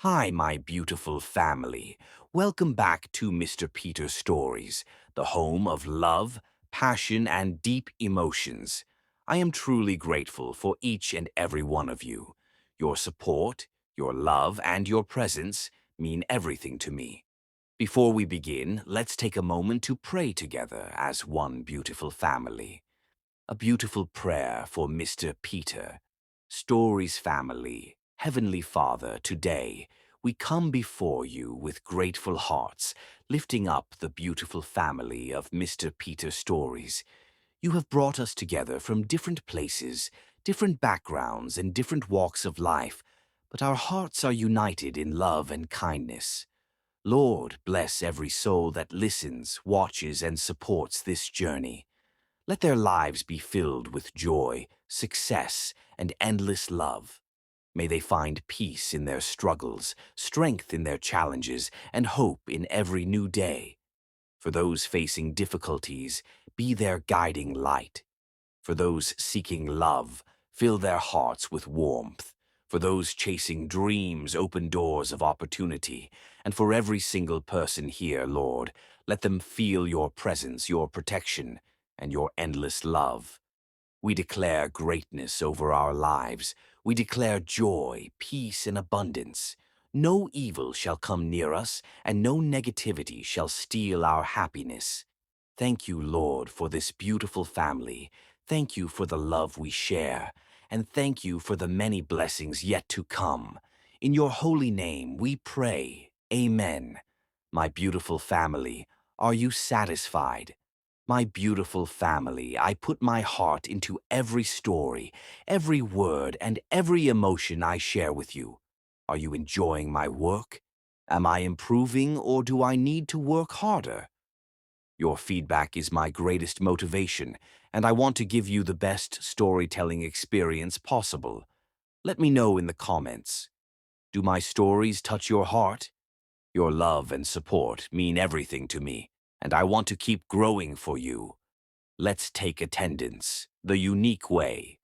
Hi, my beautiful family. Welcome back to Mr. Peter's Stories, the home of love, passion, and deep emotions. I am truly grateful for each and every one of you. Your support, your love, and your presence mean everything to me. Before we begin, let's take a moment to pray together as one beautiful family. A beautiful prayer for Mr. Peter. Stories family, Heavenly Father, today we come before you with grateful hearts, lifting up the beautiful family of Mr. Peter Stories. You have brought us together from different places, different backgrounds, and different walks of life, but our hearts are united in love and kindness. Lord, bless every soul that listens, watches, and supports this journey. Let their lives be filled with joy, success, and endless love. May they find peace in their struggles, strength in their challenges, and hope in every new day. For those facing difficulties, be their guiding light. For those seeking love, fill their hearts with warmth. For those chasing dreams, open doors of opportunity. And for every single person here, Lord, let them feel your presence, your protection, and your endless love. We declare greatness over our lives. We declare joy, peace, and abundance. No evil shall come near us, and no negativity shall steal our happiness. Thank you, Lord, for this beautiful family. Thank you for the love we share, and thank you for the many blessings yet to come. In your holy name we pray. Amen. My beautiful family, are you satisfied? My beautiful family, I put my heart into every story, every word, and every emotion I share with you. Are you enjoying my work? Am I improving, or do I need to work harder? Your feedback is my greatest motivation, and I want to give you the best storytelling experience possible. Let me know in the comments. Do my stories touch your heart? Your love and support mean everything to me, and I want to keep growing for you. Let's take attendance, the unique way.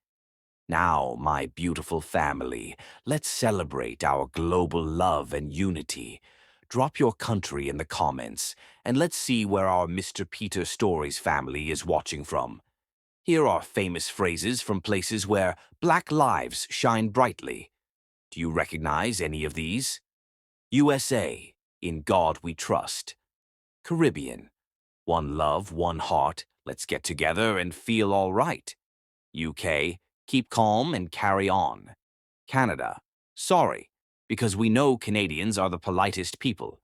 Now, my beautiful family, let's celebrate our global love and unity. Drop your country in the comments, and let's see where our Mr. Peter Stories family is watching from. Here are famous phrases from places where Black lives shine brightly. Do you recognize any of these? USA, in God we trust. Caribbean, one love, one heart, let's get together and feel all right. UK, keep calm and carry on. Canada, sorry, because we know Canadians are the politest people.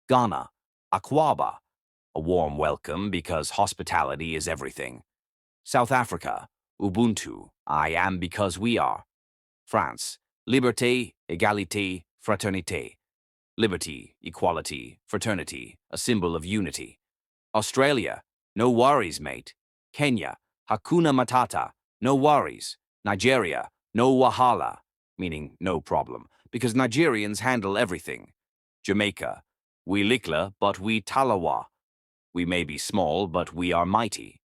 Ghana, Akwaba, a warm welcome because hospitality is everything. South Africa, Ubuntu, I am because we are. France, liberté, égalité, fraternité. Liberty, equality, fraternity, a symbol of unity. Australia, no worries, mate. Kenya, Hakuna Matata, no worries. Nigeria, no wahala, meaning no problem, because Nigerians handle everything. Jamaica, we likla, but we talawa. We may be small, but we are mighty.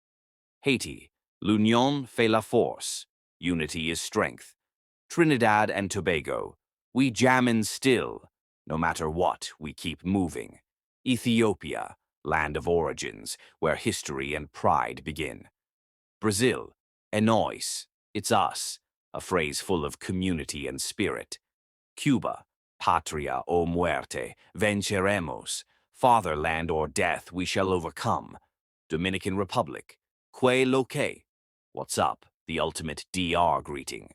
Haiti, l'union fait la force. Unity is strength. Trinidad and Tobago, we jammin' still. No matter what, we keep moving. Ethiopia, land of origins, where history and pride begin. Brazil, é nós, it's us, a phrase full of community and spirit. Cuba, patria o muerte, venceremos, fatherland or death, we shall overcome. Dominican Republic, que lo que, what's up, the ultimate DR greeting.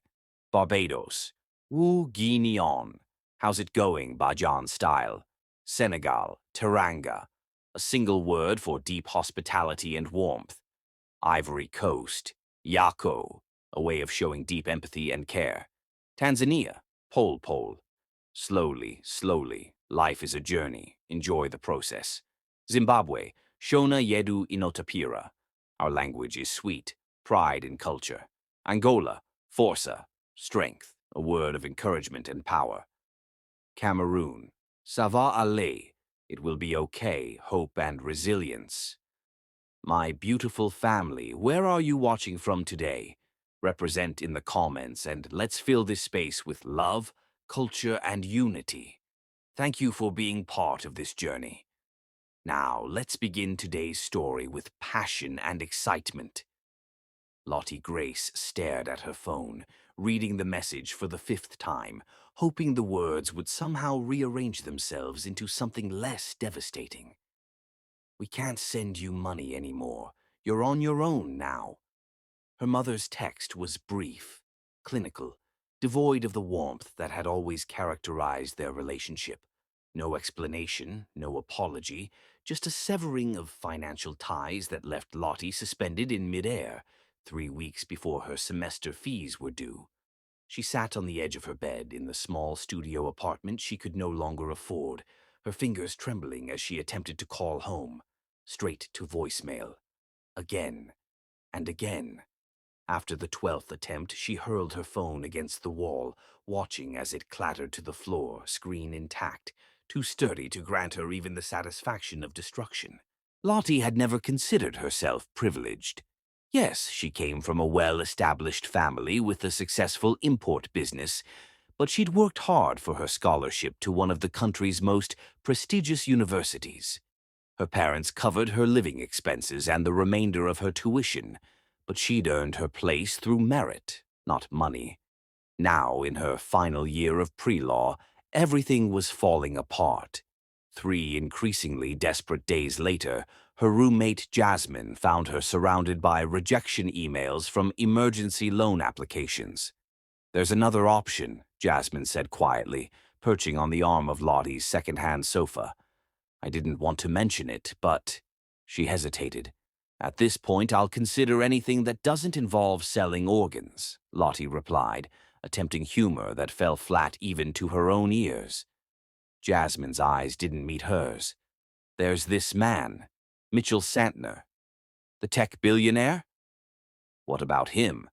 Barbados, Wu Guinea, how's it going, Bajan style. Senegal, Teranga, a single word for deep hospitality and warmth. Ivory Coast, Yako, a way of showing deep empathy and care. Tanzania, Pole Pole. Slowly, slowly, life is a journey, enjoy the process. Zimbabwe, Shona Yedu Inotapira. Our language is sweet, pride in culture. Angola, Força, strength, a word of encouragement and power. Cameroon, Ça va aller, it will be okay, hope and resilience. My beautiful family, where are you watching from today? Represent in the comments and let's fill this space with love, culture, and unity. Thank you for being part of this journey. Now, let's begin today's story with passion and excitement. Lottie Grace stared at her phone, reading the message for the fifth time, hoping the words would somehow rearrange themselves into something less devastating. We can't send you money anymore. You're on your own now. Her mother's text was brief, clinical, devoid of the warmth that had always characterized their relationship. No explanation, no apology, just a severing of financial ties that left Lottie suspended in midair, 3 weeks before her semester fees were due. She sat on the edge of her bed in the small studio apartment she could no longer afford, her fingers trembling as she attempted to call home, straight to voicemail. Again and again. After the 12th attempt, she hurled her phone against the wall, watching as it clattered to the floor, screen intact, too sturdy to grant her even the satisfaction of destruction. Lottie had never considered herself privileged. Yes, she came from a well-established family with a successful import business, but she'd worked hard for her scholarship to one of the country's most prestigious universities. Her parents covered her living expenses and the remainder of her tuition, but she'd earned her place through merit, not money. Now, in her final year of pre-law, everything was falling apart. 3 increasingly desperate days later, her roommate Jasmine found her surrounded by rejection emails from emergency loan applications. "There's another option," Jasmine said quietly, perching on the arm of Lottie's second-hand sofa. "I didn't want to mention it, but—" She hesitated. "At this point, I'll consider anything that doesn't involve selling organs," Lottie replied, attempting humor that fell flat even to her own ears. Jasmine's eyes didn't meet hers. "There's this man, Mitchell Santner. The tech billionaire? What about him?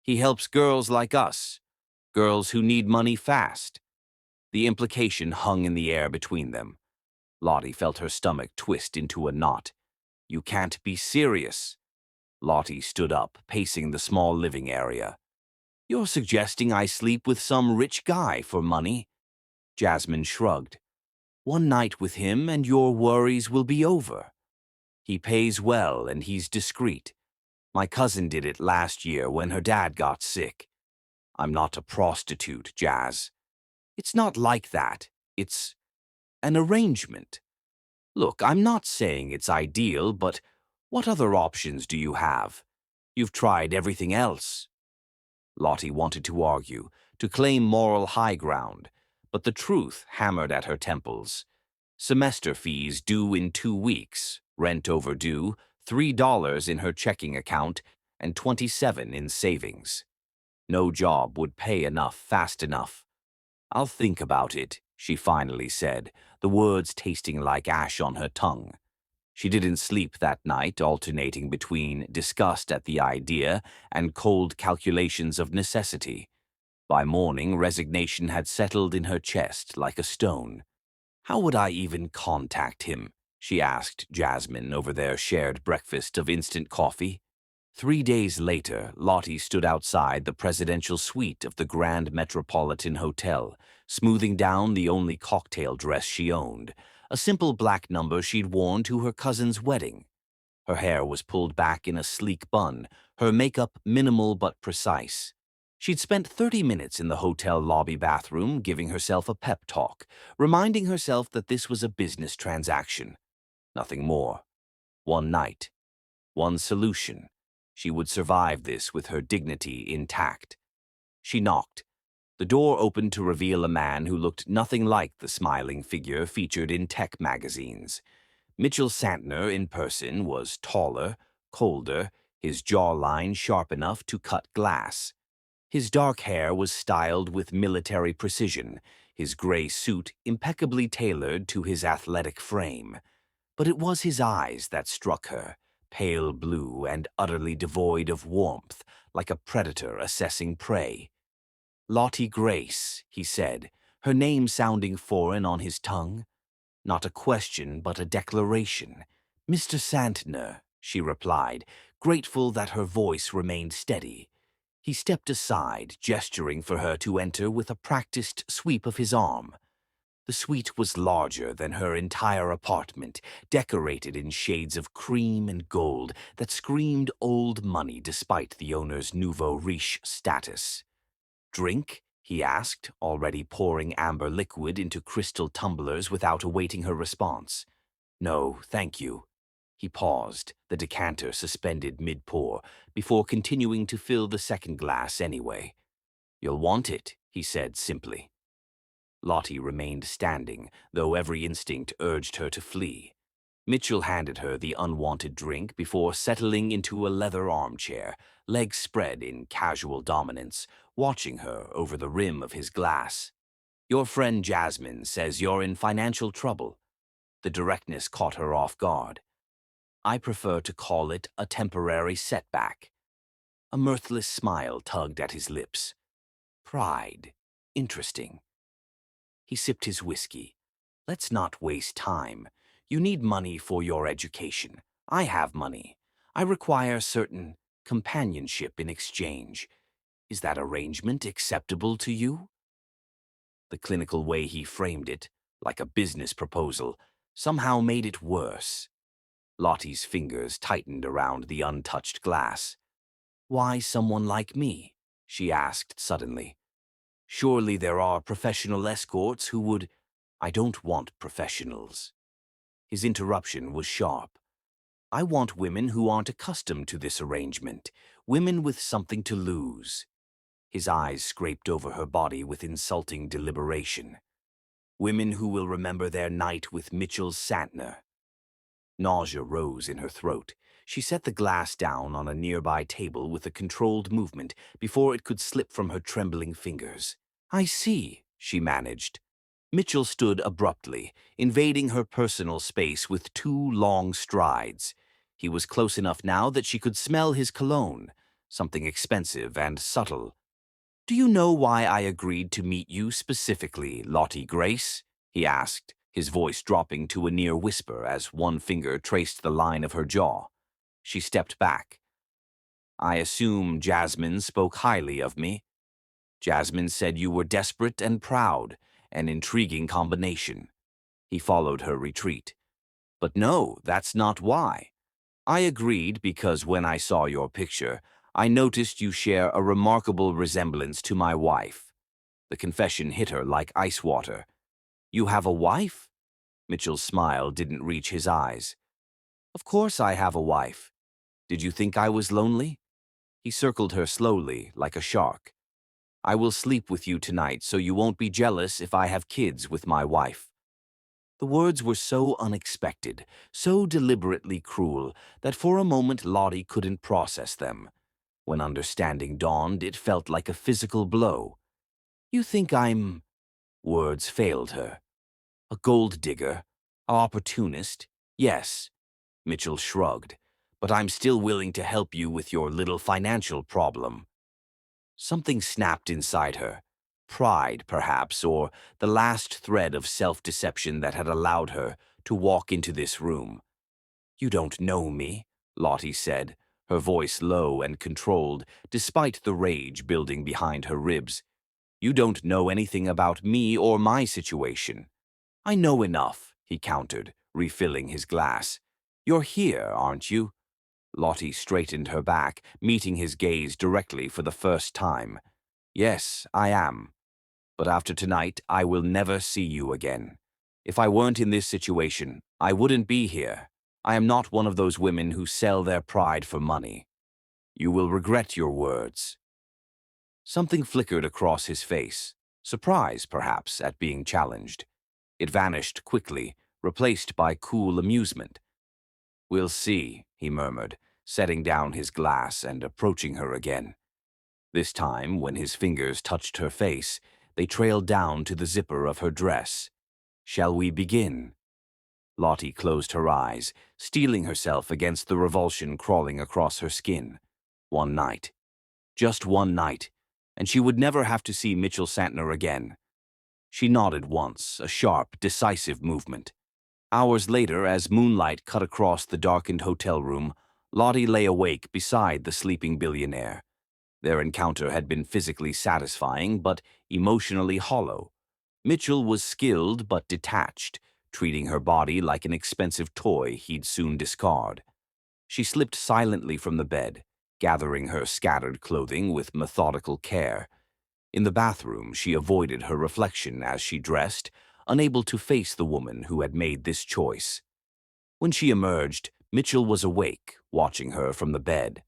He helps girls like us, girls who need money fast." The implication hung in the air between them. Lottie felt her stomach twist into a knot. "You can't be serious." Lottie stood up, pacing the small living area. "You're suggesting I sleep with some rich guy for money?" Jasmine shrugged. "One night with him and your worries will be over. He pays well and he's discreet. My cousin did it last year when her dad got sick. I'm not a prostitute, Jazz. It's not like that. It's an arrangement. Look, I'm not saying it's ideal, but what other options do you have? You've tried everything else." Lottie wanted to argue, to claim moral high ground, but the truth hammered at her temples. Semester fees due in 2 weeks, rent overdue, $3 in her checking account, and 27 in savings. No job would pay enough fast enough. "I'll think about it," she finally said, the words tasting like ash on her tongue. She didn't sleep that night, alternating between disgust at the idea and cold calculations of necessity. By morning, resignation had settled in her chest like a stone. "How would I even contact him?" she asked Jasmine over their shared breakfast of instant coffee. 3 days later, Lottie stood outside the presidential suite of the Grand Metropolitan Hotel, smoothing down the only cocktail dress she owned, a simple black number she'd worn to her cousin's wedding. Her hair was pulled back in a sleek bun, her makeup minimal but precise. She'd spent 30 minutes in the hotel lobby bathroom giving herself a pep talk, reminding herself that this was a business transaction. Nothing more. One night. One solution. She would survive this with her dignity intact. She knocked. The door opened to reveal a man who looked nothing like the smiling figure featured in tech magazines. Mitchell Santner in person was taller, colder, his jawline sharp enough to cut glass. His dark hair was styled with military precision, his gray suit impeccably tailored to his athletic frame. But it was his eyes that struck her, pale blue and utterly devoid of warmth, like a predator assessing prey. "Lottie Grace," he said, her name sounding foreign on his tongue. Not a question, but a declaration. "Mr. Santner," she replied, grateful that her voice remained steady. He stepped aside, gesturing for her to enter with a practiced sweep of his arm. The suite was larger than her entire apartment, decorated in shades of cream and gold that screamed old money despite the owner's nouveau riche status. "Drink?" he asked, already pouring amber liquid into crystal tumblers without awaiting her response. "No, thank you." He paused, the decanter suspended mid-pour, before continuing to fill the second glass anyway. "You'll want it," he said simply. Lottie remained standing, though every instinct urged her to flee. Mitchell handed her the unwanted drink before settling into a leather armchair, legs spread in casual dominance, watching her over the rim of his glass. "Your friend Jasmine says you're in financial trouble." The directness caught her off guard. "I prefer to call it a temporary setback." A mirthless smile tugged at his lips. "Pride. Interesting." He sipped his whiskey. "Let's not waste time. You need money for your education. I have money. I require certain companionship in exchange. Is that arrangement acceptable to you?" The clinical way he framed it, like a business proposal, somehow made it worse. Lottie's fingers tightened around the untouched glass. "Why someone like me?" she asked suddenly. "Surely there are professional escorts who would—" "I don't want professionals." His interruption was sharp. "I want women who aren't accustomed to this arrangement, women with something to lose." His eyes scraped over her body with insulting deliberation. "Women who will remember their night with Mitchell Santner." Nausea rose in her throat. She set the glass down on a nearby table with a controlled movement before it could slip from her trembling fingers. "I see," she managed. Mitchell stood abruptly, invading her personal space with two long strides. He was close enough now that she could smell his cologne, something expensive and subtle. "Do you know why I agreed to meet you specifically, Lottie Grace?" he asked, his voice dropping to a near whisper as one finger traced the line of her jaw. She stepped back. "I assume Jasmine spoke highly of me. Jasmine said you were desperate and proud, an intriguing combination." He followed her retreat. "But no, that's not why. I agreed because when I saw your picture, I noticed you share a remarkable resemblance to my wife." The confession hit her like ice water. "You have a wife?" Mitchell's smile didn't reach his eyes. "Of course I have a wife. Did you think I was lonely?" He circled her slowly, like a shark. "I will sleep with you tonight so you won't be jealous if I have kids with my wife." The words were so unexpected, so deliberately cruel, that for a moment Lottie couldn't process them. When understanding dawned, it felt like a physical blow. "You think I'm—" Words failed her. "A gold digger? An opportunist? Yes." Mitchell shrugged. "But I'm still willing to help you with your little financial problem." Something snapped inside her. Pride, perhaps, or the last thread of self-deception that had allowed her to walk into this room. "You don't know me," Lottie said, her voice low and controlled, despite the rage building behind her ribs. "You don't know anything about me or my situation." "I know enough," he countered, refilling his glass. "You're here, aren't you?" Lottie straightened her back, meeting his gaze directly for the first time. "Yes, I am. But after tonight, I will never see you again. If I weren't in this situation, I wouldn't be here. I am not one of those women who sell their pride for money. You will regret your words." Something flickered across his face, surprise, perhaps, at being challenged. It vanished quickly, replaced by cool amusement. "We'll see," he murmured, setting down his glass and approaching her again. This time, when his fingers touched her face, they trailed down to the zipper of her dress. "Shall we begin?" Lottie closed her eyes, steeling herself against the revulsion crawling across her skin. One night. Just one night, and she would never have to see Mitchell Santner again. She nodded once, a sharp, decisive movement. Hours later, as moonlight cut across the darkened hotel room, Lottie lay awake beside the sleeping billionaire. Their encounter had been physically satisfying, but emotionally hollow. Mitchell was skilled but detached, treating her body like an expensive toy he'd soon discard. She slipped silently from the bed, gathering her scattered clothing with methodical care. In the bathroom, she avoided her reflection as she dressed, unable to face the woman who had made this choice. When she emerged, Mitchell was awake, watching her from the bed.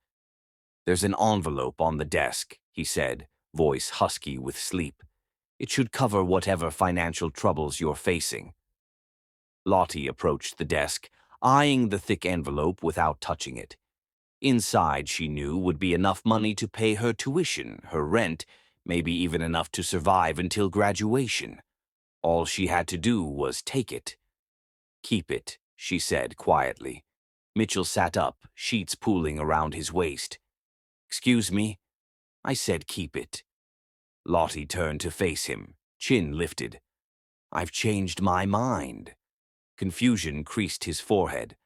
"There's an envelope on the desk," he said, voice husky with sleep. "It should cover whatever financial troubles you're facing." Lottie approached the desk, eyeing the thick envelope without touching it. Inside, she knew, would be enough money to pay her tuition, her rent, maybe even enough to survive until graduation. All she had to do was take it. "Keep it," she said quietly. Mitchell sat up, sheets pooling around his waist. "Excuse me?" "I said keep it." Lottie turned to face him, chin lifted. "I've changed my mind." Confusion creased his forehead.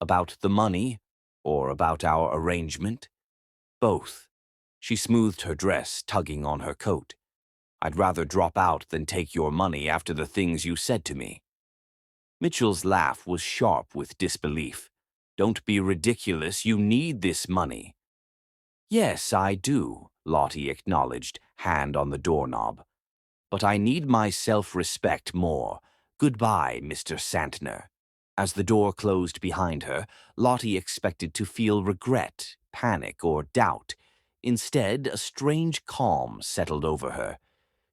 "About the money, or about our arrangement?" "Both." She smoothed her dress, tugging on her coat. "I'd rather drop out than take your money after the things you said to me." Mitchell's laugh was sharp with disbelief. "Don't be ridiculous, you need this money." "Yes, I do," Lottie acknowledged, hand on the doorknob. "But I need my self-respect more. Goodbye, Mr. Santner." As the door closed behind her, Lottie expected to feel regret, panic, or doubt. Instead, a strange calm settled over her.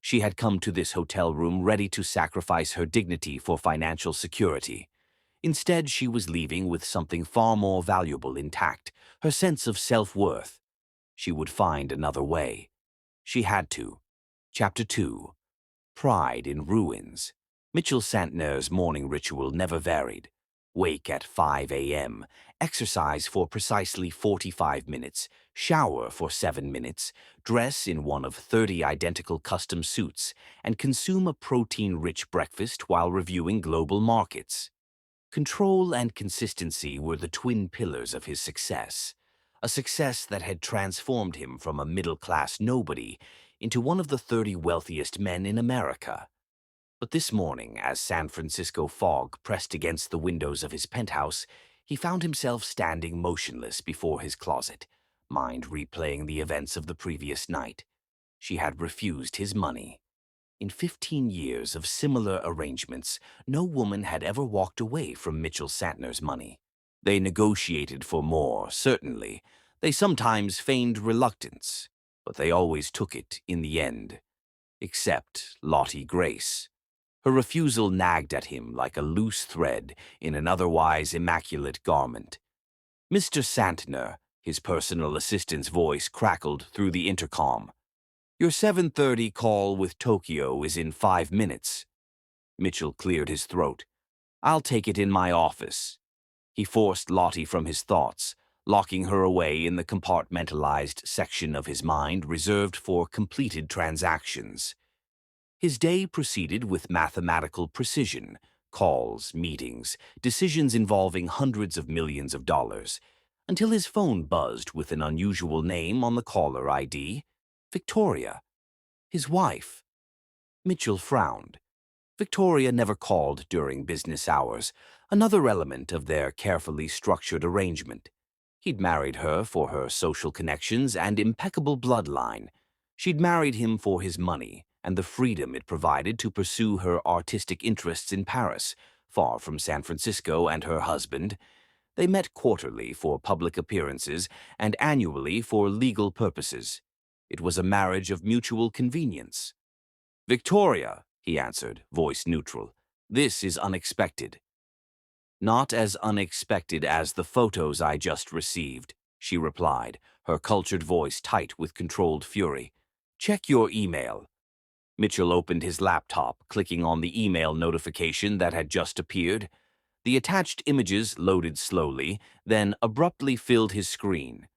She had come to this hotel room ready to sacrifice her dignity for financial security. Instead, she was leaving with something far more valuable intact, her sense of self-worth. She would find another way. She had to. Chapter 2. Pride in Ruins. Mitchell Santner's morning ritual never varied. Wake at 5 a.m., exercise for precisely 45 minutes, shower for 7 minutes, dress in one of 30 identical custom suits, and consume a protein-rich breakfast while reviewing global markets. Control and consistency were the twin pillars of his success, a success that had transformed him from a middle-class nobody into one of the 30 wealthiest men in America. But this morning, as San Francisco fog pressed against the windows of his penthouse, he found himself standing motionless before his closet, mind replaying the events of the previous night. She had refused his money. In 15 years of similar arrangements, no woman had ever walked away from Mitchell Santner's money. They negotiated for more, certainly. They sometimes feigned reluctance, but they always took it in the end. Except Lottie Grace. Her refusal nagged at him like a loose thread in an otherwise immaculate garment. "Mr. Santner," his personal assistant's voice crackled through the intercom. "Your 7:30 call with Tokyo is in 5 minutes." Mitchell cleared his throat. "I'll take it in my office." He forced Lottie from his thoughts, locking her away in the compartmentalized section of his mind reserved for completed transactions. His day proceeded with mathematical precision, calls, meetings, decisions involving hundreds of millions of dollars, until his phone buzzed with an unusual name on the caller ID, Victoria. His wife. Mitchell frowned. Victoria never called during business hours, another element of their carefully structured arrangement. He'd married her for her social connections and impeccable bloodline. She'd married him for his money and the freedom it provided to pursue her artistic interests in Paris, far from San Francisco and her husband. They met quarterly for public appearances and annually for legal purposes. It was a marriage of mutual convenience. "Victoria," he answered, voice neutral. "This is unexpected." "Not as unexpected as the photos I just received," she replied, her cultured voice tight with controlled fury. "Check your email." Mitchell opened his laptop, clicking on the email notification that had just appeared. The attached images loaded slowly, then abruptly filled his screen.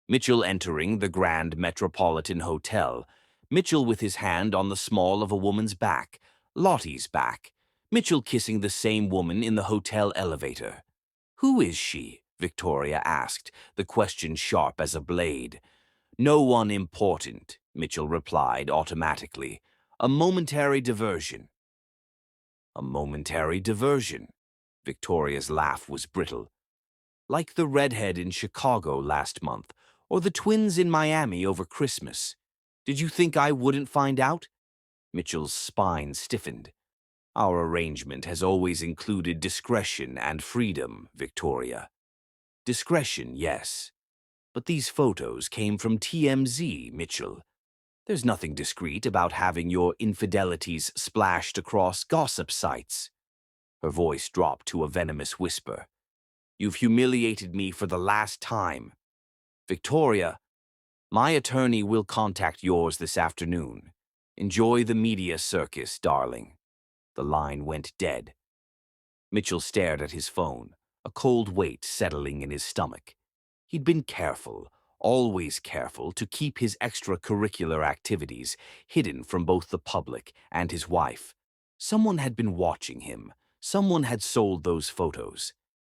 Mitchell entering the Grand Metropolitan Hotel. Mitchell with his hand on the small of a woman's back, Lottie's back. Mitchell kissing the same woman in the hotel elevator. "Who is she?" Victoria asked, the question sharp as a blade. "No one important," Mitchell replied automatically. "A momentary diversion." A momentary diversion. Victoria's laugh was brittle. Like the redhead in Chicago last month, or the twins in Miami over Christmas. Did you think I wouldn't find out? Mitchell's spine stiffened. Our arrangement has always included discretion and freedom, Victoria. Discretion, yes. But these photos came from TMZ, Mitchell. There's nothing discreet about having your infidelities splashed across gossip sites. Her voice dropped to a venomous whisper. You've humiliated me for the last time. Victoria, my attorney will contact yours this afternoon. Enjoy the media circus, darling. The line went dead. Mitchell stared at his phone, a cold weight settling in his stomach. He'd been careful, always careful, to keep his extracurricular activities hidden from both the public and his wife. Someone had been watching him. Someone had sold those photos.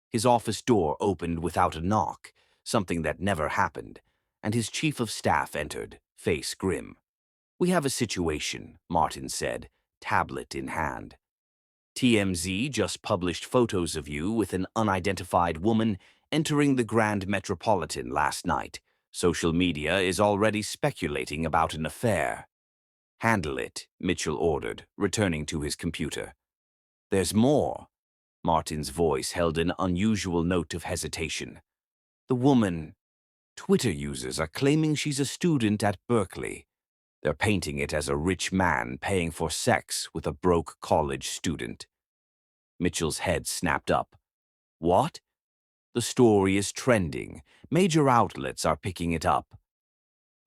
His office door opened without a knock, something that never happened, and his chief of staff entered, face grim. We have a situation, Martin said, tablet in hand. TMZ just published photos of you with an unidentified woman entering the Grand Metropolitan last night. Social media is already speculating about an affair. Handle it, Mitchell ordered, returning to his computer. There's more. Martin's voice held an unusual note of hesitation. The woman. Twitter users are claiming she's a student at Berkeley. They're painting it as a rich man paying for sex with a broke college student. Mitchell's head snapped up. What? The story is trending. Major outlets are picking it up.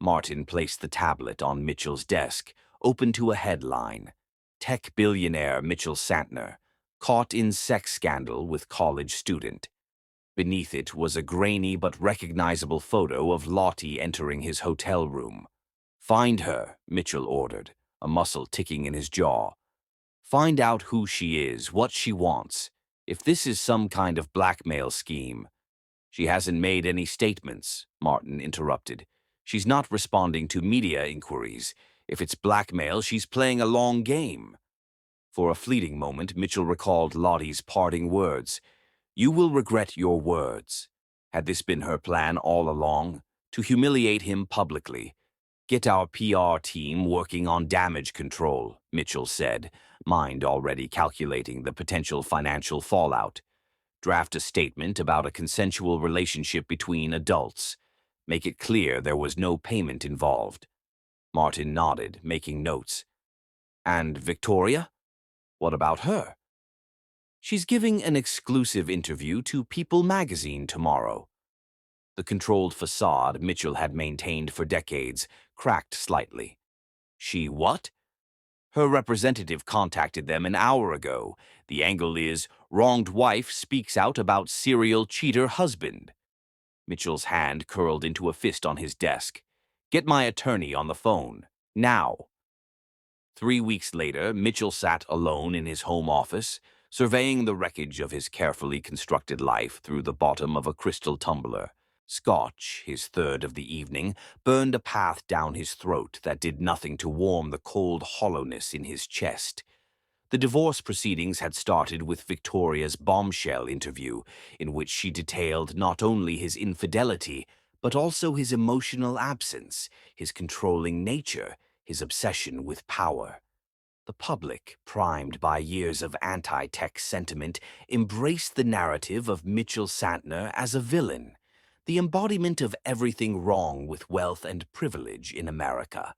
Martin placed the tablet on Mitchell's desk, open to a headline. Tech billionaire Mitchell Santner, caught in sex scandal with college student. Beneath it was a grainy but recognizable photo of Lottie entering his hotel room. Find her, Mitchell ordered, a muscle ticking in his jaw. Find out who she is, what she wants. If this is some kind of blackmail scheme. She hasn't made any statements, Martin interrupted. She's not responding to media inquiries. If it's blackmail, she's playing a long game. For a fleeting moment, Mitchell recalled Lottie's parting words. You will regret your words. Had this been her plan all along? To humiliate him publicly. Get our PR team working on damage control, Mitchell said, mind already calculating the potential financial fallout. Draft a statement about a consensual relationship between adults. Make it clear there was no payment involved. Martin nodded, making notes. And Victoria? What about her? She's giving an exclusive interview to People magazine tomorrow. The controlled facade Mitchell had maintained for decades cracked slightly. She what? Her representative contacted them an hour ago. The angle is, wronged wife speaks out about serial cheater husband. Mitchell's hand curled into a fist on his desk. Get my attorney on the phone. Now. 3 weeks later, Mitchell sat alone in his home office, surveying the wreckage of his carefully constructed life through the bottom of a crystal tumbler. Scotch, his third of the evening, burned a path down his throat that did nothing to warm the cold hollowness in his chest. The divorce proceedings had started with Victoria's bombshell interview, in which she detailed not only his infidelity, but also his emotional absence, his controlling nature, his obsession with power. The public, primed by years of anti-tech sentiment, embraced the narrative of Mitchell Santner as a villain, the embodiment of everything wrong with wealth and privilege in America.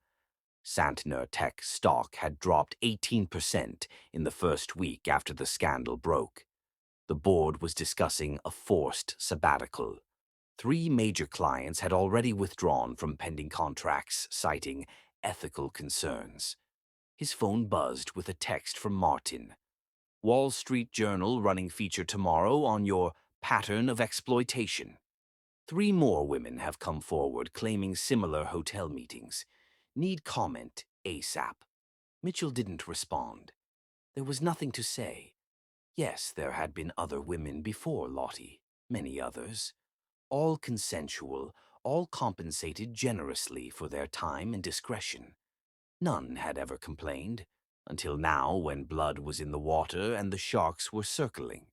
Santner Tech stock had dropped 18% in the first week after the scandal broke. The board was discussing a forced sabbatical. 3 major clients had already withdrawn from pending contracts, citing ethical concerns. His phone buzzed with a text from Martin. Wall Street Journal running feature tomorrow on your pattern of exploitation. 3 more women have come forward claiming similar hotel meetings. Need comment ASAP. Mitchell didn't respond. There was nothing to say. Yes, there had been other women before Lottie, many others. All consensual, all compensated generously for their time and discretion. None had ever complained. until now when blood was in the water and the sharks were circling.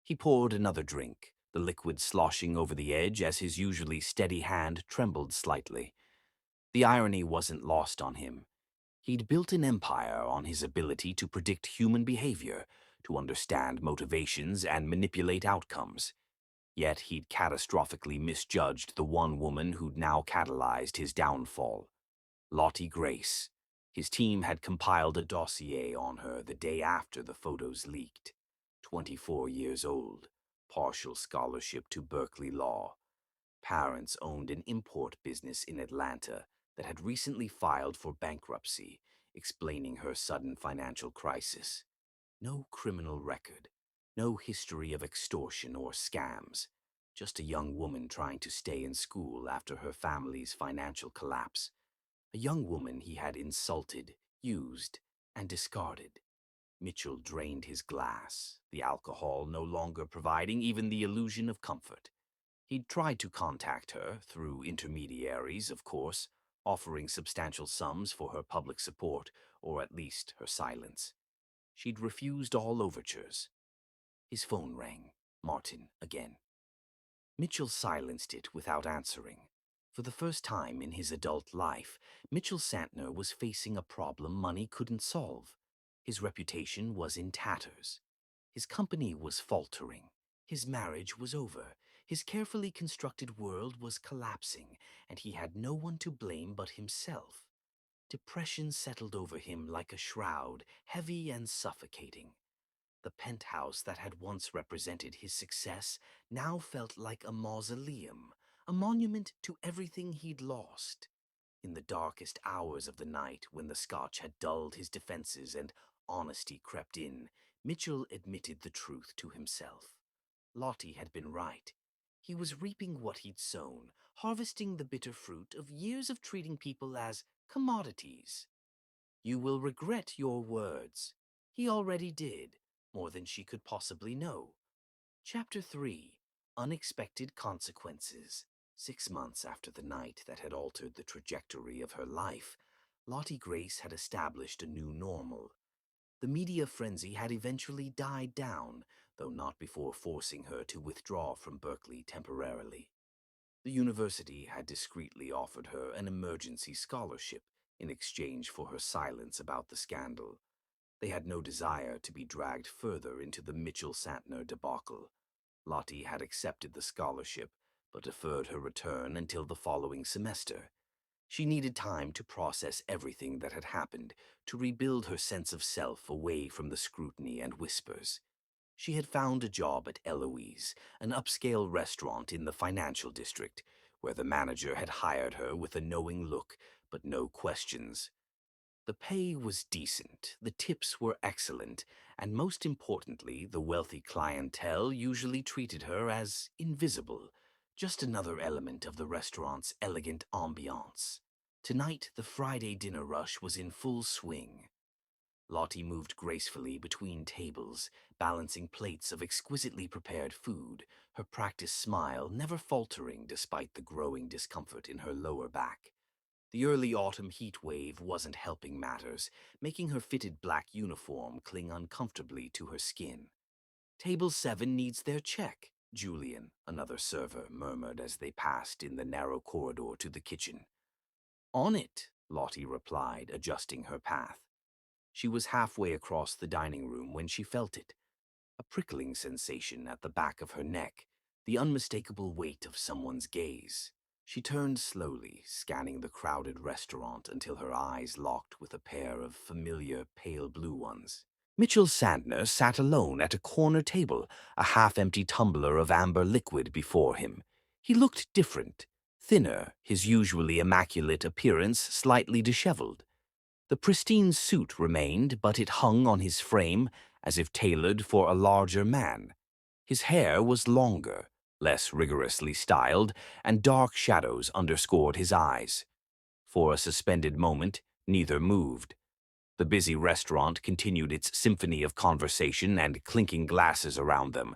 He poured another drink, the liquid sloshing over the edge as his usually steady hand trembled slightly. The irony wasn't lost on him. He'd built an empire on his ability to predict human behavior, to understand motivations and manipulate outcomes. Yet he'd catastrophically misjudged the one woman who'd now catalyzed his downfall. Lottie Grace. His team had compiled a dossier on her the day after the photos leaked. 24 years old, partial scholarship to Berkeley Law. Parents owned an import business in Atlanta that had recently filed for bankruptcy, explaining her sudden financial crisis. No criminal record, no history of extortion or scams, just a young woman trying to stay in school after her family's financial collapse. A young woman he had insulted, used, and discarded. Mitchell drained his glass, the alcohol no longer providing even the illusion of comfort. He'd tried to contact her, through intermediaries, of course, offering substantial sums for her public support, or at least her silence. She'd refused all overtures. His phone rang. Martin again. Mitchell silenced it without answering. For the first time in his adult life, Mitchell Santner was facing a problem money couldn't solve. His reputation was in tatters. His company was faltering. His marriage was over. His carefully constructed world was collapsing, and he had no one to blame but himself. Depression settled over him like a shroud, heavy and suffocating. The penthouse that had once represented his success now felt like a mausoleum, a monument to everything he'd lost. In the darkest hours of the night, when the scotch had dulled his defenses and honesty crept in, Mitchell admitted the truth to himself. Lottie had been right. He was reaping what he'd sown, harvesting the bitter fruit of years of treating people as commodities. You will regret your words. He already did, more than she could possibly know. Chapter 3. Unexpected Consequences. 6 months after the night that had altered the trajectory of her life, Lottie Grace had established a new normal. The media frenzy had eventually died down, though not before forcing her to withdraw from Berkeley temporarily. The university had discreetly offered her an emergency scholarship in exchange for her silence about the scandal. They had no desire to be dragged further into the Mitchell-Santner debacle. Lottie had accepted the scholarship, but deferred her return until the following semester. She needed time to process everything that had happened, to rebuild her sense of self away from the scrutiny and whispers. She had found a job at Eloise, an upscale restaurant in the financial district, where the manager had hired her with a knowing look, but no questions. The pay was decent, the tips were excellent, and most importantly, the wealthy clientele usually treated her as invisible, just another element of the restaurant's elegant ambiance. Tonight, the Friday dinner rush was in full swing. Lottie moved gracefully between tables, balancing plates of exquisitely prepared food, her practiced smile never faltering despite the growing discomfort in her lower back. The early autumn heat wave wasn't helping matters, making her fitted black uniform cling uncomfortably to her skin. "Table 7 needs their check," Julian, another server, murmured as they passed in the narrow corridor to the kitchen. "On it," Lottie replied, adjusting her path. She was halfway across the dining room when she felt it. A prickling sensation at the back of her neck, the unmistakable weight of someone's gaze. She turned slowly, scanning the crowded restaurant until her eyes locked with a pair of familiar pale blue ones. Mitchell Santner sat alone at a corner table, a half-empty tumbler of amber liquid before him. He looked different, thinner, his usually immaculate appearance slightly disheveled. The pristine suit remained, but it hung on his frame as if tailored for a larger man. His hair was longer, less rigorously styled, and dark shadows underscored his eyes. For a suspended moment, neither moved. The busy restaurant continued its symphony of conversation and clinking glasses around them.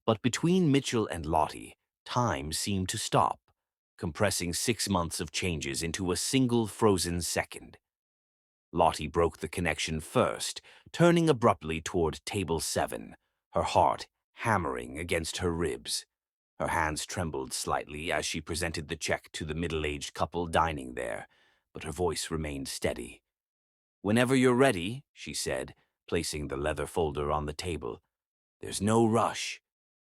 But between Mitchell and Lottie, time seemed to stop, compressing 6 months of changes into a single frozen second. Lottie broke the connection first, turning abruptly toward table 7, her heart hammering against her ribs. Her hands trembled slightly as she presented the check to the middle-aged couple dining there, but her voice remained steady. "Whenever you're ready," she said, placing the leather folder on the table. "There's no rush."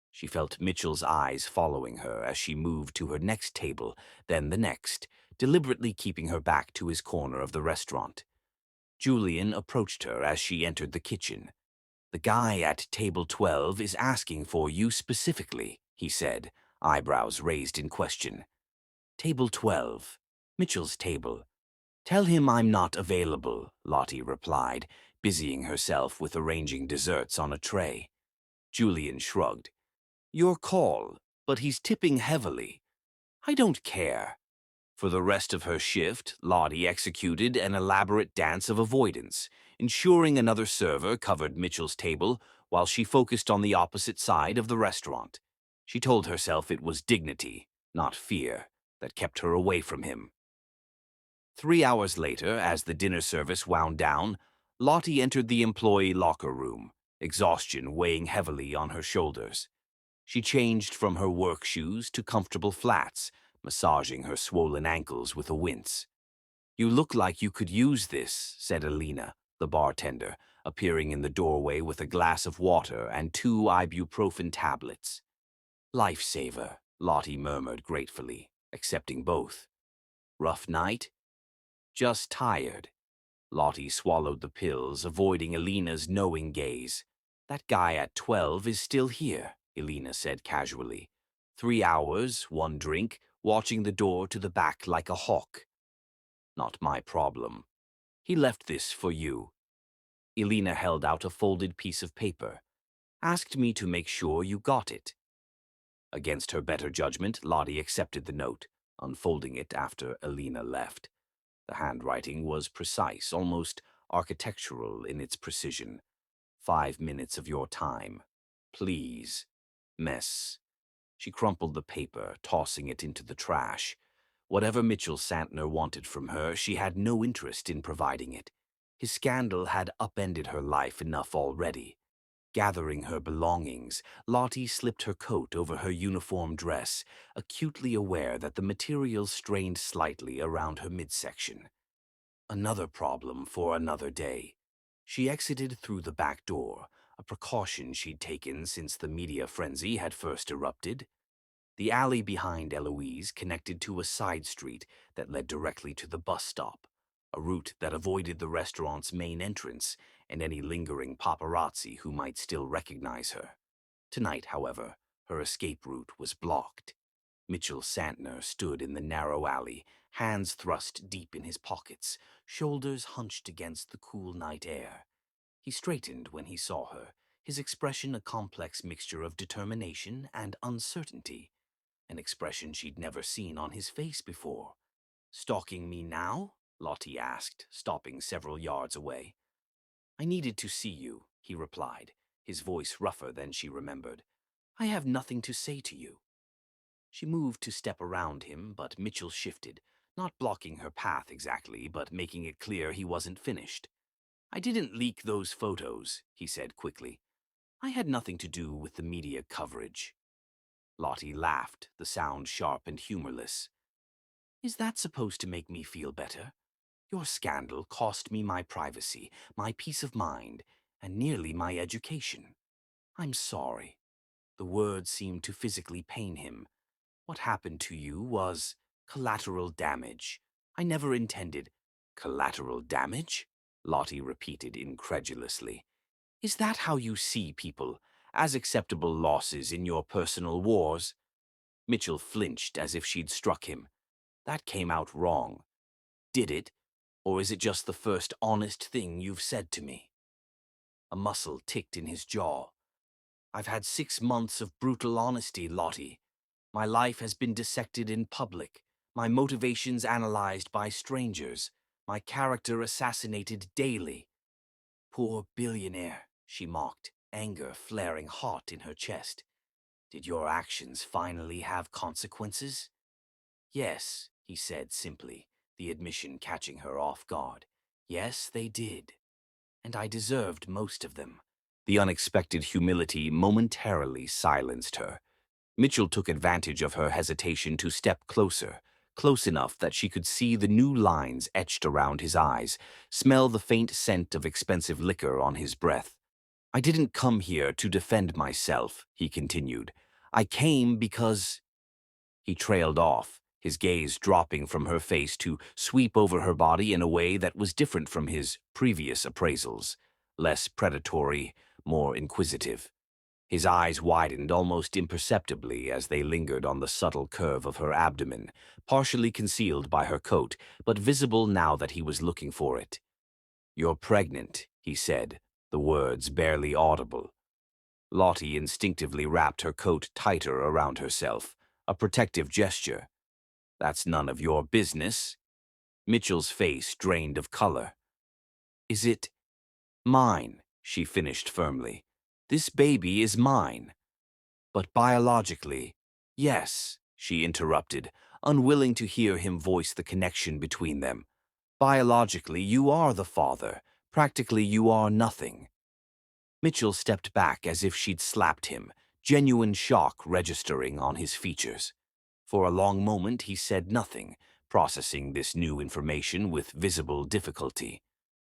She felt Mitchell's eyes following her as she moved to her next table, then the next, deliberately keeping her back to his corner of the restaurant. Julian approached her as she entered the kitchen. "The guy at table 12 is asking for you specifically," he said, eyebrows raised in question. "Table 12. Mitchell's table. Tell him I'm not available," Lottie replied, busying herself with arranging desserts on a tray. Julian shrugged. "Your call, but he's tipping heavily." "I don't care." For the rest of her shift, Lottie executed an elaborate dance of avoidance, ensuring another server covered Mitchell's table while she focused on the opposite side of the restaurant. She told herself it was dignity, not fear, that kept her away from him. 3 hours later, as the dinner service wound down, Lottie entered the employee locker room, exhaustion weighing heavily on her shoulders. She changed from her work shoes to comfortable flats, massaging her swollen ankles with a wince. "You look like you could use this," said Alina, the bartender, appearing in the doorway with a glass of water and 2 ibuprofen tablets. "Lifesaver," Lottie murmured gratefully, accepting both. "Rough night?" "Just tired." Lottie swallowed the pills, avoiding Alina's knowing gaze. "That guy at 12 is still here," Elena said casually. 3 hours, 1 drink, watching the door to the back like a hawk. "Not my problem. He left this for you." Elena held out a folded piece of paper. "Asked me to make sure you got it." Against her better judgment, Lottie accepted the note, unfolding it after Elena left. The handwriting was precise, almost architectural in its precision. 5 minutes of your time. Please. Mess. She crumpled the paper, tossing it into the trash. Whatever Mitchell Santner wanted from her, she had no interest in providing it. His scandal had upended her life enough already. Gathering her belongings, Lottie slipped her coat over her uniform dress, acutely aware that the material strained slightly around her midsection. Another problem for another day. She exited through the back door, a precaution she'd taken since the media frenzy had first erupted. The alley behind Eloise connected to a side street that led directly to the bus stop, a route that avoided the restaurant's main entrance and any lingering paparazzi who might still recognize her. Tonight, however, her escape route was blocked. Mitchell Santner stood in the narrow alley, hands thrust deep in his pockets, shoulders hunched against the cool night air. He straightened when he saw her, his expression a complex mixture of determination and uncertainty, an expression she'd never seen on his face before. "Stalking me now?" Lottie asked, stopping several yards away. "I needed to see you," he replied, his voice rougher than she remembered. "I have nothing to say to you." She moved to step around him, but Mitchell shifted, not blocking her path exactly, but making it clear he wasn't finished. "I didn't leak those photos," he said quickly. "I had nothing to do with the media coverage." Lottie laughed, the sound sharp and humorless. "Is that supposed to make me feel better? Your scandal cost me my privacy, my peace of mind, and nearly my education. I'm sorry." The words seemed to physically pain him. "What happened to you was collateral damage. I never intended—" "Collateral damage?" Lottie repeated incredulously. "Is that how you see people, as acceptable losses in your personal wars?" Mitchell flinched as if she'd struck him. "That came out wrong. Did it? Or is it just the first honest thing you've said to me?" A muscle ticked in his jaw. "I've had 6 months of brutal honesty, Lottie. My life has been dissected in public, my motivations analyzed by strangers, my character assassinated daily." "Poor billionaire," she mocked, anger flaring hot in her chest. "Did your actions finally have consequences?" "Yes," he said simply, the admission catching her off guard. Yes, they did. And I deserved most of them. The unexpected humility momentarily silenced her. Mitchell took advantage of her hesitation to step closer, close enough that she could see the new lines etched around his eyes, smell the faint scent of expensive liquor on his breath. I didn't come here to defend myself, he continued. I came because... He trailed off, his gaze dropping from her face to sweep over her body in a way that was different from his previous appraisals, less predatory, more inquisitive. His eyes widened almost imperceptibly as they lingered on the subtle curve of her abdomen, partially concealed by her coat, but visible now that he was looking for it. "You're pregnant," he said, the words barely audible. Lottie instinctively wrapped her coat tighter around herself, a protective gesture. "That's none of your business." Mitchell's face drained of color. "Is it mine?" she finished firmly. "This baby is mine." "But biologically..." "Yes," she interrupted, unwilling to hear him voice the connection between them. "Biologically, you are the father. Practically, you are nothing." Mitchell stepped back as if she'd slapped him, genuine shock registering on his features. For a long moment he said nothing, processing this new information with visible difficulty.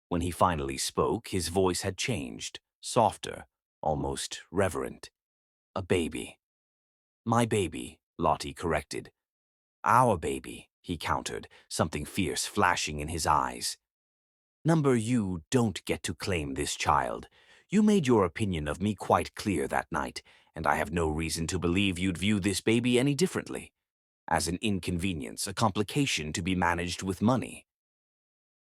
When he finally spoke, his voice had changed, softer, almost reverent. "A baby." "My baby," Lottie corrected. "Our baby," he countered, something fierce flashing in his eyes. "Number, you don't get to claim this child. You made your opinion of me quite clear that night, and I have no reason to believe you'd view this baby any differently. As an inconvenience, a complication to be managed with money."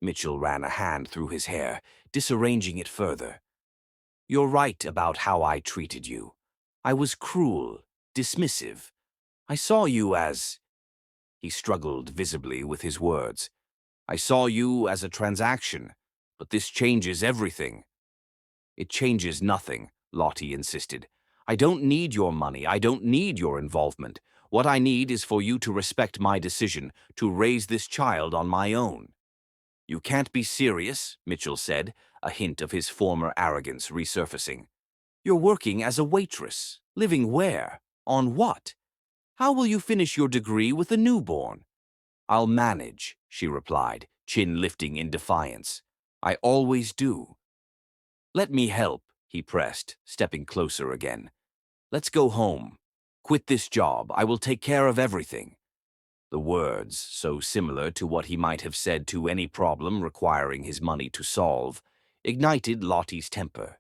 Mitchell ran a hand through his hair, disarranging it further. "You're right about how I treated you. I was cruel, dismissive. I saw you as..." He struggled visibly with his words. "I saw you as a transaction, but this changes everything." "It changes nothing," Lottie insisted. "I don't need your money. I don't need your involvement. What I need is for you to respect my decision to raise this child on my own." "You can't be serious," Mitchell said, a hint of his former arrogance resurfacing. "You're working as a waitress. Living where? On what? How will you finish your degree with a newborn?" "I'll manage," she replied, chin lifting in defiance. "I always do." "Let me help," he pressed, stepping closer again. "Let's go home. Quit this job. I will take care of everything." The words, so similar to what he might have said to any problem requiring his money to solve, ignited Lottie's temper.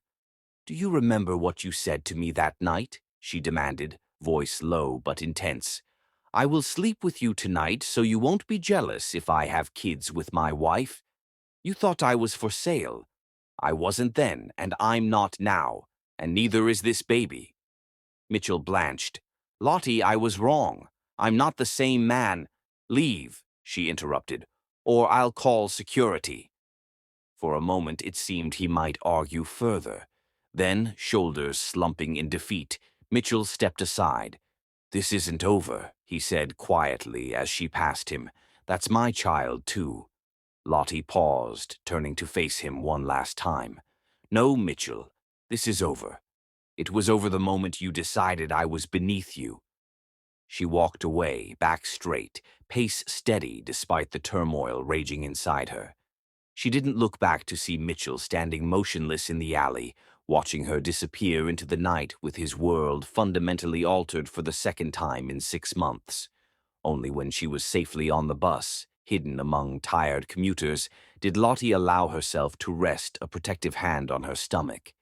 "Do you remember what you said to me that night?" she demanded, voice low but intense. "I will sleep with you tonight so you won't be jealous if I have kids with my wife. You thought I was for sale. I wasn't then, and I'm not now, and neither is this baby." Mitchell blanched. "Lottie, I was wrong. I'm not the same man." "Leave," she interrupted, "or I'll call security." For a moment it seemed he might argue further. Then, shoulders slumping in defeat, Mitchell stepped aside. "This isn't over," he said quietly as she passed him. "That's my child, too." Lottie paused, turning to face him one last time. "No, Mitchell, this is over. It was over the moment you decided I was beneath you." She walked away, back straight, pace steady despite the turmoil raging inside her. She didn't look back to see Mitchell standing motionless in the alley, watching her disappear into the night with his world fundamentally altered for the second time in 6 months. Only when she was safely on the bus, hidden among tired commuters, did Lottie allow herself to rest a protective hand on her stomach.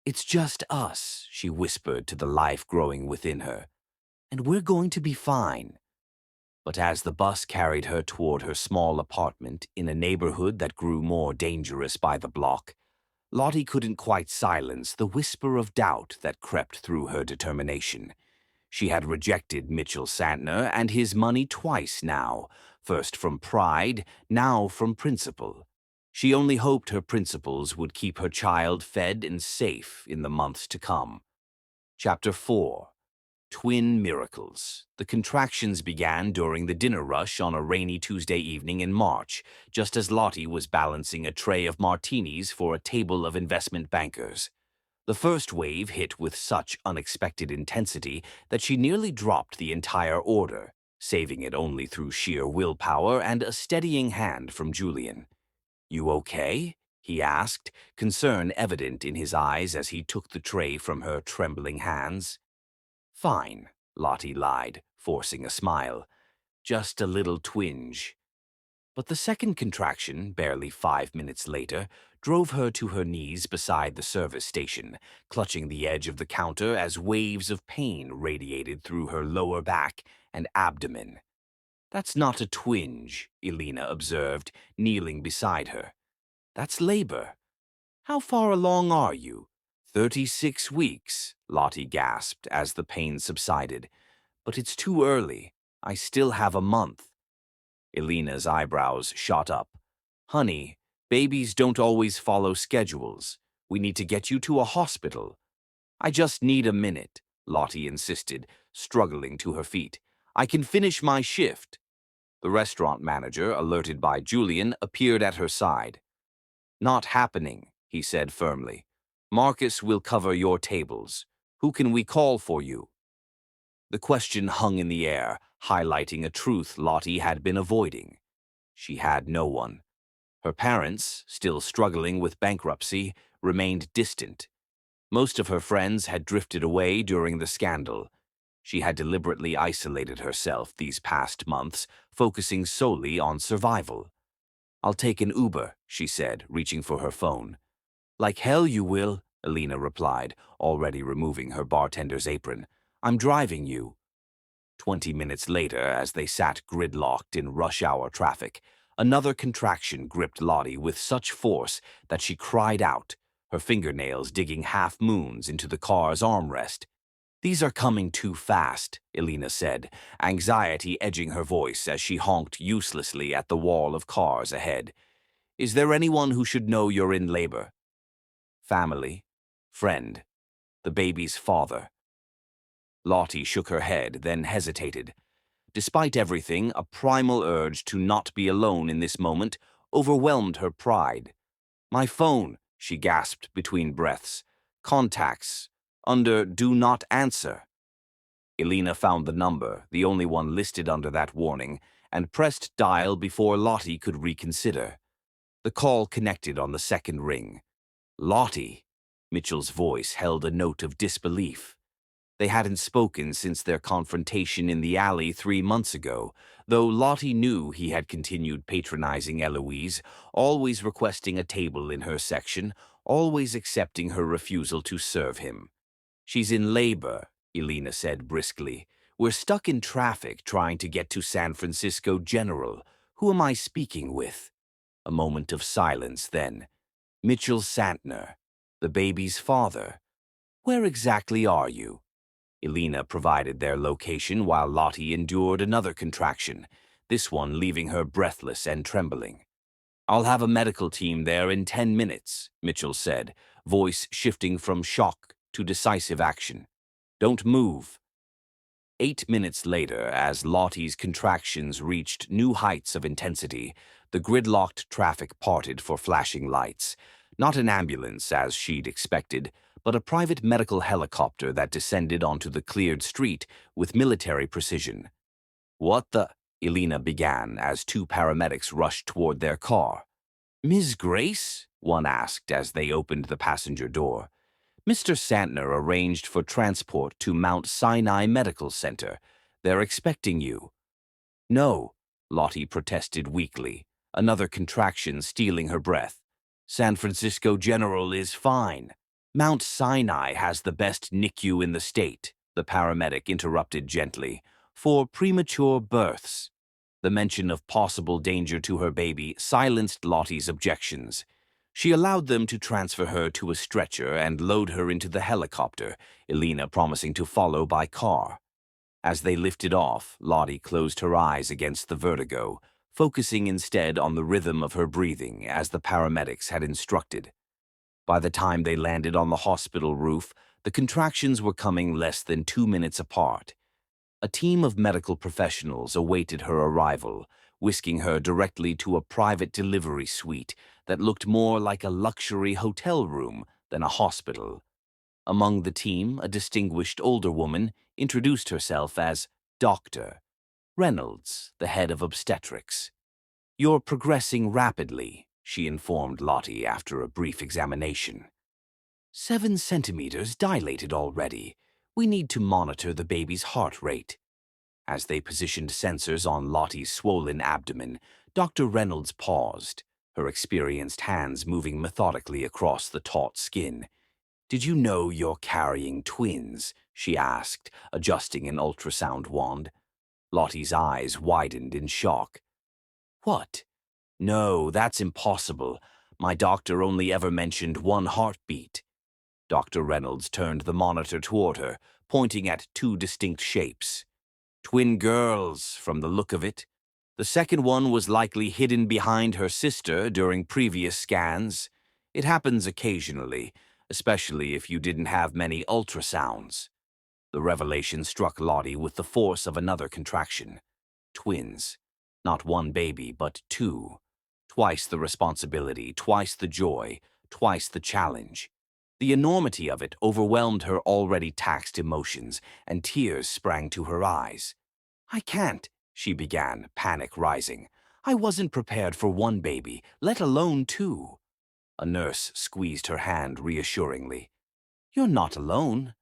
"It's just us," she whispered to the life growing within her. "And we're going to be fine." But as the bus carried her toward her small apartment in a neighborhood that grew more dangerous by the block, Lottie couldn't quite silence the whisper of doubt that crept through her determination. She had rejected Mitchell Santner and his money twice now, first from pride, now from principle. She only hoped her principles would keep her child fed and safe in the months to come. Chapter 4. Twin miracles. The contractions began during the dinner rush on a rainy Tuesday evening in March, just as Lottie was balancing a tray of martinis for a table of investment bankers. The first wave hit with such unexpected intensity that she nearly dropped the entire order, saving it only through sheer willpower and a steadying hand from Julian. "You okay?" he asked, concern evident in his eyes as he took the tray from her trembling hands. "Fine," Lottie lied, forcing a smile. "Just a little twinge." But the second contraction, barely 5 minutes later, drove her to her knees beside the service station, clutching the edge of the counter as waves of pain radiated through her lower back and abdomen. "That's not a twinge," Elena observed, kneeling beside her. "That's labor. How far along are you?" 36 weeks, Lottie gasped as the pain subsided. "But it's too early. I still have a month." Elena's eyebrows shot up. "Honey, babies don't always follow schedules. We need to get you to a hospital." "I just need a minute," Lottie insisted, struggling to her feet. "I can finish my shift." The restaurant manager, alerted by Julian, appeared at her side. "Not happening," he said firmly. "Marcus will cover your tables. Who can we call for you?" The question hung in the air, highlighting a truth Lottie had been avoiding. She had no one. Her parents, still struggling with bankruptcy, remained distant. Most of her friends had drifted away during the scandal. She had deliberately isolated herself these past months, focusing solely on survival. "I'll take an Uber," she said, reaching for her phone. "Like hell you will," Elena replied, already removing her bartender's apron. "I'm driving you." 20 minutes later, as they sat gridlocked in rush-hour traffic, another contraction gripped Lottie with such force that she cried out, her fingernails digging half-moons into the car's armrest. "These are coming too fast," Elena said, anxiety edging her voice as she honked uselessly at the wall of cars ahead. "Is there anyone who should know you're in labor?" "Family. Friend. The baby's father." Lottie shook her head, then hesitated. Despite everything, a primal urge to not be alone in this moment overwhelmed her pride. "My phone," she gasped between breaths. "Contacts. Under Do Not Answer." Elena found the number, the only one listed under that warning, and pressed dial before Lottie could reconsider. The call connected on the second ring. "Lottie," Mitchell's voice held a note of disbelief. They hadn't spoken since their confrontation in the alley 3 months ago, though Lottie knew he had continued patronizing Eloise, always requesting a table in her section, always accepting her refusal to serve him. "She's in labor," Elena said briskly. "We're stuck in traffic trying to get to San Francisco General. Who am I speaking with?" A moment of silence then. "Mitchell Santner, the baby's father. Where exactly are you?" Elena provided their location while Lottie endured another contraction, this one leaving her breathless and trembling. "I'll have a medical team there in 10 minutes, Mitchell said, voice shifting from shock to decisive action. "Don't move." 8 minutes later, as Lottie's contractions reached new heights of intensity, the gridlocked traffic parted for flashing lights. Not an ambulance, as she'd expected, but a private medical helicopter that descended onto the cleared street with military precision. "What the—" Elena began as two paramedics rushed toward their car. "Ms. Grace?" one asked as they opened the passenger door. "Mr. Santner arranged for transport to Mount Sinai Medical Center. They're expecting you." "No," Lottie protested weakly, another contraction stealing her breath. "San Francisco General is fine. Mount Sinai has the best NICU in the state," the paramedic interrupted gently, "for premature births." The mention of possible danger to her baby silenced Lottie's objections. She allowed them to transfer her to a stretcher and load her into the helicopter, Elena promising to follow by car. As they lifted off, Lottie closed her eyes against the vertigo, focusing instead on the rhythm of her breathing as the paramedics had instructed. By the time they landed on the hospital roof, The contractions were coming less than 2 minutes apart. A team of medical professionals awaited her arrival, whisking her directly to a private delivery suite that looked more like a luxury hotel room than a hospital. Among the team, a distinguished older woman introduced herself as Dr. Reynolds, the head of obstetrics. "You're progressing rapidly," she informed Lottie after a brief examination. 7 centimeters dilated already. We need to monitor the baby's heart rate. As they positioned sensors on Lottie's swollen abdomen, Dr. Reynolds paused, her experienced hands moving methodically across the taut skin. "Did you know you're carrying twins?" she asked, adjusting an ultrasound wand. Lottie's eyes widened in shock. "What? No, that's impossible. My doctor only ever mentioned one heartbeat." Dr. Reynolds turned the monitor toward her, pointing at two distinct shapes. "Twin girls, from the look of it. The second one was likely hidden behind her sister during previous scans. It happens occasionally, especially if you didn't have many ultrasounds." The revelation struck Lottie with the force of another contraction. Twins. Not one baby, but two. Twice the responsibility, twice the joy, twice the challenge. The enormity of it overwhelmed her already taxed emotions, and tears sprang to her eyes. "I can't," she began, panic rising. "I wasn't prepared for one baby, let alone two." A nurse squeezed her hand reassuringly. "You're not alone.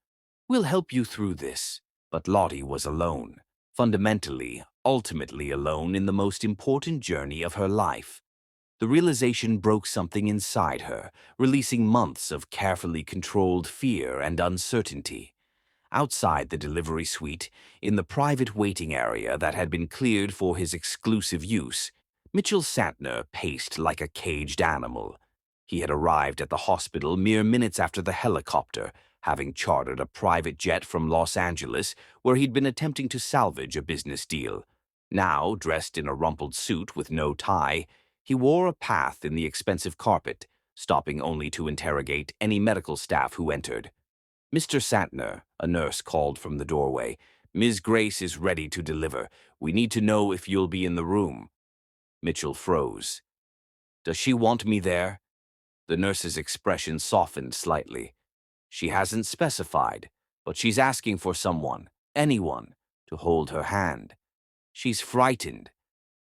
We'll help you through this." But Lottie was alone. Fundamentally, ultimately alone in the most important journey of her life. The realization broke something inside her, releasing months of carefully controlled fear and uncertainty. Outside the delivery suite, in the private waiting area that had been cleared for his exclusive use, Mitchell Santner paced like a caged animal. He had arrived at the hospital mere minutes after the helicopter, having chartered a private jet from Los Angeles where he'd been attempting to salvage a business deal. Now, dressed in a rumpled suit with no tie, he wore a path in the expensive carpet, stopping only to interrogate any medical staff who entered. "Mr. Santner," a nurse called from the doorway, "Ms. Grace is ready to deliver. We need to know if you'll be in the room." Mitchell froze. "Does she want me there?" The nurse's expression softened slightly. "She hasn't specified, but she's asking for someone, anyone, to hold her hand. She's frightened."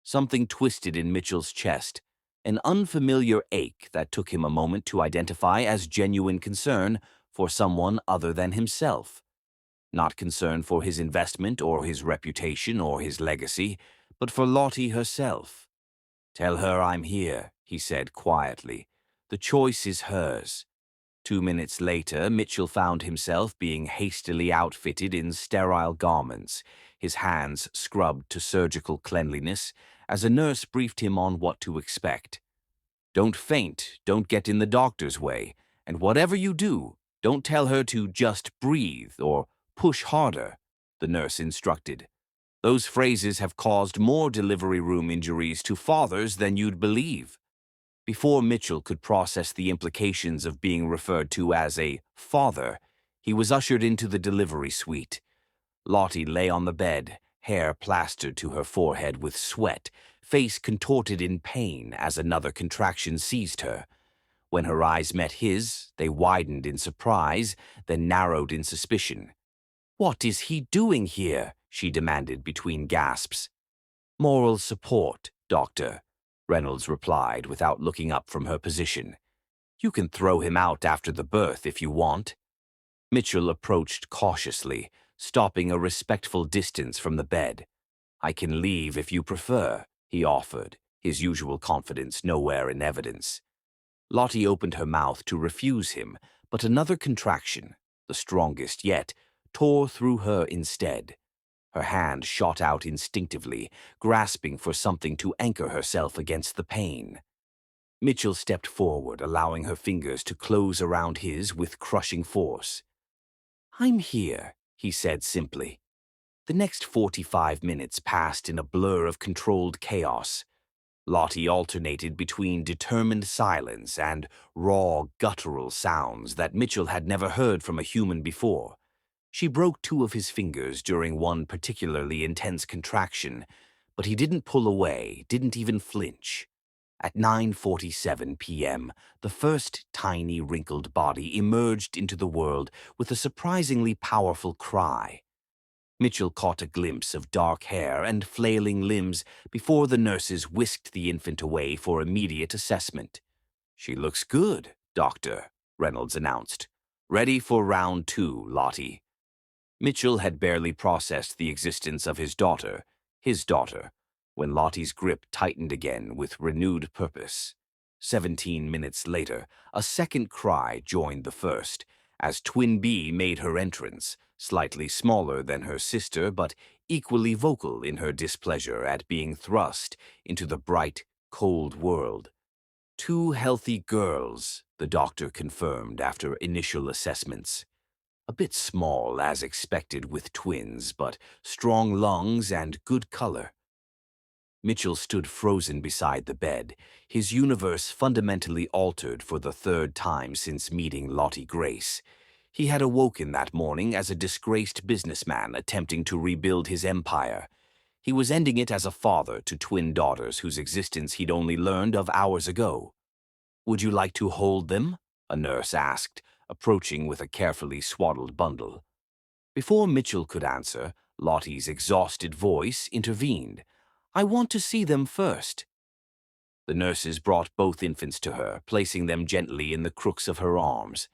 Something twisted in Mitchell's chest, an unfamiliar ache that took him a moment to identify as genuine concern for someone other than himself. Not concern for his investment or his reputation or his legacy, but for Lottie herself. "Tell her I'm here," he said quietly. "The choice is hers." 2 minutes later, Mitchell found himself being hastily outfitted in sterile garments, his hands scrubbed to surgical cleanliness, as a nurse briefed him on what to expect. "Don't faint, don't get in the doctor's way, and whatever you do, don't tell her to just breathe or push harder," the nurse instructed. "Those phrases have caused more delivery room injuries to fathers than you'd believe." Before Mitchell could process the implications of being referred to as a father, he was ushered into the delivery suite. Lottie lay on the bed, hair plastered to her forehead with sweat, face contorted in pain as another contraction seized her. When her eyes met his, they widened in surprise, then narrowed in suspicion. "What is he doing here?" she demanded between gasps. "Moral support, doctor," Reynolds replied without looking up from her position. "You can throw him out after the birth if you want." Mitchell approached cautiously, stopping a respectful distance from the bed. "I can leave if you prefer," he offered, his usual confidence nowhere in evidence. Lottie opened her mouth to refuse him, but another contraction, the strongest yet, tore through her instead. Her hand shot out instinctively, grasping for something to anchor herself against the pain. Mitchell stepped forward, allowing her fingers to close around his with crushing force. "I'm here," he said simply. The next 45 minutes passed in a blur of controlled chaos. Lottie alternated between determined silence and raw, guttural sounds that Mitchell had never heard from a human before. She broke two of his fingers during one particularly intense contraction, but he didn't pull away, didn't even flinch. At 9:47 p.m., the first tiny wrinkled body emerged into the world with a surprisingly powerful cry. Mitchell caught a glimpse of dark hair and flailing limbs before the nurses whisked the infant away for immediate assessment. "She looks good, Doctor," Reynolds announced. "Ready for round 2, Lottie." Mitchell had barely processed the existence of his daughter, when Lottie's grip tightened again with renewed purpose. 17 minutes later, a second cry joined the first, as Twin B made her entrance, slightly smaller than her sister but equally vocal in her displeasure at being thrust into the bright, cold world. "Two healthy girls," the doctor confirmed after initial assessments. "A bit small, as expected with twins, but strong lungs and good color." Mitchell stood frozen beside the bed, his universe fundamentally altered for the third time since meeting Lottie Grace. He had awoken that morning as a disgraced businessman attempting to rebuild his empire. He was ending it as a father to twin daughters whose existence he'd only learned of hours ago. "Would you like to hold them?" a nurse asked, approaching with a carefully swaddled bundle. Before Mitchell could answer, Lottie's exhausted voice intervened. "I want to see them first." The nurses brought both infants to her, placing them gently in the crooks of her arms.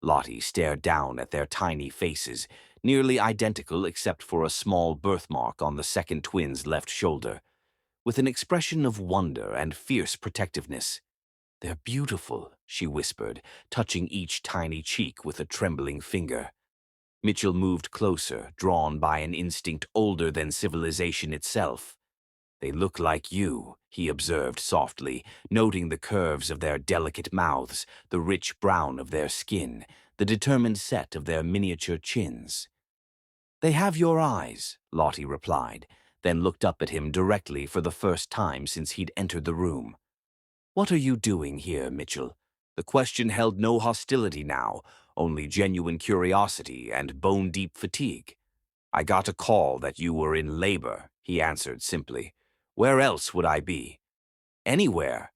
Lottie stared down at their tiny faces, nearly identical except for a small birthmark on the second twin's left shoulder, with an expression of wonder and fierce protectiveness. "They're beautiful," she whispered, touching each tiny cheek with a trembling finger. Mitchell moved closer, drawn by an instinct older than civilization itself. "They look like you," he observed softly, noting the curves of their delicate mouths, the rich brown of their skin, the determined set of their miniature chins. "They have your eyes," Lottie replied, then looked up at him directly for the first time since he'd entered the room. "What are you doing here, Mitchell?" The question held no hostility now, only genuine curiosity and bone-deep fatigue. "I got a call that you were in labor," he answered simply. "Where else would I be?" "Anywhere.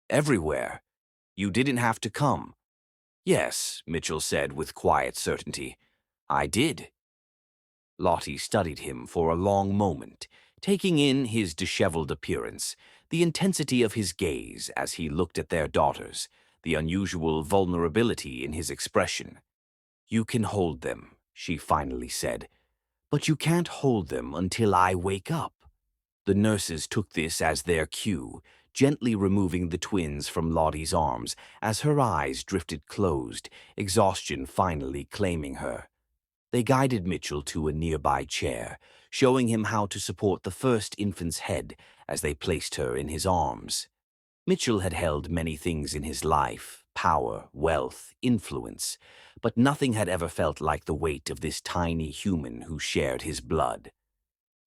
Everywhere. You didn't have to come." "Yes," Mitchell said with quiet certainty. "I did." Lottie studied him for a long moment, taking in his disheveled appearance, the intensity of his gaze as he looked at their daughters, the unusual vulnerability in his expression. "You can hold them," she finally said, "but you can't hold them until I wake up." The nurses took this as their cue, gently removing the twins from Lottie's arms as her eyes drifted closed, exhaustion finally claiming her. They guided Mitchell to a nearby chair, showing him how to support the first infant's head as they placed her in his arms. Mitchell had held many things in his life: power, wealth, influence, but nothing had ever felt like the weight of this tiny human who shared his blood.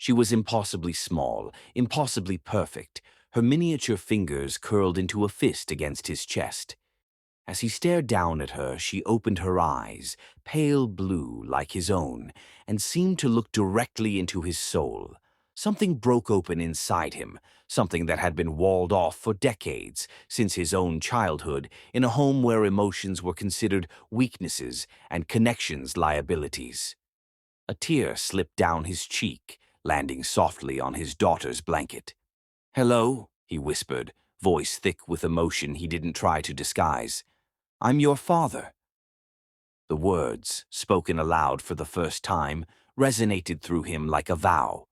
She was impossibly small, impossibly perfect, her miniature fingers curled into a fist against his chest. As he stared down at her, she opened her eyes, pale blue like his own, and seemed to look directly into his soul. Something broke open inside him, something that had been walled off for decades, since his own childhood, in a home where emotions were considered weaknesses and connections liabilities. A tear slipped down his cheek, landing softly on his daughter's blanket. "Hello," he whispered, voice thick with emotion he didn't try to disguise. "I'm your father." The words, spoken aloud for the first time, resonated through him like a vow.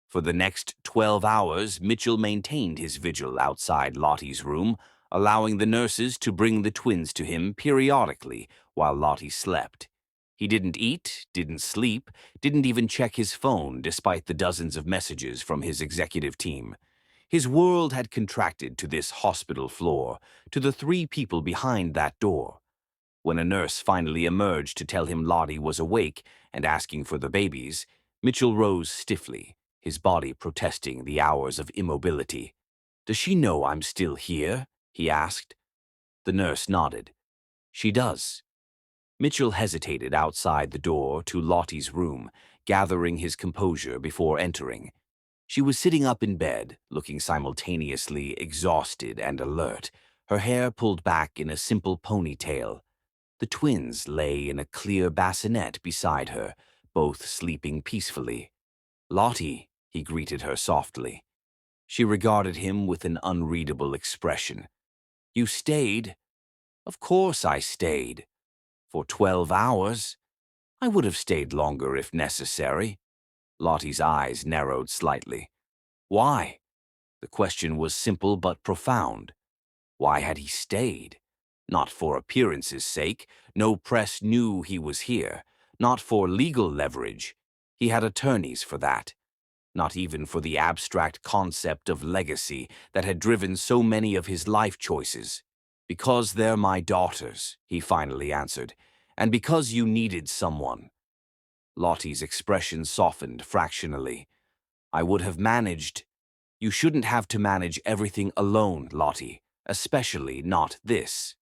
For the next 12 hours, Mitchell maintained his vigil outside Lottie's room, allowing the nurses to bring the twins to him periodically while Lottie slept. He didn't eat, didn't sleep, didn't even check his phone despite the dozens of messages from his executive team. His world had contracted to this hospital floor, to the three people behind that door. When a nurse finally emerged to tell him Lottie was awake and asking for the babies, Mitchell rose stiffly, his body protesting the hours of immobility. Does she know I'm still here? He asked. The nurse nodded. She does. Mitchell hesitated outside the door to Lottie's room, gathering his composure before entering. She was sitting up in bed, looking simultaneously exhausted and alert, her hair pulled back in a simple ponytail. The twins lay in a clear bassinet beside her, both sleeping peacefully. Lottie, he greeted her softly. She regarded him with an unreadable expression. You stayed? Of course I stayed. For 12 hours? I would have stayed longer if necessary. Lottie's eyes narrowed slightly. Why? The question was simple but profound. Why had he stayed? Not for appearance's sake. No press knew he was here. Not for legal leverage. He had attorneys for that. Not even for the abstract concept of legacy that had driven so many of his life choices. Because they're my daughters, he finally answered, and because you needed someone. Lottie's expression softened fractionally. I would have managed. You shouldn't have to manage everything alone, Lottie, especially not this.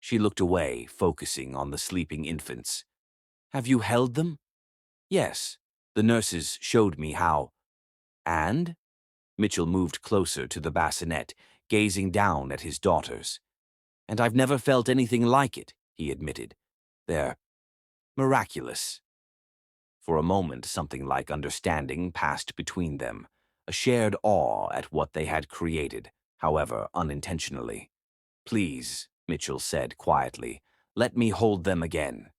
She looked away, focusing on the sleeping infants. Have you held them? Yes. The nurses showed me how. And? Mitchell moved closer to the bassinet, gazing down at his daughters. And I've never felt anything like it, he admitted. They're miraculous. For a moment, something like understanding passed between them, a shared awe at what they had created, however unintentionally. Please, Mitchell said quietly, let me hold them again.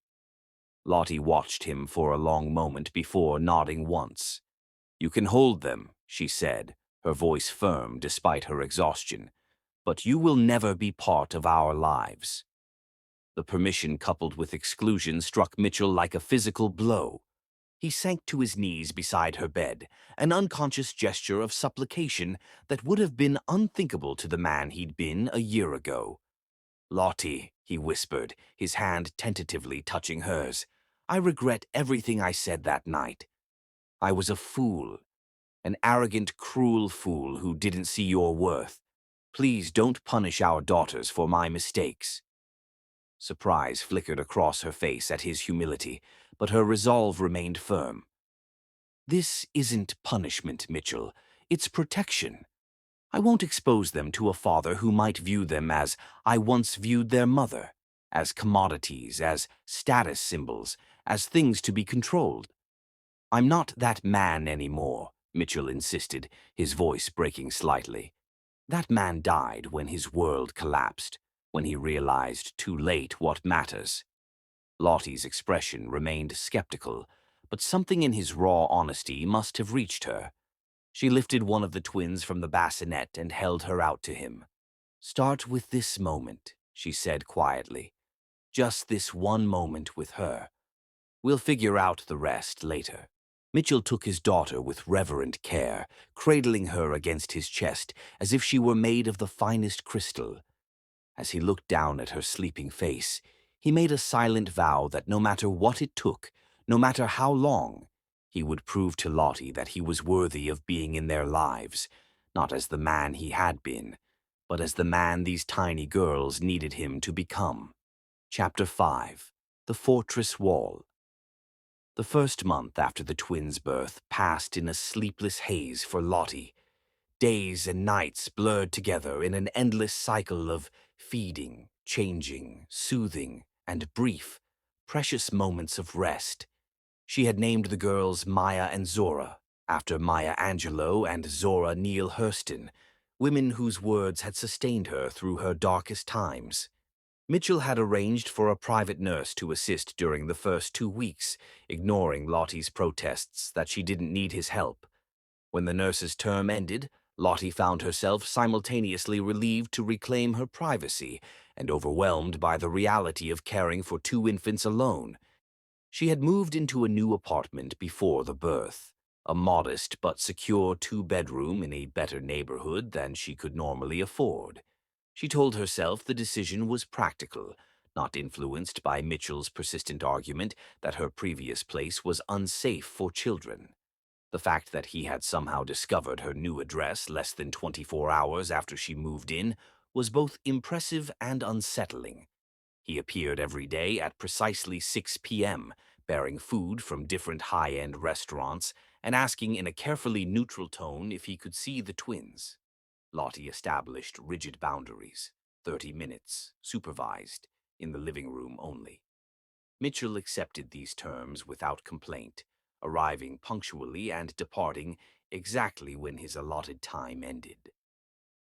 Lottie watched him for a long moment before nodding once. You can hold them, she said, her voice firm despite her exhaustion, but you will never be part of our lives. The permission coupled with exclusion struck Mitchell like a physical blow. He sank to his knees beside her bed, an unconscious gesture of supplication that would have been unthinkable to the man he'd been a year ago. Lottie, he whispered, his hand tentatively touching hers, I regret everything I said that night. I was a fool, an arrogant, cruel fool who didn't see your worth. Please don't punish our daughters for my mistakes. Surprise flickered across her face at his humility, but her resolve remained firm. This isn't punishment, Mitchell. It's protection. I won't expose them to a father who might view them as I once viewed their mother, as commodities, as status symbols, as things to be controlled. I'm not that man anymore, Mitchell insisted, his voice breaking slightly. That man died when his world collapsed, when he realized too late what matters. Lottie's expression remained skeptical, but something in his raw honesty must have reached her. She lifted one of the twins from the bassinet and held her out to him. Start with this moment, she said quietly. Just this one moment with her. We'll figure out the rest later. Mitchell took his daughter with reverent care, cradling her against his chest as if she were made of the finest crystal. As he looked down at her sleeping face, he made a silent vow that no matter what it took, no matter how long, he would prove to Lottie that he was worthy of being in their lives, not as the man he had been, but as the man these tiny girls needed him to become. Chapter 5. The Fortress Wall. The first month after the twins' birth passed in a sleepless haze for Lottie. Days and nights blurred together in an endless cycle of feeding, changing, soothing, and brief, precious moments of rest. She had named the girls Maya and Zora, after Maya Angelou and Zora Neale Hurston, women whose words had sustained her through her darkest times. Mitchell had arranged for a private nurse to assist during the first 2 weeks, ignoring Lottie's protests that she didn't need his help. When the nurse's term ended, Lottie found herself simultaneously relieved to reclaim her privacy and overwhelmed by the reality of caring for 2 infants alone. She had moved into a new apartment before the birth, a modest but secure 2-bedroom in a better neighborhood than she could normally afford. She told herself the decision was practical, not influenced by Mitchell's persistent argument that her previous place was unsafe for children. The fact that he had somehow discovered her new address less than 24 hours after she moved in was both impressive and unsettling. He appeared every day at precisely 6 p.m., bearing food from different high-end restaurants and asking in a carefully neutral tone if he could see the twins. Lottie established rigid boundaries, 30 minutes, supervised, in the living room only. Mitchell accepted these terms without complaint, arriving punctually and departing exactly when his allotted time ended.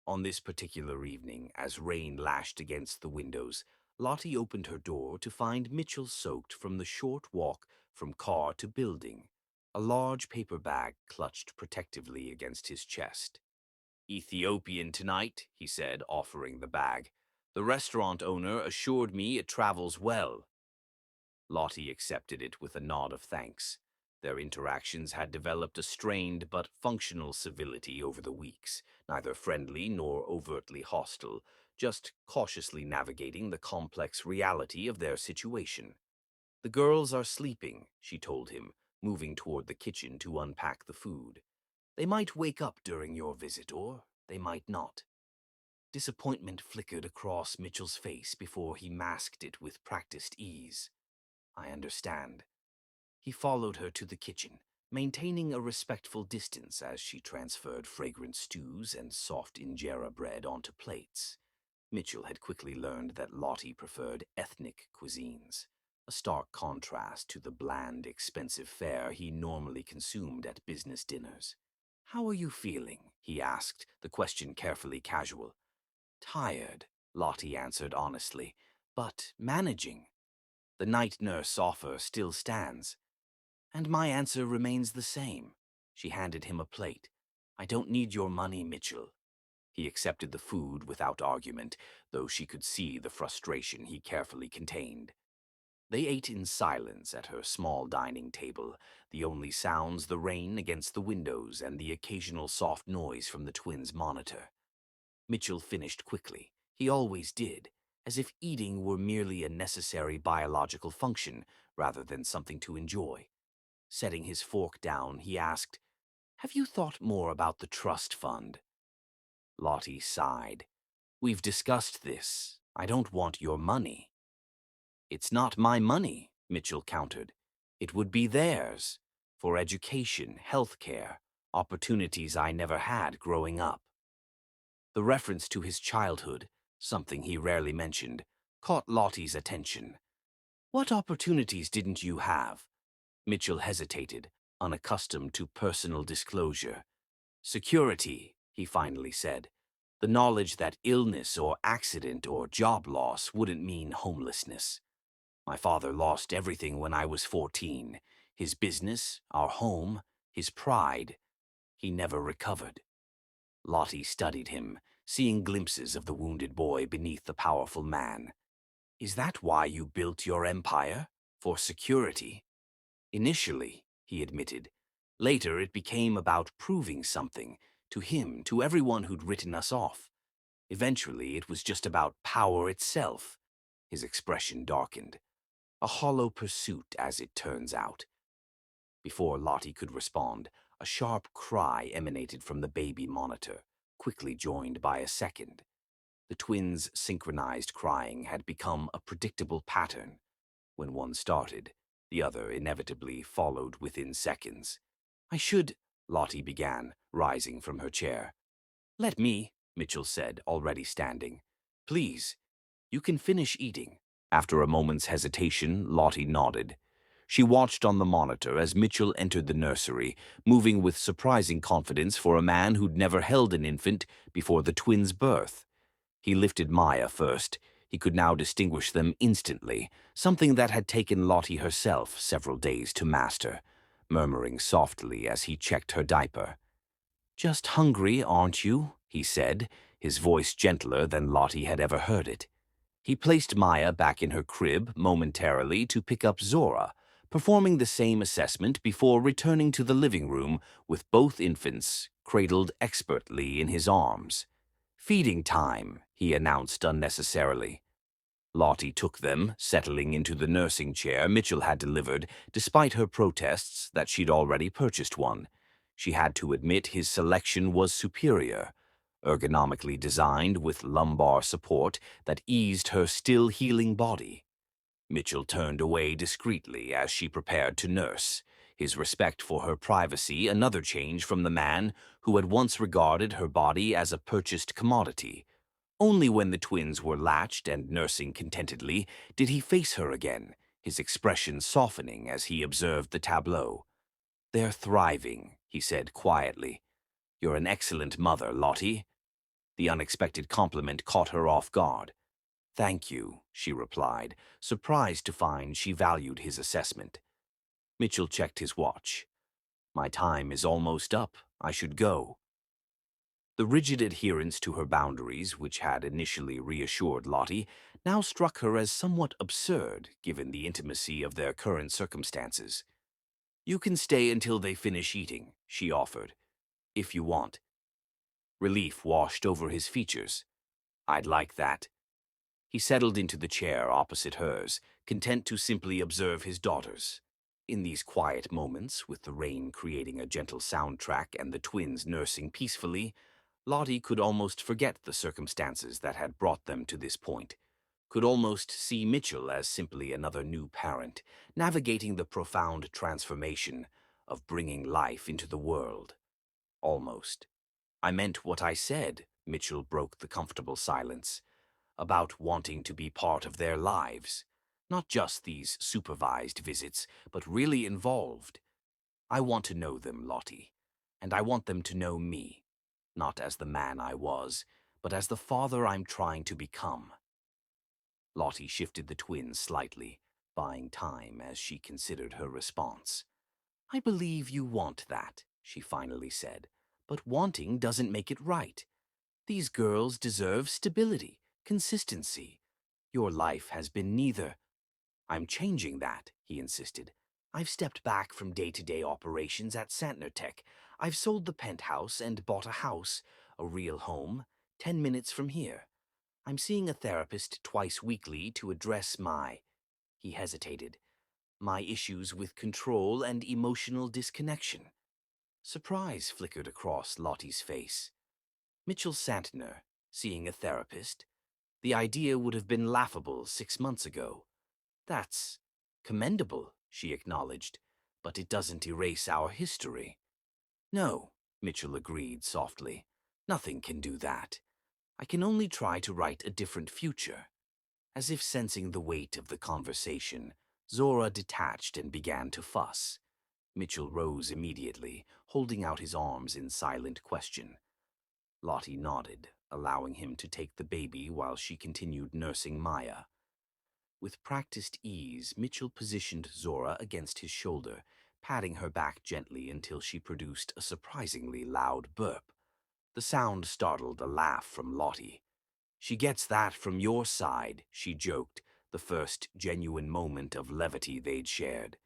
On this particular evening, as rain lashed against the windows, Lottie opened her door to find Mitchell soaked from the short walk from car to building, a large paper bag clutched protectively against his chest. "Ethiopian tonight," he said, offering the bag. "The restaurant owner assured me it travels well." Lottie accepted it with a nod of thanks. Their interactions had developed a strained but functional civility over the weeks, neither friendly nor overtly hostile, just cautiously navigating the complex reality of their situation. "The girls are sleeping," she told him, moving toward the kitchen to unpack the food. "They might wake up during your visit, or they might not." Disappointment flickered across Mitchell's face before he masked it with practiced ease. "I understand." He followed her to the kitchen, maintaining a respectful distance as she transferred fragrant stews and soft injera bread onto plates. Mitchell had quickly learned that Lottie preferred ethnic cuisines, a stark contrast to the bland, expensive fare he normally consumed at business dinners. "How are you feeling?" he asked, the question carefully casual. "Tired," Lottie answered honestly, "but managing. The night nurse offer still stands." "And my answer remains the same." She handed him a plate. "I don't need your money, Mitchell." He accepted the food without argument, though she could see the frustration he carefully contained. They ate in silence at her small dining table, the only sounds the rain against the windows and the occasional soft noise from the twins' monitor. Mitchell finished quickly. He always did, as if eating were merely a necessary biological function rather than something to enjoy. Setting his fork down, he asked, "Have you thought more about the trust fund?" Lottie sighed. "We've discussed this. I don't want your money." "It's not my money," Mitchell countered. "It would be theirs, for education, health care, opportunities I never had growing up." The reference to his childhood, something he rarely mentioned, caught Lottie's attention. "What opportunities didn't you have?" Mitchell hesitated, unaccustomed to personal disclosure. "Security," he finally said. "The knowledge that illness or accident or job loss wouldn't mean homelessness. My father lost everything when I was 14. His business, our home, his pride. He never recovered." Lottie studied him, seeing glimpses of the wounded boy beneath the powerful man. "Is that why you built your empire? For security?" "Initially," he admitted. "Later it became about proving something, to him, to everyone who'd written us off. Eventually it was just about power itself." His expression darkened. "A hollow pursuit, as it turns out." Before Lottie could respond, a sharp cry emanated from the baby monitor, quickly joined by a second. The twins' synchronized crying had become a predictable pattern. When one started, the other inevitably followed within seconds. "I should," Lottie began, rising from her chair. "Let me," Mitchell said, already standing. "Please, you can finish eating." After a moment's hesitation, Lottie nodded. She watched on the monitor as Mitchell entered the nursery, moving with surprising confidence for a man who'd never held an infant before the twins' birth. He lifted Maya first. He could now distinguish them instantly, something that had taken Lottie herself several days to master, murmuring softly as he checked her diaper. "Just hungry, aren't you?" he said, his voice gentler than Lottie had ever heard it. He placed Maya back in her crib momentarily to pick up Zora, performing the same assessment before returning to the living room with both infants cradled expertly in his arms. "Feeding time," he announced unnecessarily. Lottie took them, settling into the nursing chair Mitchell had delivered, despite her protests that she'd already purchased one. She had to admit his selection was superior, ergonomically designed with lumbar support that eased her still-healing body. Mitchell turned away discreetly as she prepared to nurse, his respect for her privacy another change from the man who had once regarded her body as a purchased commodity. Only when the twins were latched and nursing contentedly did he face her again, his expression softening as he observed the tableau. "They're thriving," he said quietly. "You're an excellent mother, Lottie." The unexpected compliment caught her off guard. "Thank you," she replied, surprised to find she valued his assessment. Mitchell checked his watch. "My time is almost up. I should go." The rigid adherence to her boundaries, which had initially reassured Lottie, now struck her as somewhat absurd given the intimacy of their current circumstances. "You can stay until they finish eating," she offered, "if you want." Relief washed over his features. "I'd like that." He settled into the chair opposite hers, content to simply observe his daughters. In these quiet moments, with the rain creating a gentle soundtrack and the twins nursing peacefully, Lottie could almost forget the circumstances that had brought them to this point, could almost see Mitchell as simply another new parent, navigating the profound transformation of bringing life into the world. Almost. "I meant what I said," Mitchell broke the comfortable silence, "about wanting to be part of their lives. Not just these supervised visits, but really involved. I want to know them, Lottie, and I want them to know me, not as the man I was, but as the father I'm trying to become." Lottie shifted the twins slightly, buying time as she considered her response. "I believe you want that," she finally said, "but wanting doesn't make it right. These girls deserve stability, consistency. Your life has been neither." "I'm changing that," he insisted. "I've stepped back from day-to-day operations at Santner Tech. I've sold the penthouse and bought a house, a real home, 10 minutes from here. I'm seeing a therapist twice weekly to address my—" he hesitated, "my issues with control and emotional disconnection." Surprise flickered across Lottie's face. Mitchell Santner, seeing a therapist? The idea would have been laughable 6 months ago. "That's commendable," she acknowledged, "but it doesn't erase our history." "No," Mitchell agreed softly. "Nothing can do that. I can only try to write a different future." As if sensing the weight of the conversation, Zora detached and began to fuss. Mitchell rose immediately, holding out his arms in silent question. Lottie nodded, allowing him to take the baby while she continued nursing Maya. With practiced ease, Mitchell positioned Zora against his shoulder, patting her back gently until she produced a surprisingly loud burp. The sound startled a laugh from Lottie. "She gets that from your side," she joked, the first genuine moment of levity they'd shared.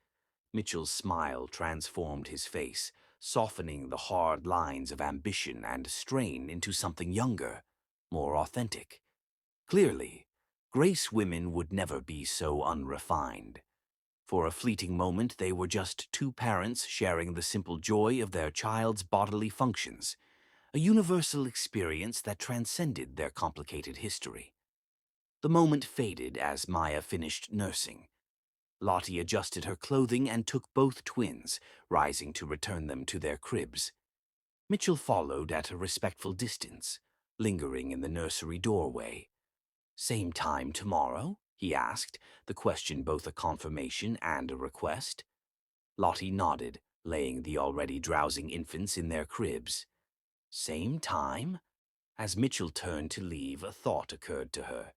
Mitchell's smile transformed his face, softening the hard lines of ambition and strain into something younger, more authentic. Clearly, Grace women would never be so unrefined. For a fleeting moment, they were just two parents sharing the simple joy of their child's bodily functions, a universal experience that transcended their complicated history. The moment faded as Maya finished nursing. Lottie adjusted her clothing and took both twins, rising to return them to their cribs. Mitchell followed at a respectful distance, lingering in the nursery doorway. "Same time tomorrow?" he asked, the question both a confirmation and a request. Lottie nodded, laying the already drowsing infants in their cribs. "Same time?" As Mitchell turned to leave, a thought occurred to her.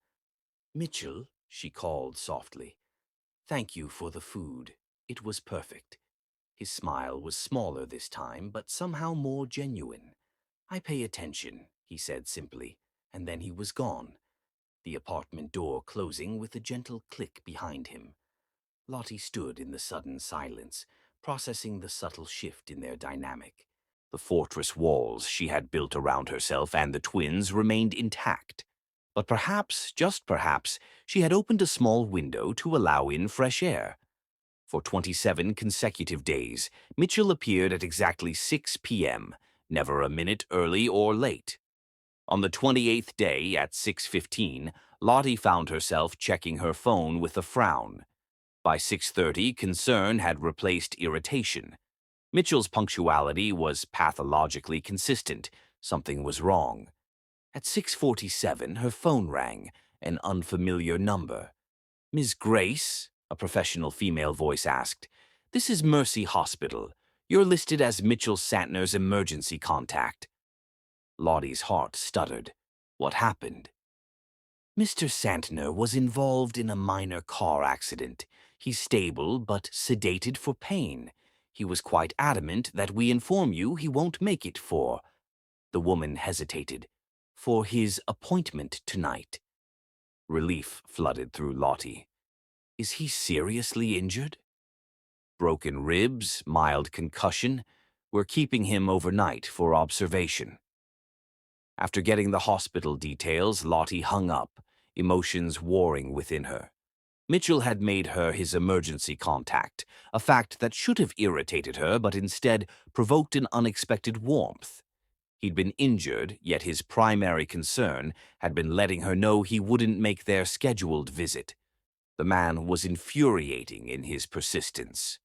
"Mitchell," she called softly, "thank you for the food. It was perfect." His smile was smaller this time, but somehow more genuine. "I pay attention," he said simply, and then he was gone, the apartment door closing with a gentle click behind him. Lottie stood in the sudden silence, processing the subtle shift in their dynamic. The fortress walls she had built around herself and the twins remained intact. But perhaps, just perhaps, she had opened a small window to allow in fresh air. For 27 consecutive days, Mitchell appeared at exactly 6 p.m., never a minute early or late. On the 28th day at 6:15, Lottie found herself checking her phone with a frown. By 6:30, concern had replaced irritation. Mitchell's punctuality was pathologically consistent. Something was wrong. At 6:47, her phone rang, an unfamiliar number. "Ms. Grace?" a professional female voice asked. "This is Mercy Hospital. You're listed as Mitchell Santner's emergency contact." Lottie's heart stuttered. What happened? "Mr. Santner was involved in a minor car accident. He's stable but sedated for pain. He was quite adamant that we inform you he won't make it for—" The woman hesitated. "For his appointment tonight." Relief flooded through Lottie. Is he seriously injured? Broken ribs, mild concussion. We're keeping him overnight for observation. After getting the hospital details, Lottie hung up, emotions warring within her. Mitchell had made her his emergency contact, a fact that should have irritated her but instead provoked an unexpected warmth. He'd been injured, yet his primary concern had been letting her know he wouldn't make their scheduled visit. The man was infuriating in his persistence.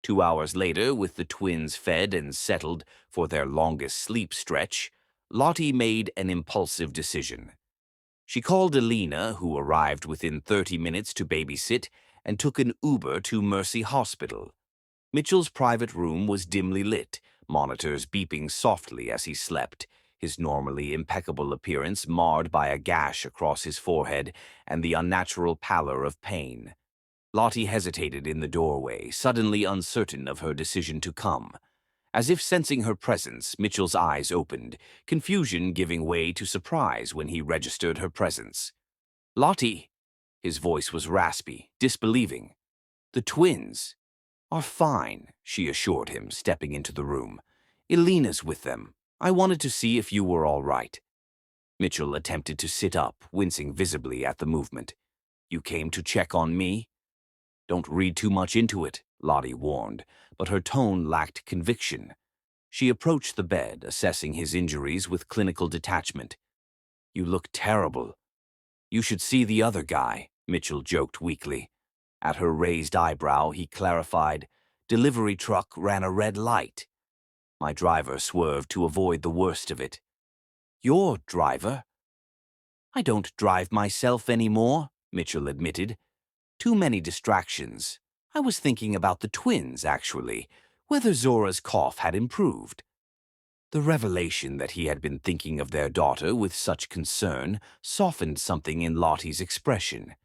2 hours later, with the twins fed and settled for their longest sleep stretch, Lottie made an impulsive decision. She called Alina, who arrived within 30 minutes to babysit, and took an Uber to Mercy Hospital. Mitchell's private room was dimly lit, monitors beeping softly as he slept, his normally impeccable appearance marred by a gash across his forehead and the unnatural pallor of pain. Lottie hesitated in the doorway, suddenly uncertain of her decision to come. As if sensing her presence, Mitchell's eyes opened, confusion giving way to surprise when he registered her presence. "Lottie!" His voice was raspy, disbelieving. "The twins are fine," she assured him, stepping into the room. "Elena's with them. I wanted to see if you were all right." Mitchell attempted to sit up, wincing visibly at the movement. "You came to check on me?" "Don't read too much into it," Lottie warned, but her tone lacked conviction. She approached the bed, assessing his injuries with clinical detachment. "You look terrible." "You should see the other guy," Mitchell joked weakly. At her raised eyebrow, he clarified, "Delivery truck ran a red light. My driver swerved to avoid the worst of it." "Your driver?" "I don't drive myself anymore," Mitchell admitted. "Too many distractions. I was thinking about the twins, actually, whether Zora's cough had improved." The revelation that he had been thinking of their daughter with such concern softened something in Lottie's expression.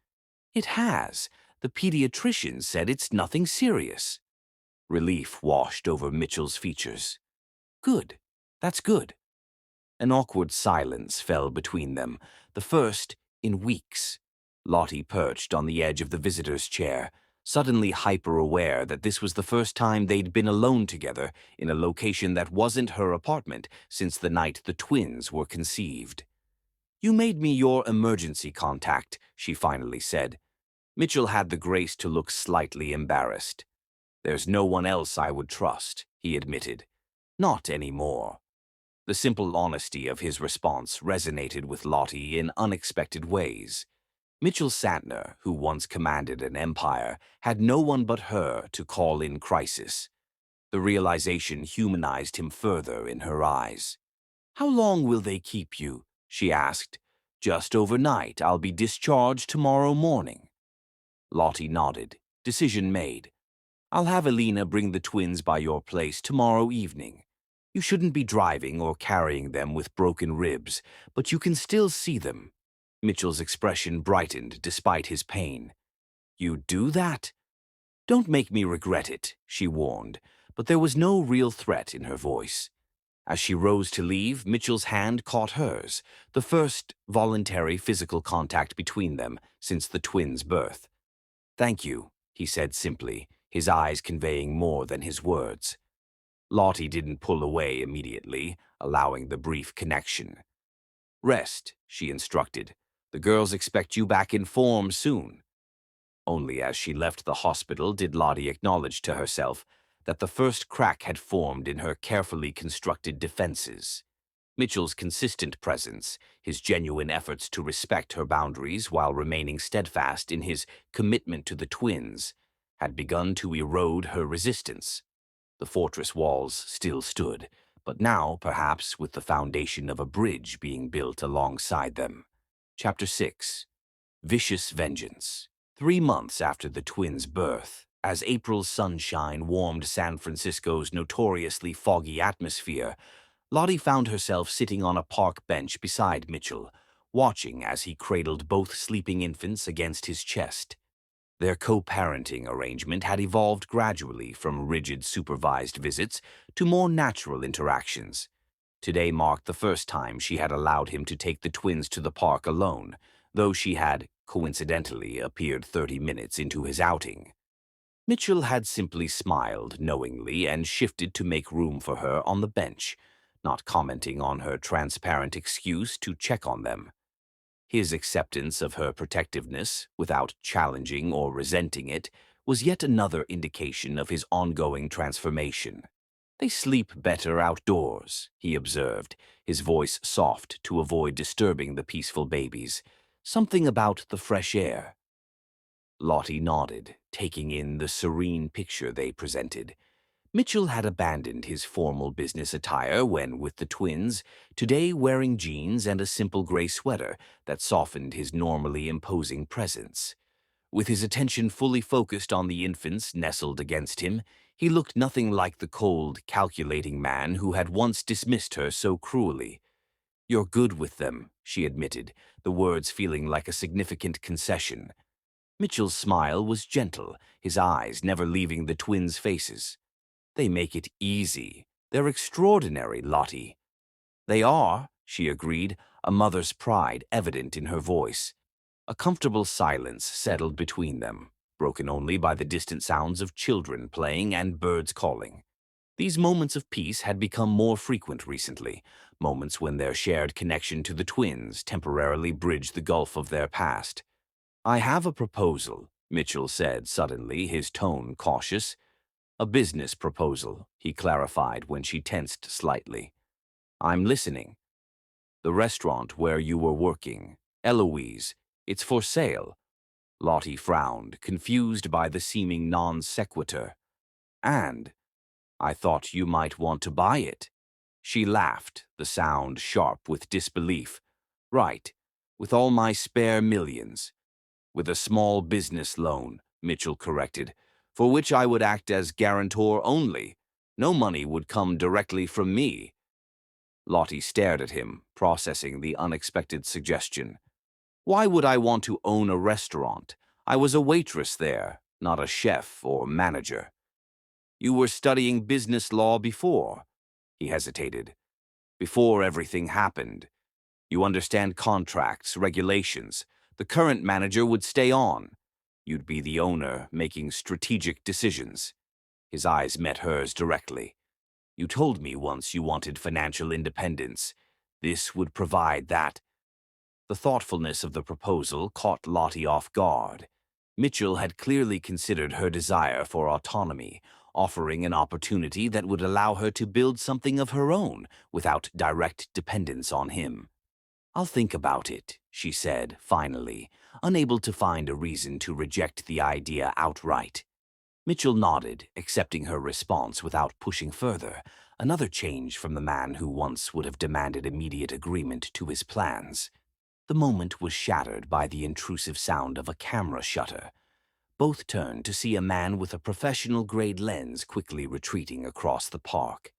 "It has. The pediatrician said it's nothing serious." Relief washed over Mitchell's features. "Good. That's good." An awkward silence fell between them, the first in weeks. Lottie perched on the edge of the visitor's chair, suddenly hyper-aware that this was the first time they'd been alone together in a location that wasn't her apartment since the night the twins were conceived. "You made me your emergency contact," she finally said. Mitchell had the grace to look slightly embarrassed. "There's no one else I would trust," he admitted. "Not anymore." The simple honesty of his response resonated with Lottie in unexpected ways. Mitchell Santner, who once commanded an empire, had no one but her to call in crisis. The realization humanized him further in her eyes. "How long will they keep you?" she asked. "Just overnight. I'll be discharged tomorrow morning." Lottie nodded. Decision made. "I'll have Alina bring the twins by your place tomorrow evening. You shouldn't be driving or carrying them with broken ribs, but you can still see them." Mitchell's expression brightened despite his pain. "You do that?" "Don't make me regret it," she warned, but there was no real threat in her voice. As she rose to leave, Mitchell's hand caught hers, the first voluntary physical contact between them since the twins' birth. "Thank you," he said simply, his eyes conveying more than his words. Lottie didn't pull away immediately, allowing the brief connection. "Rest," she instructed. "The girls expect you back in form soon." Only as she left the hospital did Lottie acknowledge to herself that the first crack had formed in her carefully constructed defenses. Mitchell's consistent presence, his genuine efforts to respect her boundaries while remaining steadfast in his commitment to the twins, had begun to erode her resistance. The fortress walls still stood, but now, perhaps, with the foundation of a bridge being built alongside them. Chapter 6. Vicious Vengeance. 3 months after the twins' birth, as April's sunshine warmed San Francisco's notoriously foggy atmosphere, Lottie found herself sitting on a park bench beside Mitchell, watching as he cradled both sleeping infants against his chest. Their co-parenting arrangement had evolved gradually from rigid supervised visits to more natural interactions. Today marked the first time she had allowed him to take the twins to the park alone, though she had, coincidentally, appeared 30 minutes into his outing. Mitchell had simply smiled knowingly and shifted to make room for her on the bench, not commenting on her transparent excuse to check on them. His acceptance of her protectiveness, without challenging or resenting it, was yet another indication of his ongoing transformation. "They sleep better outdoors," he observed, his voice soft to avoid disturbing the peaceful babies. "Something about the fresh air." Lottie nodded, taking in the serene picture they presented. Mitchell had abandoned his formal business attire when with the twins, today wearing jeans and a simple gray sweater that softened his normally imposing presence. With his attention fully focused on the infants nestled against him, he looked nothing like the cold, calculating man who had once dismissed her so cruelly. "You're good with them," she admitted, the words feeling like a significant concession. Mitchell's smile was gentle, his eyes never leaving the twins' faces. "They make it easy. They're extraordinary, Lottie." "They are," she agreed, a mother's pride evident in her voice. A comfortable silence settled between them, broken only by the distant sounds of children playing and birds calling. These moments of peace had become more frequent recently, moments when their shared connection to the twins temporarily bridged the gulf of their past. "I have a proposal," Mitchell said suddenly, his tone cautious. "A business proposal," he clarified when she tensed slightly. "I'm listening." "The restaurant where you were working, Eloise, it's for sale." Lottie frowned, confused by the seeming non sequitur. "And I thought you might want to buy it." She laughed, the sound sharp with disbelief. "Right, with all my spare millions." "With a small business loan," Mitchell corrected, "for which I would act as guarantor only. No money would come directly from me." Lottie stared at him, processing the unexpected suggestion. "Why would I want to own a restaurant? I was a waitress there, not a chef or manager." "You were studying business law before." He hesitated. "Before everything happened. You understand contracts, regulations. The current manager would stay on. You'd be the owner, making strategic decisions." His eyes met hers directly. "You told me once you wanted financial independence. This would provide that." The thoughtfulness of the proposal caught Lottie off guard. Mitchell had clearly considered her desire for autonomy, offering an opportunity that would allow her to build something of her own without direct dependence on him. "I'll think about it," she said, finally, unable to find a reason to reject the idea outright. Mitchell nodded, accepting her response without pushing further, another change from the man who once would have demanded immediate agreement to his plans. The moment was shattered by the intrusive sound of a camera shutter. Both turned to see a man with a professional-grade lens quickly retreating across the park.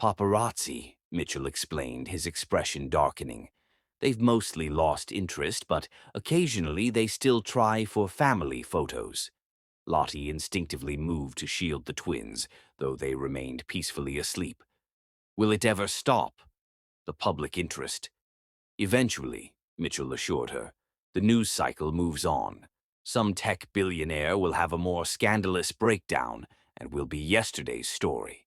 "Paparazzi," Mitchell explained, his expression darkening. "They've mostly lost interest, but occasionally they still try for family photos." Lottie instinctively moved to shield the twins, though they remained peacefully asleep. "Will it ever stop?" "The public interest." "Eventually," Mitchell assured her. "The news cycle moves on. Some tech billionaire will have a more scandalous breakdown, and will be yesterday's story."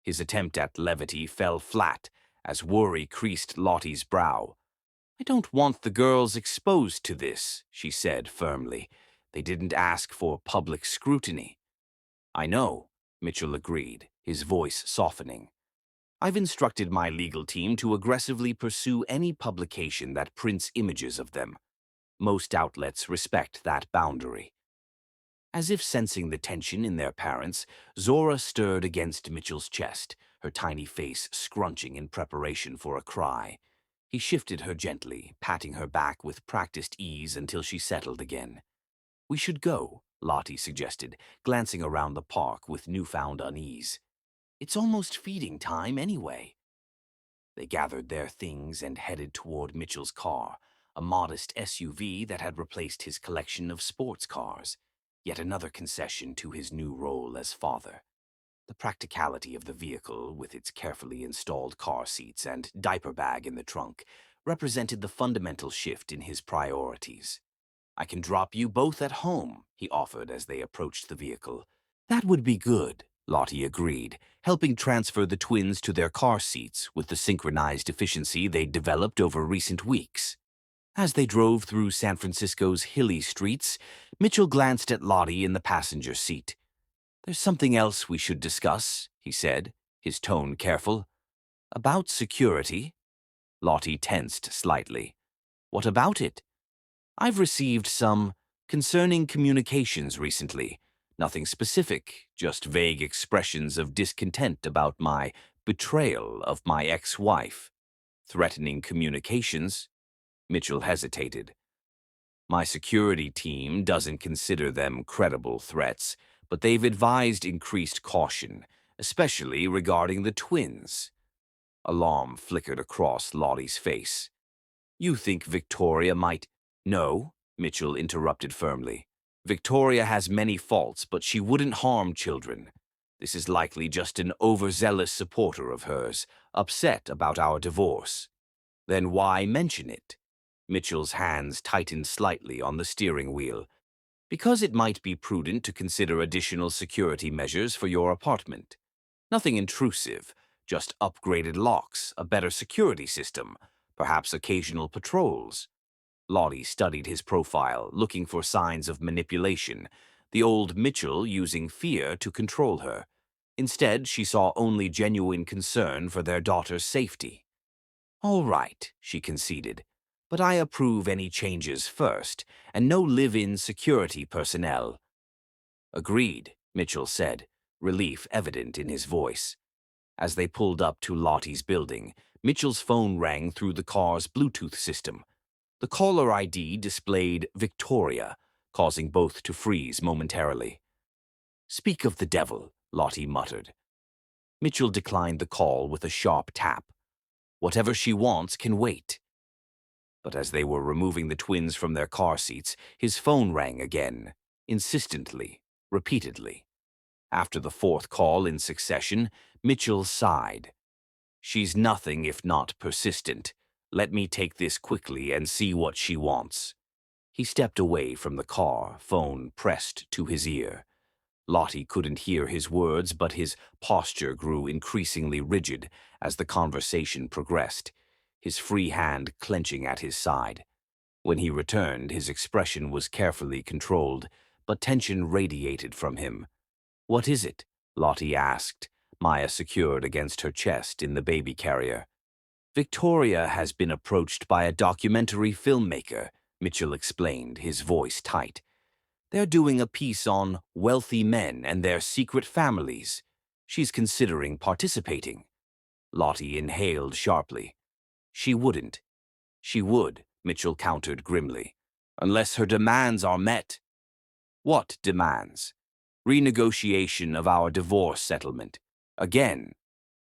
His attempt at levity fell flat as worry creased Lottie's brow. "I don't want the girls exposed to this," she said firmly. They didn't ask for public scrutiny. I know, Mitchell agreed, his voice softening. I've instructed my legal team to aggressively pursue any publication that prints images of them. Most outlets respect that boundary. As if sensing the tension in their parents, Zora stirred against Mitchell's chest, her tiny face scrunching in preparation for a cry. He shifted her gently, patting her back with practiced ease until she settled again. We should go, Lottie suggested, glancing around the park with newfound unease. It's almost feeding time anyway. They gathered their things and headed toward Mitchell's car, a modest SUV that had replaced his collection of sports cars, yet another concession to his new role as father. The practicality of the vehicle, with its carefully installed car seats and diaper bag in the trunk, represented the fundamental shift in his priorities. I can drop you both at home, he offered as they approached the vehicle. That would be good, Lottie agreed, helping transfer the twins to their car seats with the synchronized efficiency they'd developed over recent weeks. As they drove through San Francisco's hilly streets, Mitchell glanced at Lottie in the passenger seat. There's something else we should discuss, he said, his tone careful. About security? Lottie tensed slightly. What about it? I've received some concerning communications recently. Nothing specific, just vague expressions of discontent about my betrayal of my ex-wife. Threatening communications? Mitchell hesitated. My security team doesn't consider them credible threats, but they've advised increased caution, especially regarding the twins. Alarm flickered across Lottie's face. You think Victoria might— No, Mitchell interrupted firmly. Victoria has many faults, but she wouldn't harm children. This is likely just an overzealous supporter of hers, upset about our divorce. Then why mention it? Mitchell's hands tightened slightly on the steering wheel. Because it might be prudent to consider additional security measures for your apartment. Nothing intrusive, just upgraded locks, a better security system, perhaps occasional patrols. Lottie studied his profile, looking for signs of manipulation, the old Mitchell using fear to control her. Instead, she saw only genuine concern for their daughter's safety. All right, she conceded, but I approve any changes first, and no live-in security personnel. Agreed, Mitchell said, relief evident in his voice. As they pulled up to Lottie's building, Mitchell's phone rang through the car's Bluetooth system. The caller ID displayed Victoria, causing both to freeze momentarily. Speak of the devil, Lottie muttered. Mitchell declined the call with a sharp tap. Whatever she wants can wait. But as they were removing the twins from their car seats, his phone rang again, insistently, repeatedly. After the fourth call in succession, Mitchell sighed. She's nothing if not persistent. Let me take this quickly and see what she wants. He stepped away from the car, phone pressed to his ear. Lottie couldn't hear his words, but his posture grew increasingly rigid as the conversation progressed, his free hand clenching at his side. When he returned, his expression was carefully controlled, but tension radiated from him. What is it? Lottie asked, Maya secured against her chest in the baby carrier. Victoria has been approached by a documentary filmmaker, Mitchell explained, his voice tight. They're doing a piece on wealthy men and their secret families. She's considering participating. Lottie inhaled sharply. She wouldn't. She would, Mitchell countered grimly, unless her demands are met. What demands? Renegotiation of our divorce settlement. Again.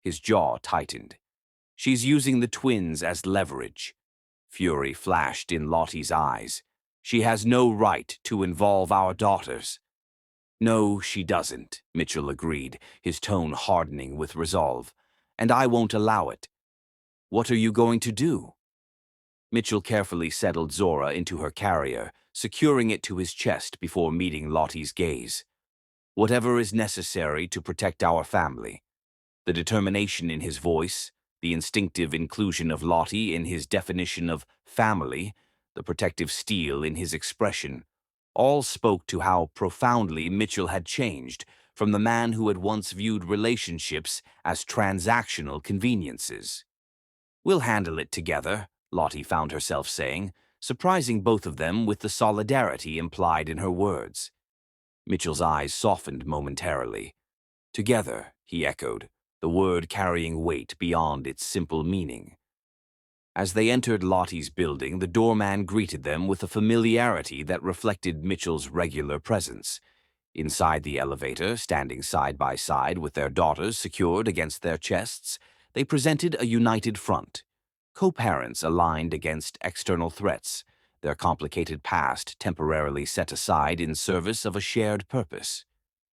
His jaw tightened. She's using the twins as leverage. Fury flashed in Lottie's eyes. She has no right to involve our daughters. No, she doesn't, Mitchell agreed, his tone hardening with resolve. And I won't allow it. What are you going to do? Mitchell carefully settled Zora into her carrier, securing it to his chest before meeting Lottie's gaze. Whatever is necessary to protect our family. The determination in his voice, the instinctive inclusion of Lottie in his definition of family, the protective steel in his expression, All spoke to how profoundly Mitchell had changed from the man who had once viewed relationships as transactional conveniences. "We'll handle it together," Lottie found herself saying, surprising both of them with the solidarity implied in her words. Mitchell's eyes softened momentarily. "Together," he echoed, the word carrying weight beyond its simple meaning. As they entered Lottie's building, the doorman greeted them with a familiarity that reflected Mitchell's regular presence. Inside the elevator, standing side by side with their daughters secured against their chests, they presented a united front. Co-parents aligned against external threats, their complicated past temporarily set aside in service of a shared purpose.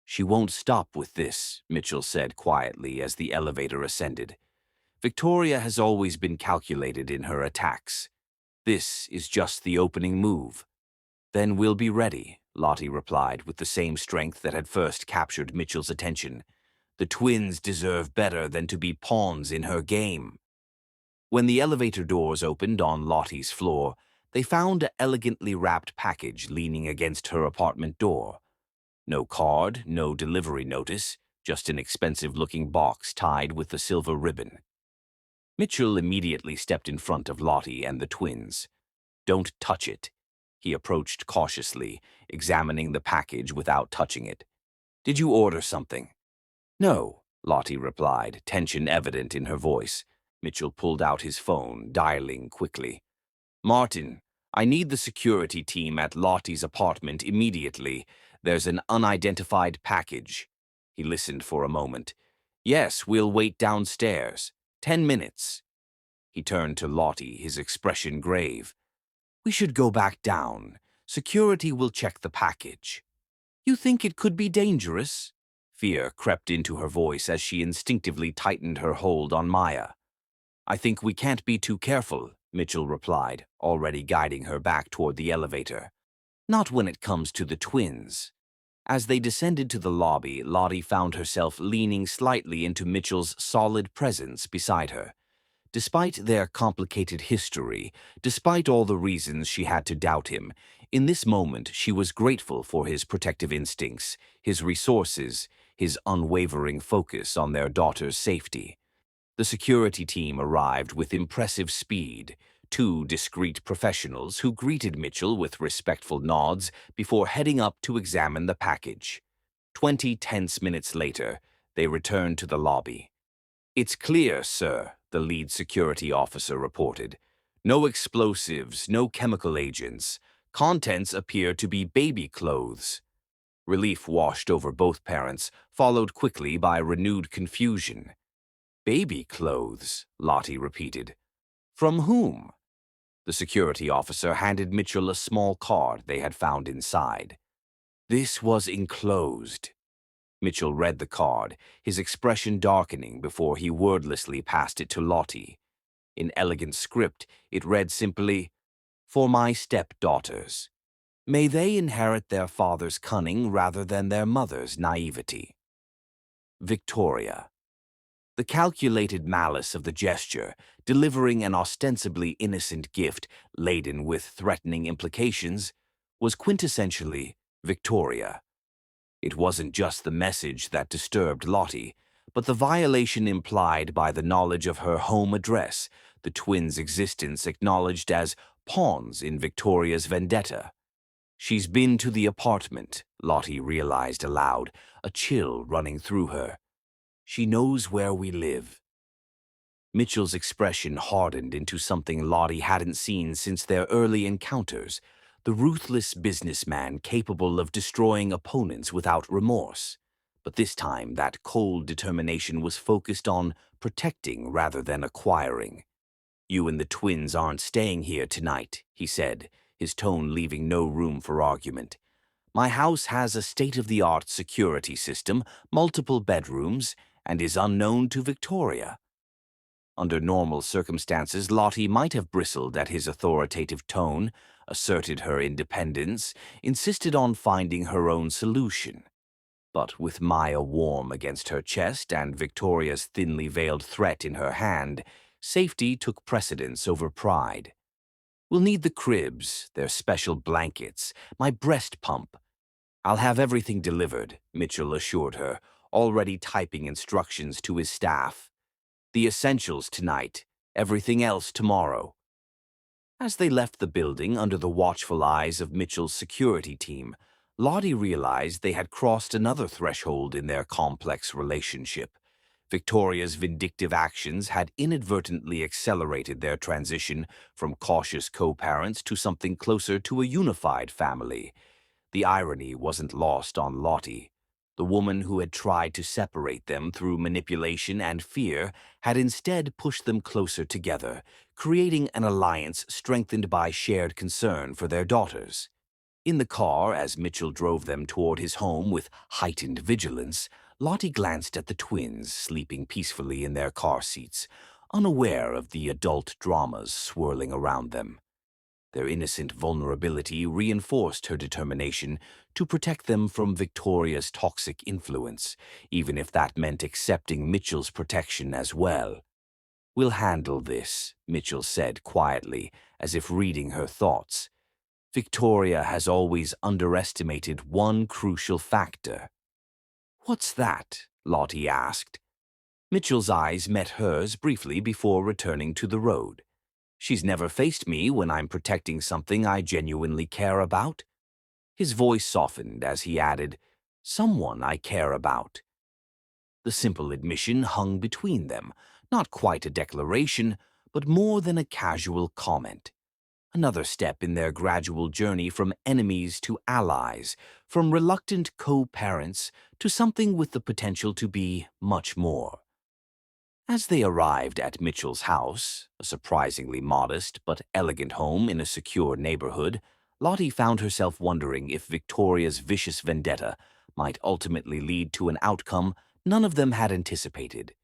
"She won't stop with this," Mitchell said quietly as the elevator ascended. "Victoria has always been calculated in her attacks. This is just the opening move." "Then we'll be ready," Lottie replied with the same strength that had first captured Mitchell's attention. "The twins deserve better than to be pawns in her game." When the elevator doors opened on Lottie's floor, they found an elegantly wrapped package leaning against her apartment door. No card, no delivery notice, just an expensive-looking box tied with a silver ribbon. Mitchell immediately stepped in front of Lottie and the twins. "Don't touch it." He approached cautiously, examining the package without touching it. "Did you order something?" "No," Lottie replied, tension evident in her voice. Mitchell pulled out his phone, dialing quickly. "Martin, I need the security team at Lottie's apartment immediately. There's an unidentified package." He listened for a moment. "Yes, we'll wait downstairs. 10 minutes." He turned to Lottie, his expression grave. "We should go back down. Security will check the package." "You think it could be dangerous?" Fear crept into her voice as she instinctively tightened her hold on Maya. "I think we can't be too careful," Mitchell replied, already guiding her back toward the elevator. "Not when it comes to the twins." As they descended to the lobby, Lottie found herself leaning slightly into Mitchell's solid presence beside her. Despite their complicated history, despite all the reasons she had to doubt him, in this moment she was grateful for his protective instincts, his resources, his unwavering focus on their daughter's safety. The security team arrived with impressive speed, two discreet professionals who greeted Mitchell with respectful nods before heading up to examine the package. 20 tense minutes later, they returned to the lobby. "It's clear, sir," the lead security officer reported. "No explosives, no chemical agents. Contents appear to be baby clothes." Relief washed over both parents, followed quickly by renewed confusion. "Baby clothes," Lottie repeated. "From whom?" The security officer handed Mitchell a small card they had found inside. "This was enclosed." Mitchell read the card, his expression darkening before he wordlessly passed it to Lottie. In elegant script, it read simply, "For my stepdaughters. May they inherit their father's cunning rather than their mother's naivety. Victoria." The calculated malice of the gesture, delivering an ostensibly innocent gift laden with threatening implications, was quintessentially Victoria. It wasn't just the message that disturbed Lottie, but the violation implied by the knowledge of her home address, the twins' existence acknowledged as pawns in Victoria's vendetta. "She's been to the apartment," Lottie realized aloud, a chill running through her. "She knows where we live." Mitchell's expression hardened into something Lottie hadn't seen since their early encounters, the ruthless businessman capable of destroying opponents without remorse. But this time, that cold determination was focused on protecting rather than acquiring. "You and the twins aren't staying here tonight," he said, his tone leaving no room for argument. "My house has a state-of-the-art security system, multiple bedrooms, and is unknown to Victoria." Under normal circumstances, Lottie might have bristled at his authoritative tone, asserted her independence, insisted on finding her own solution. But with Maya warm against her chest and Victoria's thinly veiled threat in her hand, safety took precedence over pride. We'll need the cribs, their special blankets, my breast pump. I'll have everything delivered, Mitchell assured her, already typing instructions to his staff. The essentials tonight, everything else tomorrow. As they left the building under the watchful eyes of Mitchell's security team, Lottie realized they had crossed another threshold in their complex relationship. Victoria's vindictive actions had inadvertently accelerated their transition from cautious co-parents to something closer to a unified family. The irony wasn't lost on Lottie. The woman who had tried to separate them through manipulation and fear had instead pushed them closer together, creating an alliance strengthened by shared concern for their daughters. In the car, as Mitchell drove them toward his home with heightened vigilance, Lottie glanced at the twins sleeping peacefully in their car seats, unaware of the adult dramas swirling around them. Their innocent vulnerability reinforced her determination to protect them from Victoria's toxic influence, even if that meant accepting Mitchell's protection as well. "We'll handle this," Mitchell said quietly, as if reading her thoughts. "Victoria has always underestimated one crucial factor." "What's that?" Lottie asked. Mitchell's eyes met hers briefly before returning to the road. "She's never faced me when I'm protecting something I genuinely care about." His voice softened as he added, "Someone I care about." The simple admission hung between them, not quite a declaration, but more than a casual comment. Another step in their gradual journey from enemies to allies, from reluctant co-parents to something with the potential to be much more. As they arrived at Mitchell's house, a surprisingly modest but elegant home in a secure neighborhood, Lottie found herself wondering if Victoria's vicious vendetta might ultimately lead to an outcome none of them had anticipated: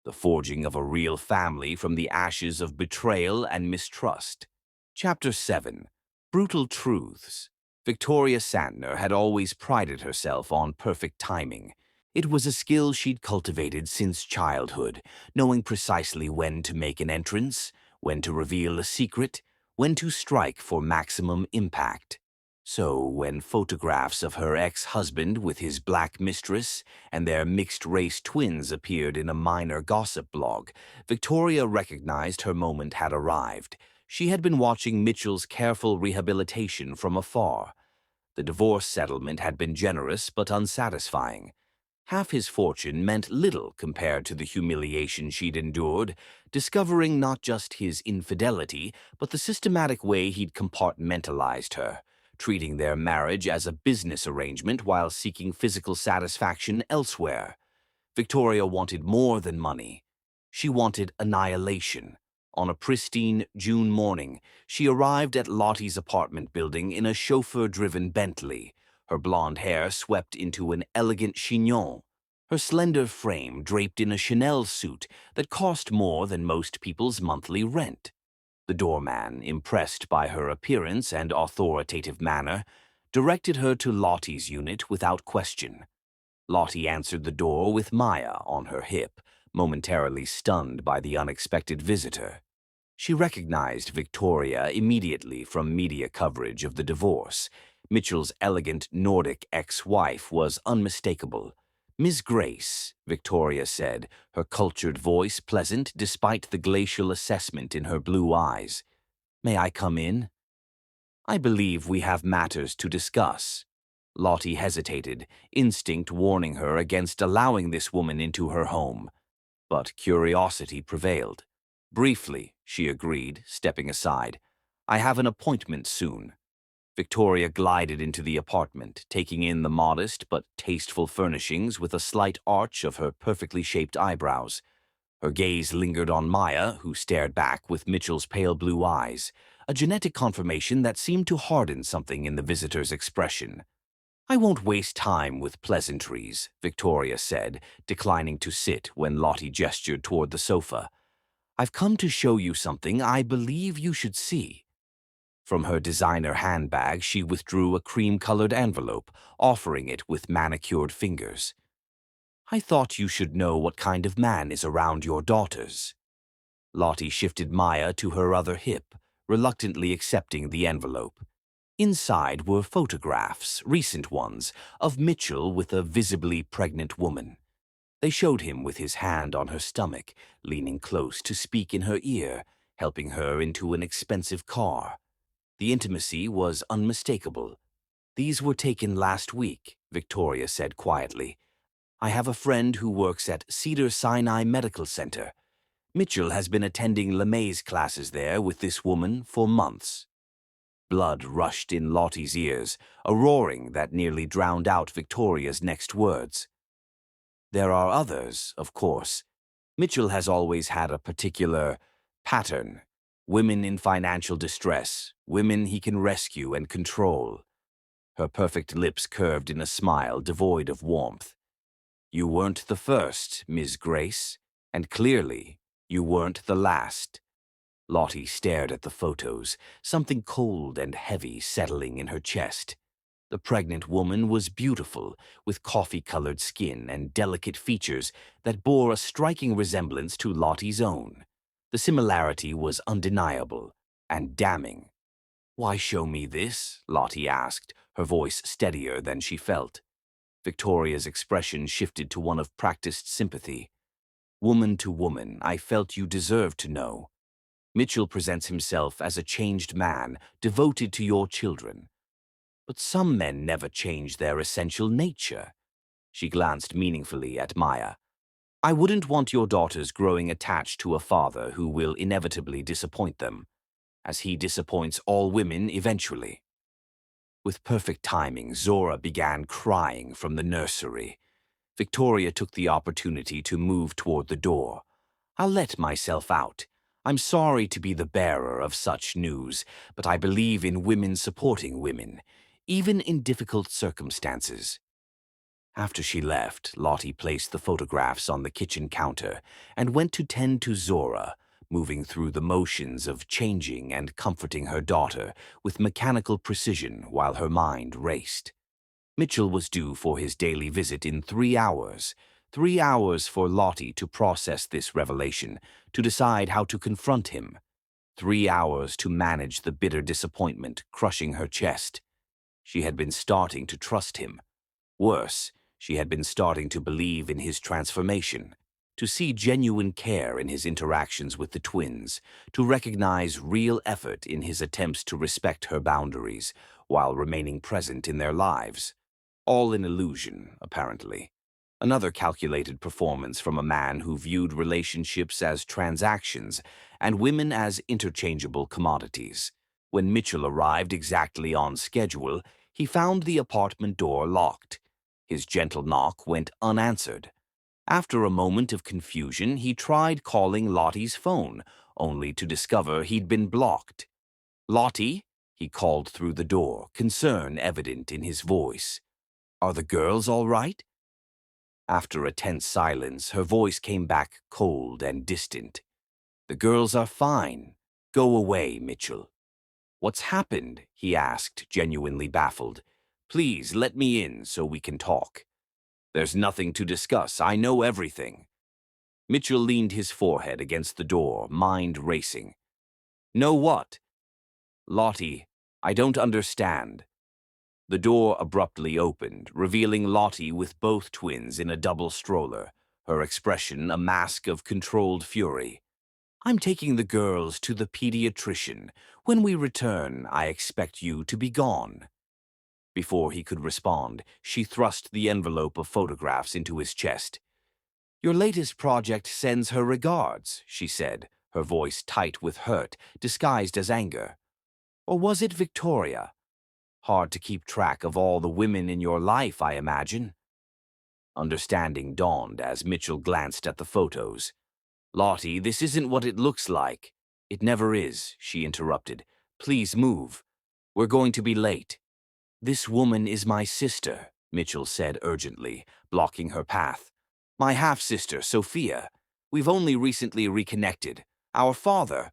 the forging of a real family from the ashes of betrayal and mistrust. Chapter 7. Brutal Truths. Victoria Santner had always prided herself on perfect timing. It was a skill she'd cultivated since childhood, knowing precisely when to make an entrance, when to reveal a secret, when to strike for maximum impact. So, when photographs of her ex-husband with his black mistress and their mixed-race twins appeared in a minor gossip blog, Victoria recognized her moment had arrived. She had been watching Mitchell's careful rehabilitation from afar. The divorce settlement had been generous but unsatisfying. Half his fortune meant little compared to the humiliation she'd endured, discovering not just his infidelity, but the systematic way he'd compartmentalized her, treating their marriage as a business arrangement while seeking physical satisfaction elsewhere. Victoria wanted more than money. She wanted annihilation. On a pristine June morning, she arrived at Lottie's apartment building in a chauffeur-driven Bentley, her blonde hair swept into an elegant chignon, her slender frame draped in a Chanel suit that cost more than most people's monthly rent. The doorman, impressed by her appearance and authoritative manner, directed her to Lottie's unit without question. Lottie answered the door with Maya on her hip, momentarily stunned by the unexpected visitor. She recognized Victoria immediately from media coverage of the divorce. Mitchell's elegant Nordic ex-wife was unmistakable. "Miss Grace," Victoria said, her cultured voice pleasant despite the glacial assessment in her blue eyes. "May I come in?" "I believe we have matters to discuss." Lottie hesitated, instinct warning her against allowing this woman into her home. But curiosity prevailed. "Briefly," she agreed, stepping aside. "I have an appointment soon." Victoria glided into the apartment, taking in the modest but tasteful furnishings with a slight arch of her perfectly shaped eyebrows. Her gaze lingered on Maya, who stared back with Mitchell's pale blue eyes, a genetic confirmation that seemed to harden something in the visitor's expression. "I won't waste time with pleasantries," Victoria said, declining to sit when Lottie gestured toward the sofa. "I've come to show you something I believe you should see." From her designer handbag, she withdrew a cream-colored envelope, offering it with manicured fingers. "I thought you should know what kind of man is around your daughters." Lottie shifted Maya to her other hip, reluctantly accepting the envelope. Inside were photographs, recent ones, of Mitchell with a visibly pregnant woman. They showed him with his hand on her stomach, leaning close to speak in her ear, helping her into an expensive car. The intimacy was unmistakable. "These were taken last week," Victoria said quietly. "I have a friend who works at Cedar-Sinai Medical Center. Mitchell has been attending LeMay's classes there with this woman for months." Blood rushed in Lottie's ears, a roaring that nearly drowned out Victoria's next words. "There are others, of course. Mitchell has always had a particular pattern. Women in financial distress, women he can rescue and control." Her perfect lips curved in a smile devoid of warmth. "You weren't the first, Ms. Grace, and clearly, you weren't the last." Lottie stared at the photos, something cold and heavy settling in her chest. The pregnant woman was beautiful, with coffee-colored skin and delicate features that bore a striking resemblance to Lottie's own. The similarity was undeniable and damning. "Why show me this?" Lottie asked, her voice steadier than she felt. Victoria's expression shifted to one of practiced sympathy. "Woman to woman, I felt you deserved to know. Mitchell presents himself as a changed man, devoted to your children. But some men never change their essential nature." She glanced meaningfully at Maya. "I wouldn't want your daughters growing attached to a father who will inevitably disappoint them, as he disappoints all women eventually." With perfect timing, Zora began crying from the nursery. Victoria took the opportunity to move toward the door. "I'll let myself out. I'm sorry to be the bearer of such news, but I believe in women supporting women, even in difficult circumstances." After she left, Lottie placed the photographs on the kitchen counter and went to tend to Zora, moving through the motions of changing and comforting her daughter with mechanical precision while her mind raced. Mitchell was due for his daily visit in 3 hours. 3 hours for Lottie to process this revelation, to decide how to confront him. 3 hours to manage the bitter disappointment crushing her chest. She had been starting to trust him. Worse, she had been starting to believe in his transformation, to see genuine care in his interactions with the twins, to recognize real effort in his attempts to respect her boundaries while remaining present in their lives. All an illusion, apparently. Another calculated performance from a man who viewed relationships as transactions and women as interchangeable commodities. When Mitchell arrived exactly on schedule, he found the apartment door locked. His gentle knock went unanswered. After a moment of confusion, he tried calling Lottie's phone, only to discover he'd been blocked. "Lottie?" he called through the door, concern evident in his voice. "Are the girls all right?" After a tense silence, her voice came back cold and distant. "The girls are fine. Go away, Mitchell." "What's happened?" he asked, genuinely baffled. "Please let me in so we can talk." "There's nothing to discuss. I know everything." Mitchell leaned his forehead against the door, mind racing. "Know what?" "Lottie, I don't understand." The door abruptly opened, revealing Lottie with both twins in a double stroller, her expression a mask of controlled fury. "I'm taking the girls to the pediatrician. When we return, I expect you to be gone." Before he could respond, she thrust the envelope of photographs into his chest. "Your latest project sends her regards," she said, her voice tight with hurt, disguised as anger. "Or was it Victoria? Hard to keep track of all the women in your life, I imagine." Understanding dawned as Mitchell glanced at the photos. "Lottie, this isn't what it looks like." "It never is," she interrupted. "Please move. We're going to be late." "This woman is my sister," Mitchell said urgently, blocking her path. "My half-sister, Sophia. We've only recently reconnected. Our father—"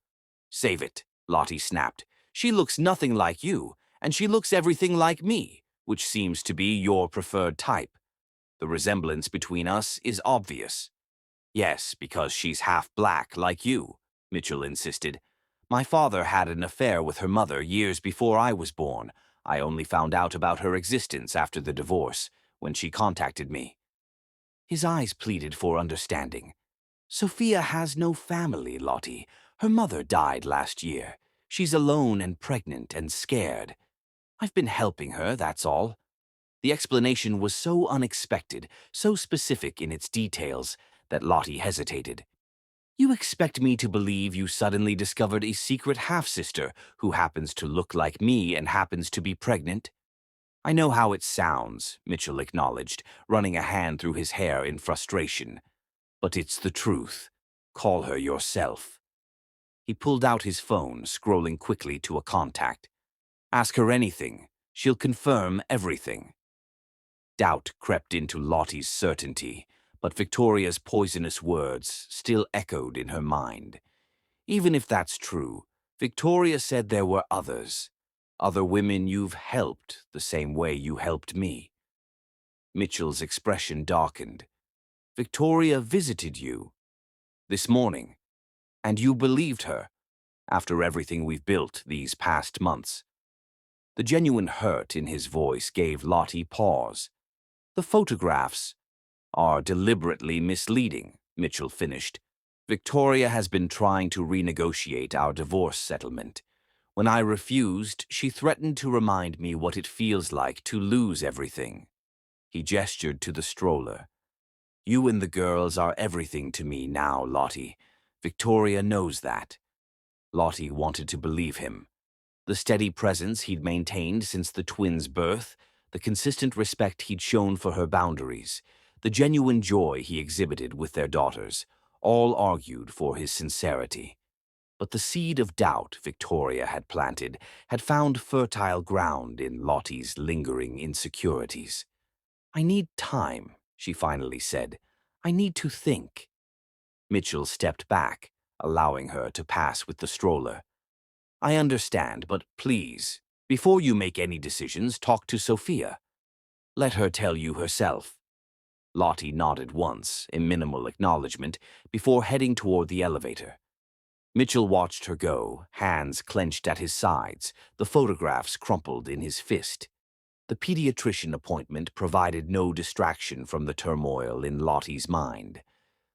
"Save it," Lottie snapped. "She looks nothing like you, and she looks everything like me, which seems to be your preferred type. The resemblance between us is obvious." "Yes, because she's half black like you," Mitchell insisted. My father had an affair with her mother years before I was born. I only found out about her existence after the divorce, when she contacted me." His eyes pleaded for understanding. "Sophia has no family, Lottie. Her mother died last year. She's alone and pregnant and scared. I've been helping her, that's all." The explanation was so unexpected, so specific in its details, that Lottie hesitated. "You expect me to believe you suddenly discovered a secret half-sister who happens to look like me and happens to be pregnant?" "I know how it sounds," Mitchell acknowledged, running a hand through his hair in frustration. "But it's the truth. Call her yourself." He pulled out his phone, scrolling quickly to a contact. "Ask her anything. She'll confirm everything." Doubt crept into Lottie's certainty, but Victoria's poisonous words still echoed in her mind. "Even if that's true, Victoria said there were others. Other women you've helped the same way you helped me." Mitchell's expression darkened. "Victoria visited you this morning, and you believed her after everything we've built these past months." The genuine hurt in his voice gave Lottie pause. "The photographs are deliberately misleading," Mitchell finished. "Victoria has been trying to renegotiate our divorce settlement. When I refused, she threatened to remind me what it feels like to lose everything." He gestured to the stroller. "You and the girls are everything to me now, Lottie. Victoria knows that." Lottie wanted to believe him. The steady presence he'd maintained since the twins' birth, the consistent respect he'd shown for her boundaries, the genuine joy he exhibited with their daughters, all argued for his sincerity. But the seed of doubt Victoria had planted had found fertile ground in Lottie's lingering insecurities. "I need time," she finally said. "I need to think." Mitchell stepped back, allowing her to pass with the stroller. "I understand, but please, before you make any decisions, talk to Sophia. Let her tell you herself." Lottie nodded once, in minimal acknowledgement, before heading toward the elevator. Mitchell watched her go, hands clenched at his sides, the photographs crumpled in his fist. The pediatrician appointment provided no distraction from the turmoil in Lottie's mind.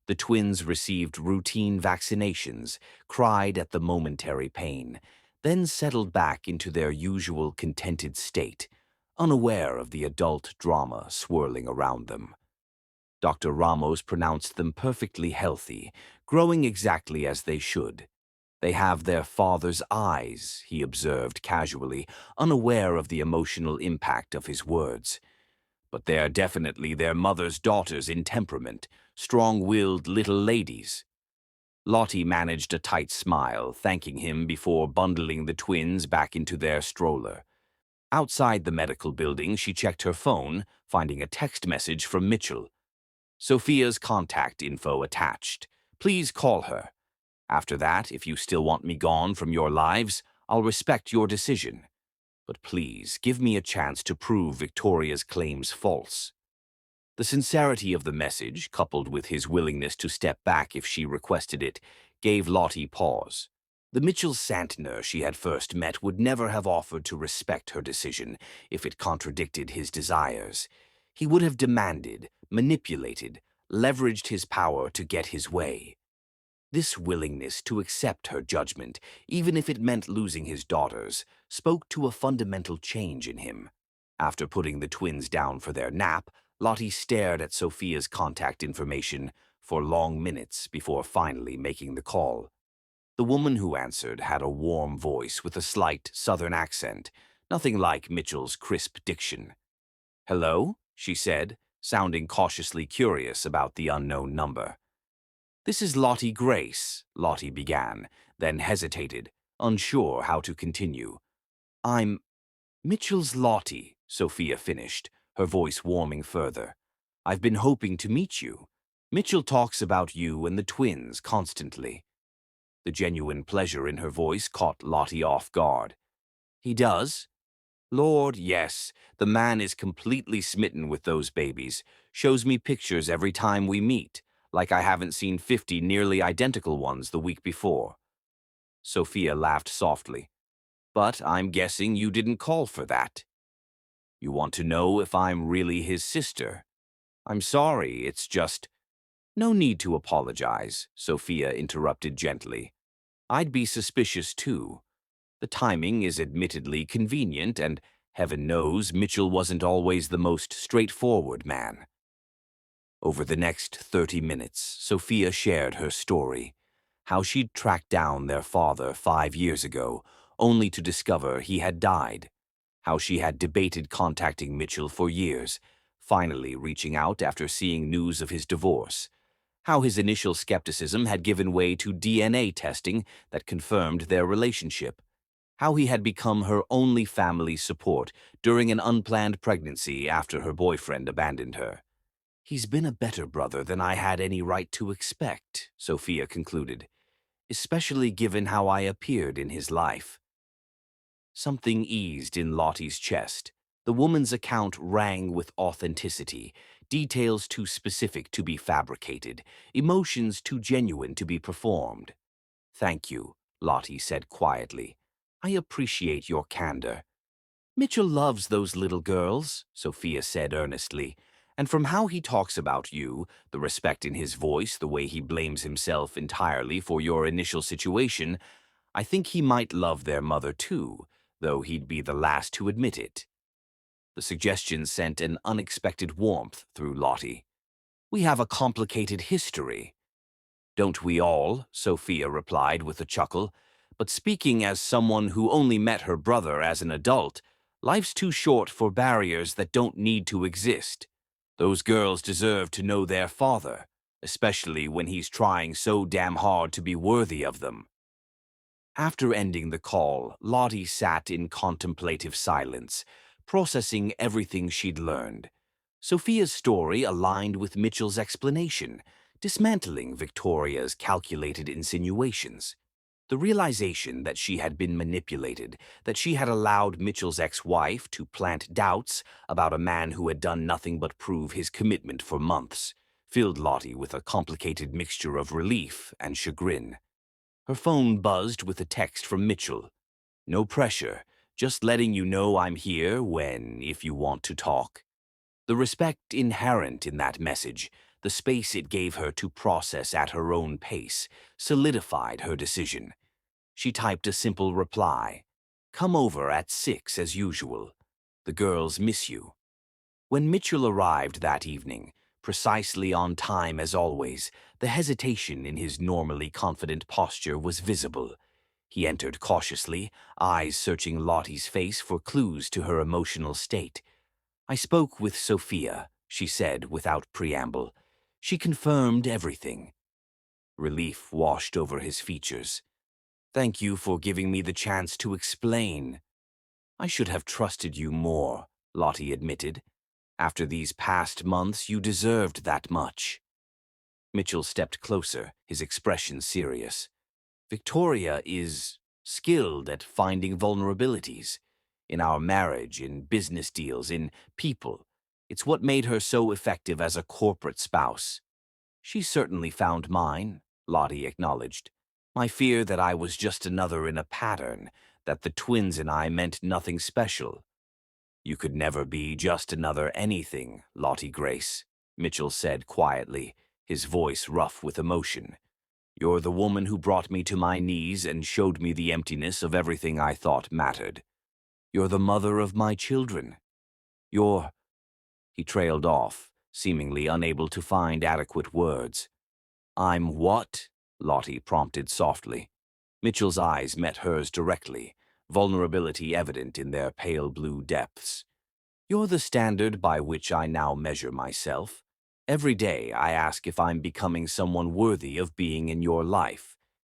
The twins received routine vaccinations, cried at the momentary pain, then settled back into their usual contented state, unaware of the adult drama swirling around them. Dr. Ramos pronounced them perfectly healthy, growing exactly as they should. "They have their father's eyes," he observed casually, unaware of the emotional impact of his words. "But they're definitely their mother's daughters in temperament, strong-willed little ladies." Lottie managed a tight smile, thanking him before bundling the twins back into their stroller. Outside the medical building, she checked her phone, finding a text message from Mitchell. "Sophia's contact info attached. Please call her. After that, if you still want me gone from your lives, I'll respect your decision. But please, give me a chance to prove Victoria's claims false." The sincerity of the message, coupled with his willingness to step back if she requested it, gave Lottie pause. The Mitchell Santner she had first met would never have offered to respect her decision if it contradicted his desires. He would have demanded, manipulated, leveraged his power to get his way. This willingness to accept her judgment, even if it meant losing his daughters, spoke to a fundamental change in him. After putting the twins down for their nap, Lottie stared at Sophia's contact information for long minutes before finally making the call. The woman who answered had a warm voice with a slight southern accent, nothing like Mitchell's crisp diction. "Hello?" she said, sounding cautiously curious about the unknown number. "This is Lottie Grace," Lottie began, then hesitated, unsure how to continue. "I'm Mitchell's Lottie," Sophia finished, her voice warming further. "I've been hoping to meet you. Mitchell talks about you and the twins constantly." The genuine pleasure in her voice caught Lottie off guard. "He does?" "Lord, yes. The man is completely smitten with those babies. Shows me pictures every time we meet, like I haven't seen 50 nearly identical ones the week before." Sophia laughed softly. But I'm guessing you didn't call for that. You want to know if I'm really his sister? I'm sorry, it's just— No need to apologize, Sophia interrupted gently. I'd be suspicious too. The timing is admittedly convenient, and heaven knows Mitchell wasn't always the most straightforward man. Over the next 30 minutes, Sophia shared her story, how she'd tracked down their father 5 years ago, only to discover he had died, how she had debated contacting Mitchell for years, finally reaching out after seeing news of his divorce, how his initial skepticism had given way to DNA testing that confirmed their relationship, how he had become her only family support during an unplanned pregnancy after her boyfriend abandoned her. He's been a better brother than I had any right to expect, Sophia concluded, especially given how I appeared in his life. Something eased in Lottie's chest. The woman's account rang with authenticity, details too specific to be fabricated, emotions too genuine to be performed. Thank you, Lottie said quietly. I appreciate your candor. Mitchell loves those little girls, Sophia said earnestly, and from how he talks about you, the respect in his voice, the way he blames himself entirely for your initial situation, I think he might love their mother too, though he'd be the last to admit it. The suggestion sent an unexpected warmth through Lottie. We have a complicated history. Don't we all? Sophia replied with a chuckle. But speaking as someone who only met her brother as an adult, life's too short for barriers that don't need to exist. Those girls deserve to know their father, especially when he's trying so damn hard to be worthy of them. After ending the call, Lottie sat in contemplative silence, processing everything she'd learned. Sophia's story aligned with Mitchell's explanation, dismantling Victoria's calculated insinuations. The realization that she had been manipulated, that she had allowed Mitchell's ex-wife to plant doubts about a man who had done nothing but prove his commitment for months, filled Lottie with a complicated mixture of relief and chagrin. Her phone buzzed with a text from Mitchell. No pressure, just letting you know I'm here when, if you want to talk. The respect inherent in that message, the space it gave her to process at her own pace, solidified her decision. She typed a simple reply. Come over at 6 as usual. The girls miss you. When Mitchell arrived that evening, precisely on time as always, the hesitation in his normally confident posture was visible. He entered cautiously, eyes searching Lottie's face for clues to her emotional state. I spoke with Sophia, she said without preamble. She confirmed everything. Relief washed over his features. Thank you for giving me the chance to explain. I should have trusted you more, Lottie admitted. After these past months, you deserved that much. Mitchell stepped closer, his expression serious. Victoria is skilled at finding vulnerabilities. In our marriage, in business deals, in people. It's what made her so effective as a corporate spouse. She certainly found mine, Lottie acknowledged. My fear that I was just another in a pattern, that the twins and I meant nothing special. You could never be just another anything, Lottie Grace, Mitchell said quietly, his voice rough with emotion. You're the woman who brought me to my knees and showed me the emptiness of everything I thought mattered. You're the mother of my children. You're— He trailed off, seemingly unable to find adequate words. I'm what? Lottie prompted softly. Mitchell's eyes met hers directly, vulnerability evident in their pale blue depths. You're the standard by which I now measure myself. Every day I ask if I'm becoming someone worthy of being in your life,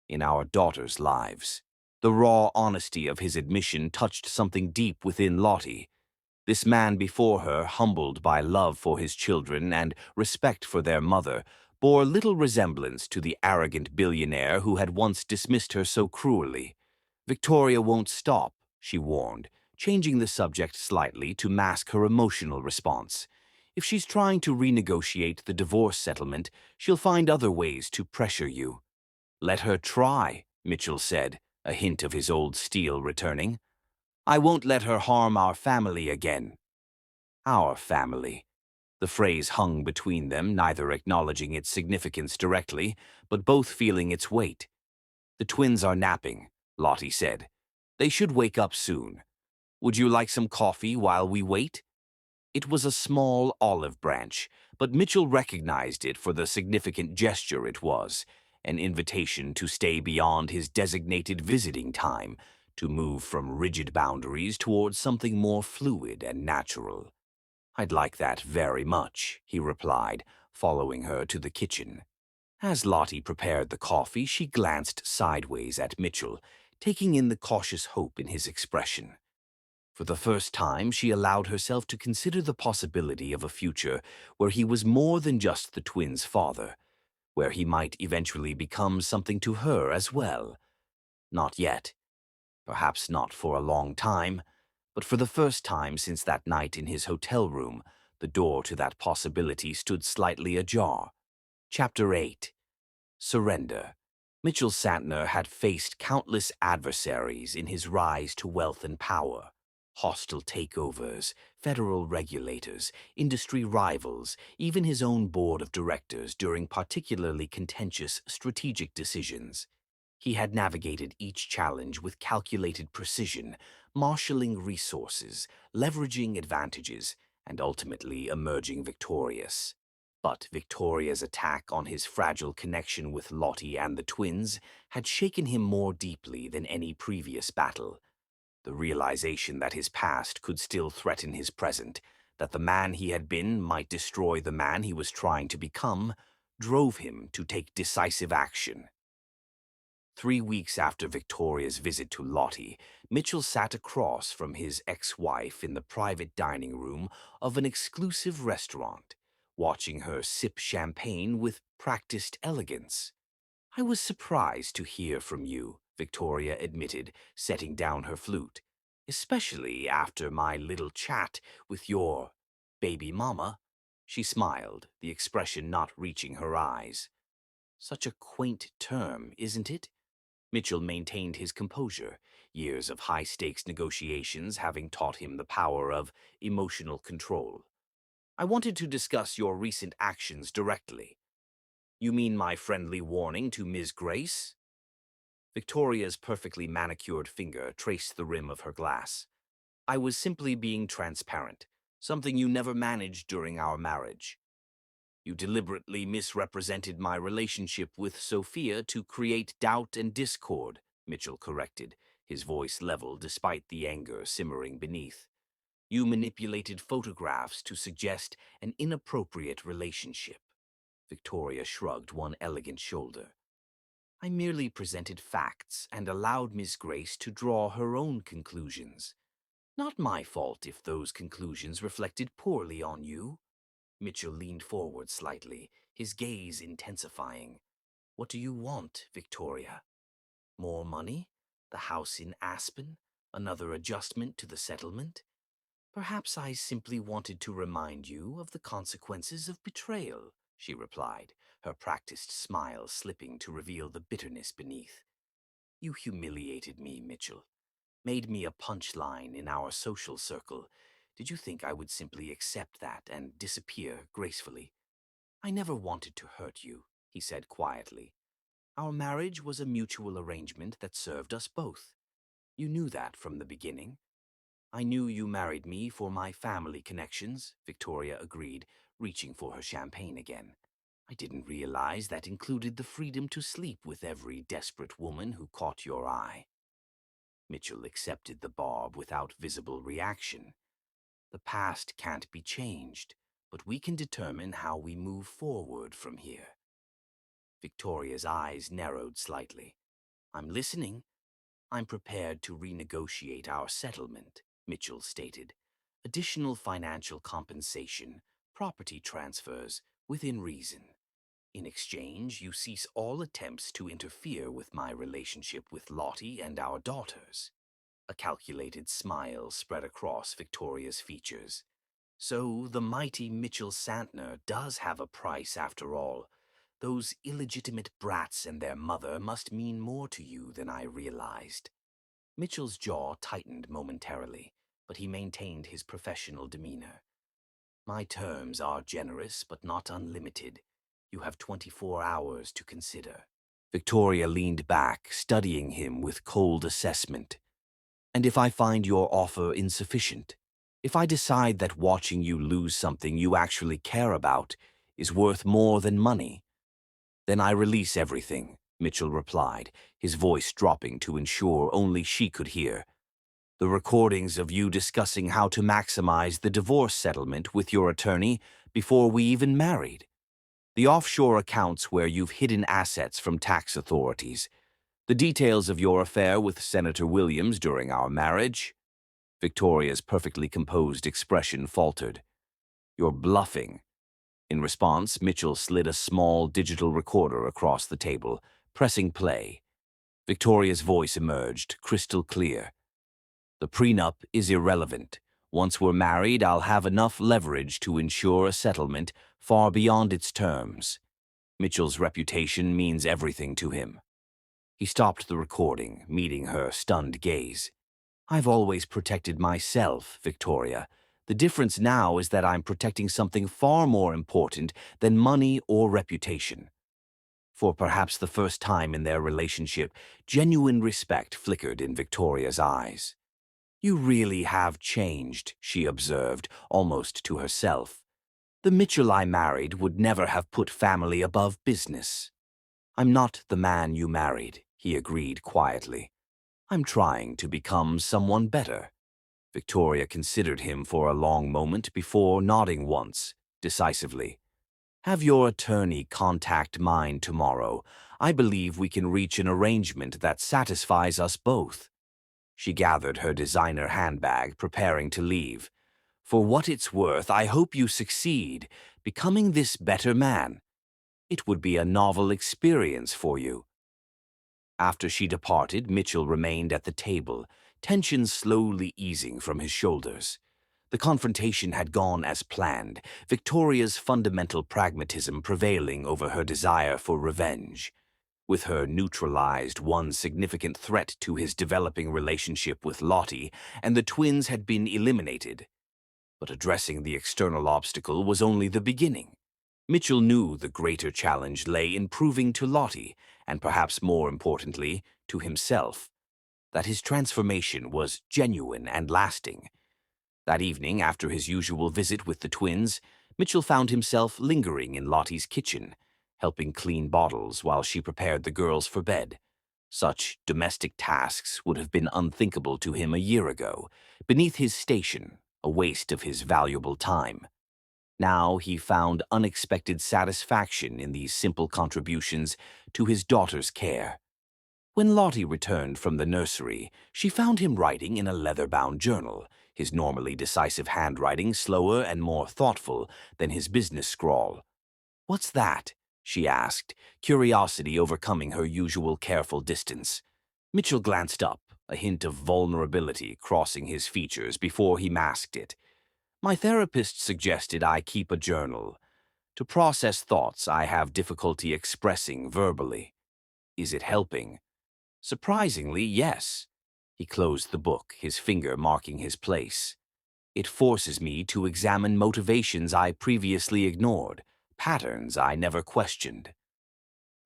in our daughters' lives. The raw honesty of his admission touched something deep within Lottie. This man before her, humbled by love for his children and respect for their mother, bore little resemblance to the arrogant billionaire who had once dismissed her so cruelly. Victoria won't stop, she warned, changing the subject slightly to mask her emotional response. If she's trying to renegotiate the divorce settlement, she'll find other ways to pressure you. Let her try, Mitchell said, a hint of his old steel returning. "I won't let her harm our family again." Our family. The phrase hung between them, neither acknowledging its significance directly, but both feeling its weight. "The twins are napping," Lottie said. "They should wake up soon. Would you like some coffee while we wait?" It was a small olive branch, but Mitchell recognized it for the significant gesture it was, an invitation to stay beyond his designated visiting time, to move from rigid boundaries towards something more fluid and natural. "I'd like that very much," he replied, following her to the kitchen. As Lottie prepared the coffee, she glanced sideways at Mitchell, taking in the cautious hope in his expression. For the first time, she allowed herself to consider the possibility of a future where he was more than just the twins' father, where he might eventually become something to her as well. Not yet. Perhaps not for a long time, but for the first time since that night in his hotel room, the door to that possibility stood slightly ajar. Chapter 8. Surrender. Mitchell Santner had faced countless adversaries in his rise to wealth and power. Hostile takeovers, federal regulators, industry rivals, even his own board of directors during particularly contentious strategic decisions. He had navigated each challenge with calculated precision, marshaling resources, leveraging advantages, and ultimately emerging victorious. But Victoria's attack on his fragile connection with Lottie and the twins had shaken him more deeply than any previous battle. The realization that his past could still threaten his present, that the man he had been might destroy the man he was trying to become, drove him to take decisive action. 3 weeks after Victoria's visit to Lottie, Mitchell sat across from his ex-wife in the private dining room of an exclusive restaurant, watching her sip champagne with practiced elegance. "I was surprised to hear from you," Victoria admitted, setting down her flute, "especially after my little chat with your baby mama." She smiled, the expression not reaching her eyes. "Such a quaint term, isn't it?" Mitchell maintained his composure, years of high-stakes negotiations having taught him the power of emotional control. "I wanted to discuss your recent actions directly." "You mean my friendly warning to Ms. Grace?" Victoria's perfectly manicured finger traced the rim of her glass. "I was simply being transparent, something you never managed during our marriage. You deliberately misrepresented my relationship with Sophia to create doubt and discord," Mitchell corrected, his voice level despite the anger simmering beneath. "You manipulated photographs to suggest an inappropriate relationship." Victoria shrugged one elegant shoulder. "I merely presented facts and allowed Miss Grace to draw her own conclusions. Not my fault if those conclusions reflected poorly on you." Mitchell leaned forward slightly, his gaze intensifying. "What do you want, Victoria? More money? The house in Aspen? Another adjustment to the settlement? Perhaps I simply wanted to remind you of the consequences of betrayal," she replied, her practiced smile slipping to reveal the bitterness beneath. "You humiliated me, Mitchell. Made me a punchline in our social circle. Did you think I would simply accept that and disappear gracefully?" "I never wanted to hurt you," he said quietly. "Our marriage was a mutual arrangement that served us both. You knew that from the beginning." "I knew you married me for my family connections," Victoria agreed, reaching for her champagne again. "I didn't realize that included the freedom to sleep with every desperate woman who caught your eye." Mitchell accepted the barb without visible reaction. "The past can't be changed, but we can determine how we move forward from here." Victoria's eyes narrowed slightly. "I'm listening." "I'm prepared to renegotiate our settlement," Mitchell stated. "Additional financial compensation, property transfers, within reason. In exchange, you cease all attempts to interfere with my relationship with Lottie and our daughters." A calculated smile spread across Victoria's features. "So the mighty Mitchell Santner does have a price after all. Those illegitimate brats and their mother must mean more to you than I realized. Mitchell's jaw tightened momentarily, but he maintained his professional demeanor. My terms are generous but not unlimited. You have 24 hours to consider. Victoria leaned back, studying him with cold assessment. And if I find your offer insufficient? If I decide that watching you lose something you actually care about is worth more than money? Then I release everything, Mitchell replied, his voice dropping to ensure only she could hear. The recordings of you discussing how to maximize the divorce settlement with your attorney before we even married. The offshore accounts where you've hidden assets from tax authorities. The details of your affair with Senator Williams during our marriage. Victoria's perfectly composed expression faltered. You're bluffing. In response, Mitchell slid a small digital recorder across the table, pressing play. Victoria's voice emerged, crystal clear. The prenup is irrelevant. Once we're married, I'll have enough leverage to ensure a settlement far beyond its terms. Mitchell's reputation means everything to him. He stopped the recording, meeting her stunned gaze. I've always protected myself, Victoria. The difference now is that I'm protecting something far more important than money or reputation. For perhaps the first time in their relationship, genuine respect flickered in Victoria's eyes. You really have changed, she observed, almost to herself. The Mitchell I married would never have put family above business. I'm not the man you married, he agreed quietly. I'm trying to become someone better. Victoria considered him for a long moment before nodding once, decisively. Have your attorney contact mine tomorrow. I believe we can reach an arrangement that satisfies us both. She gathered her designer handbag, preparing to leave. For what it's worth, I hope you succeed, becoming this better man. It would be a novel experience for you. After she departed, Mitchell remained at the table, tension slowly easing from his shoulders. The confrontation had gone as planned, Victoria's fundamental pragmatism prevailing over her desire for revenge. With her neutralized one significant threat to his developing relationship with Lottie, and the twins had been eliminated. But addressing the external obstacle was only the beginning. Mitchell knew the greater challenge lay in proving to Lottie, and perhaps more importantly, to himself, that his transformation was genuine and lasting. That evening, after his usual visit with the twins, Mitchell found himself lingering in Lottie's kitchen, helping clean bottles while she prepared the girls for bed. Such domestic tasks would have been unthinkable to him a year ago, beneath his station, a waste of his valuable time. Now he found unexpected satisfaction in these simple contributions to his daughter's care. When Lottie returned from the nursery, she found him writing in a leather-bound journal, his normally decisive handwriting slower and more thoughtful than his business scrawl. "What's that?" she asked, curiosity overcoming her usual careful distance. Mitchell glanced up, a hint of vulnerability crossing his features before he masked it. "My therapist suggested I keep a journal. To process thoughts I have difficulty expressing verbally. Is it helping?" "Surprisingly, yes." He closed the book, his finger marking his place. "It forces me to examine motivations I previously ignored, patterns I never questioned."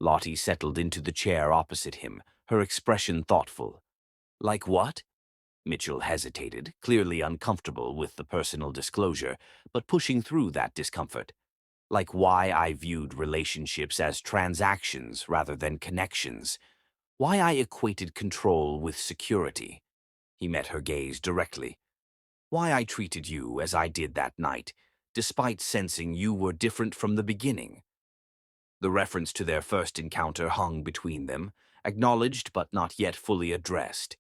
Lottie settled into the chair opposite him, her expression thoughtful. "Like what?" Mitchell hesitated, clearly uncomfortable with the personal disclosure, but pushing through that discomfort. "Like why I viewed relationships as transactions rather than connections. Why I equated control with security." He met her gaze directly. "Why I treated you as I did that night, despite sensing you were different from the beginning." The reference to their first encounter hung between them, acknowledged but not yet fully addressed.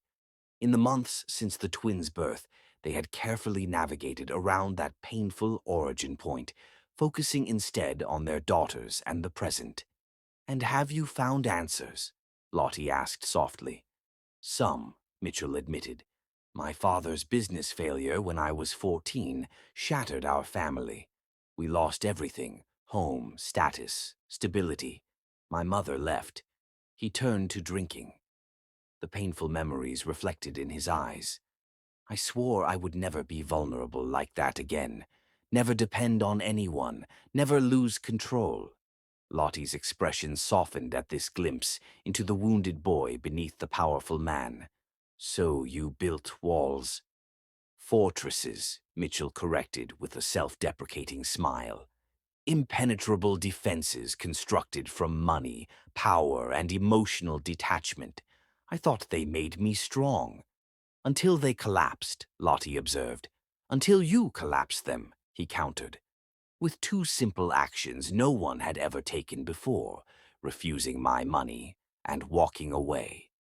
In the months since the twins' birth, they had carefully navigated around that painful origin point, focusing instead on their daughters and the present. "And have you found answers?" Lottie asked softly. "Some," Mitchell admitted. "My father's business failure when I was 14 shattered our family. We lost everything: home, status, stability. My mother left. He turned to drinking. The painful memories reflected in his eyes. I swore I would never be vulnerable like that again. Never depend on anyone. Never lose control. Lottie's expression softened at this glimpse into the wounded boy beneath the powerful man. So you built walls. Fortresses, Mitchell corrected with a self-deprecating smile. Impenetrable defenses constructed from money, power, and emotional detachment. I thought they made me strong. Until they collapsed, Lottie observed. Until you collapsed them, he countered. With two simple actions no one had ever taken before, refusing my money and walking away.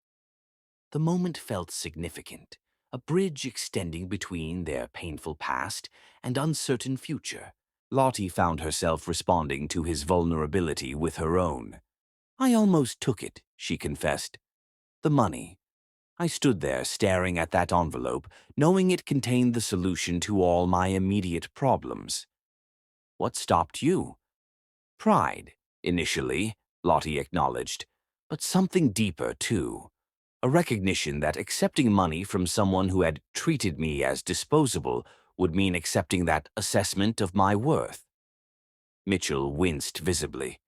The moment felt significant, a bridge extending between their painful past and uncertain future. Lottie found herself responding to his vulnerability with her own. I almost took it, she confessed. The money. I stood there staring at that envelope, knowing it contained the solution to all my immediate problems. What stopped you? Pride, initially, Lottie acknowledged, but something deeper, too. A recognition that accepting money from someone who had treated me as disposable would mean accepting that assessment of my worth. Mitchell winced visibly.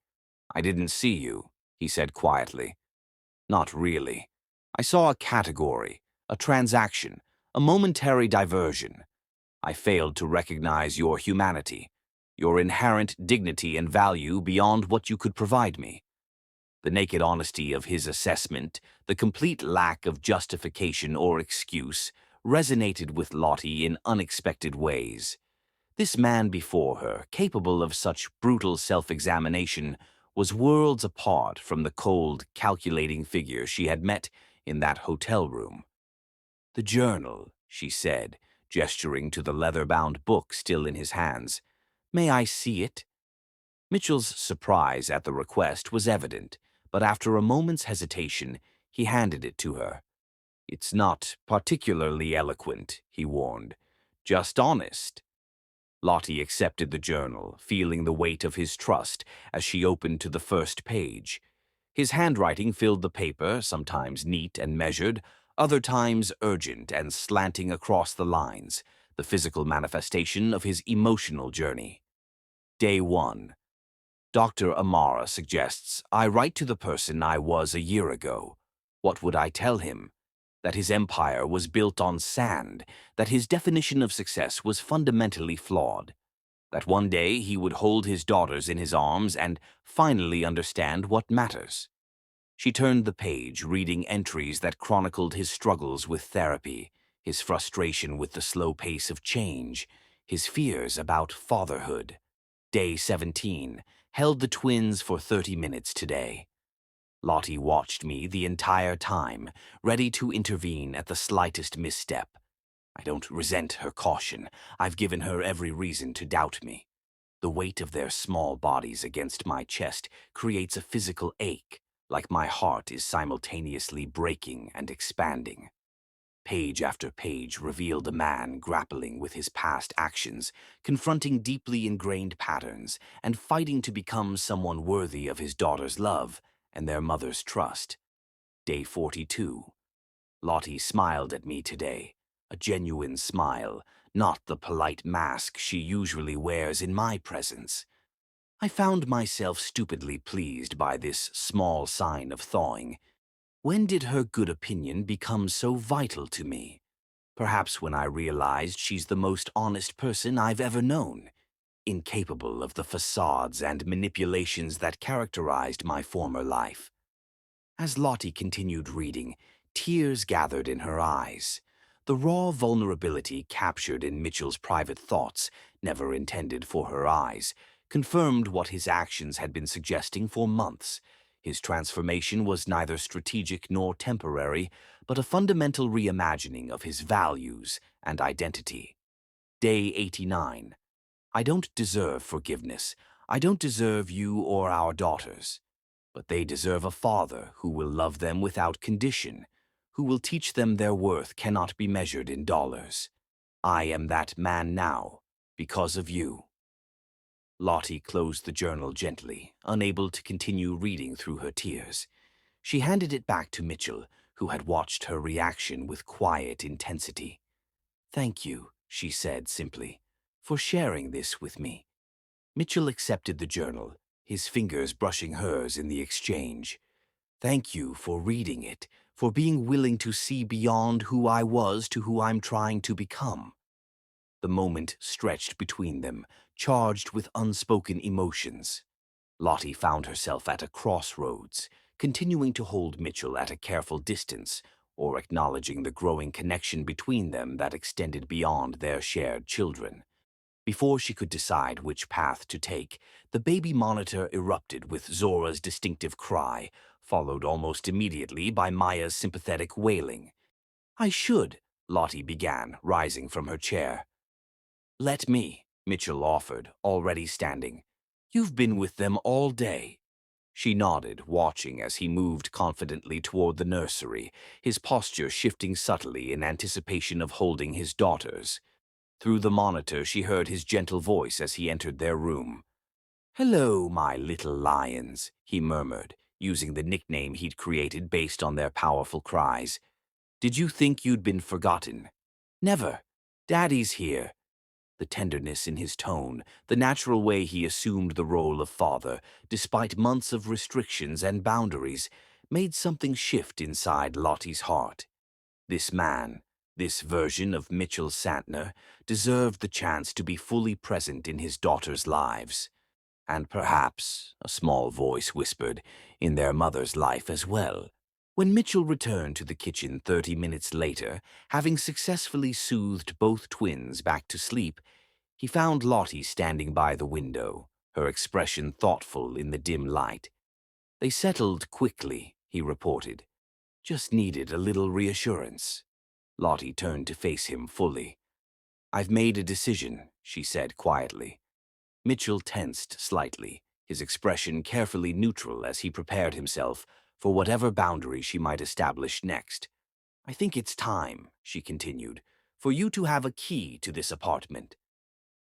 I didn't see you, he said quietly. Not really. I saw a category, a transaction, a momentary diversion. I failed to recognize your humanity, your inherent dignity and value beyond what you could provide me. The naked honesty of his assessment, the complete lack of justification or excuse, resonated with Lottie in unexpected ways. This man before her, capable of such brutal self-examination, was worlds apart from the cold, calculating figure she had met in that hotel room. The journal, she said, gesturing to the leather-bound book still in his hands. May I see it? Mitchell's surprise at the request was evident, but after a moment's hesitation, he handed it to her. It's not particularly eloquent, he warned. Just honest. Lottie accepted the journal, feeling the weight of his trust as she opened to the first page. His handwriting filled the paper, sometimes neat and measured, other times urgent and slanting across the lines, the physical manifestation of his emotional journey. Day 1. Dr. Amara suggests I write to the person I was a year ago. What would I tell him? That his empire was built on sand, that his definition of success was fundamentally flawed, that one day he would hold his daughters in his arms and finally understand what matters. She turned the page, reading entries that chronicled his struggles with therapy, his frustration with the slow pace of change, his fears about fatherhood. Day 17. Held the twins for 30 minutes today. Lottie watched me the entire time, ready to intervene at the slightest misstep. I don't resent her caution. I've given her every reason to doubt me. The weight of their small bodies against my chest creates a physical ache, like my heart is simultaneously breaking and expanding. Page after page revealed a man grappling with his past actions, confronting deeply ingrained patterns, and fighting to become someone worthy of his daughter's love and their mother's trust. Day 42. Lottie smiled at me today, a genuine smile, not the polite mask she usually wears in my presence. I found myself stupidly pleased by this small sign of thawing. When did her good opinion become so vital to me? Perhaps when I realized she's the most honest person I've ever known, incapable of the facades and manipulations that characterized my former life. As Lottie continued reading, tears gathered in her eyes. The raw vulnerability captured in Mitchell's private thoughts, never intended for her eyes, confirmed what his actions had been suggesting for months. His transformation was neither strategic nor temporary, but a fundamental reimagining of his values and identity. Day 89. I don't deserve forgiveness. I don't deserve you or our daughters. But they deserve a father who will love them without condition, who will teach them their worth cannot be measured in dollars. I am that man now, because of you. Lottie closed the journal gently, unable to continue reading through her tears. She handed it back to Mitchell, who had watched her reaction with quiet intensity. "Thank you," she said simply, "for sharing this with me." Mitchell accepted the journal, his fingers brushing hers in the exchange. "Thank you for reading it, for being willing to see beyond who I was to who I'm trying to become." The moment stretched between them, charged with unspoken emotions. Lottie found herself at a crossroads, continuing to hold Mitchell at a careful distance, or acknowledging the growing connection between them that extended beyond their shared children. Before she could decide which path to take, the baby monitor erupted with Zora's distinctive cry, followed almost immediately by Maya's sympathetic wailing. "I should," Lottie began, rising from her chair. "Let me," Mitchell offered, already standing. "You've been with them all day." She nodded, watching as he moved confidently toward the nursery, his posture shifting subtly in anticipation of holding his daughters. Through the monitor, she heard his gentle voice as he entered their room. "Hello, my little lions," he murmured, using the nickname he'd created based on their powerful cries. "Did you think you'd been forgotten? Never. Daddy's here." The tenderness in his tone, the natural way he assumed the role of father, despite months of restrictions and boundaries, made something shift inside Lottie's heart. This man, this version of Mitchell Santner, deserved the chance to be fully present in his daughters' lives. And perhaps, a small voice whispered, in their mother's life as well. When Mitchell returned to the kitchen 30 minutes later, having successfully soothed both twins back to sleep, he found Lottie standing by the window, her expression thoughtful in the dim light. "They settled quickly," he reported. "Just needed a little reassurance." Lottie turned to face him fully. "I've made a decision," she said quietly. Mitchell tensed slightly, his expression carefully neutral as he prepared himself for whatever boundary she might establish next. "I think it's time," she continued, "for you to have a key to this apartment."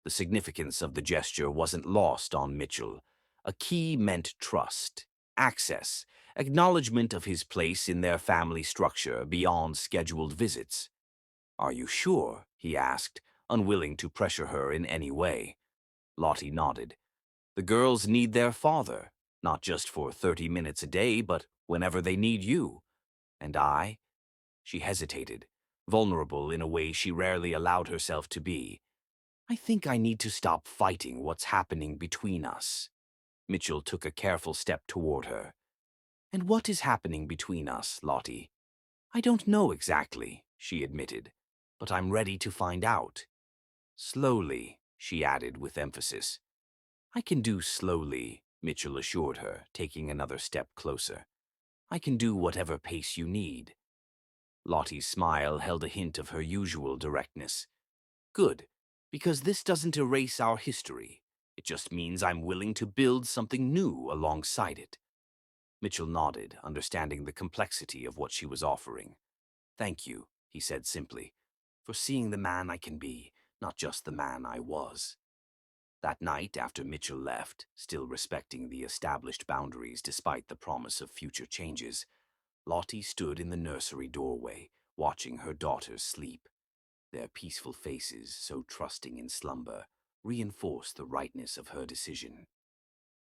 The significance of the gesture wasn't lost on Mitchell. A key meant trust, access, acknowledgement of his place in their family structure beyond scheduled visits. "Are you sure?" he asked, unwilling to pressure her in any way. Lottie nodded. "The girls need their father, not just for 30 minutes a day, but whenever they need you. And I?" She hesitated, vulnerable in a way she rarely allowed herself to be. "I think I need to stop fighting what's happening between us." Mitchell took a careful step toward her. "And what is happening between us, Lottie?" "I don't know exactly," she admitted, "but I'm ready to find out." "Slowly," she added with emphasis. "I can do slowly," Mitchell assured her, taking another step closer. "I can do whatever pace you need." Lottie's smile held a hint of her usual directness. "Good, because this doesn't erase our history. It just means I'm willing to build something new alongside it." Mitchell nodded, understanding the complexity of what she was offering. "Thank you," he said simply, "for seeing the man I can be, not just the man I was." That night, after Mitchell left, still respecting the established boundaries despite the promise of future changes, Lottie stood in the nursery doorway, watching her daughters sleep. Their peaceful faces, so trusting in slumber, reinforced the rightness of her decision.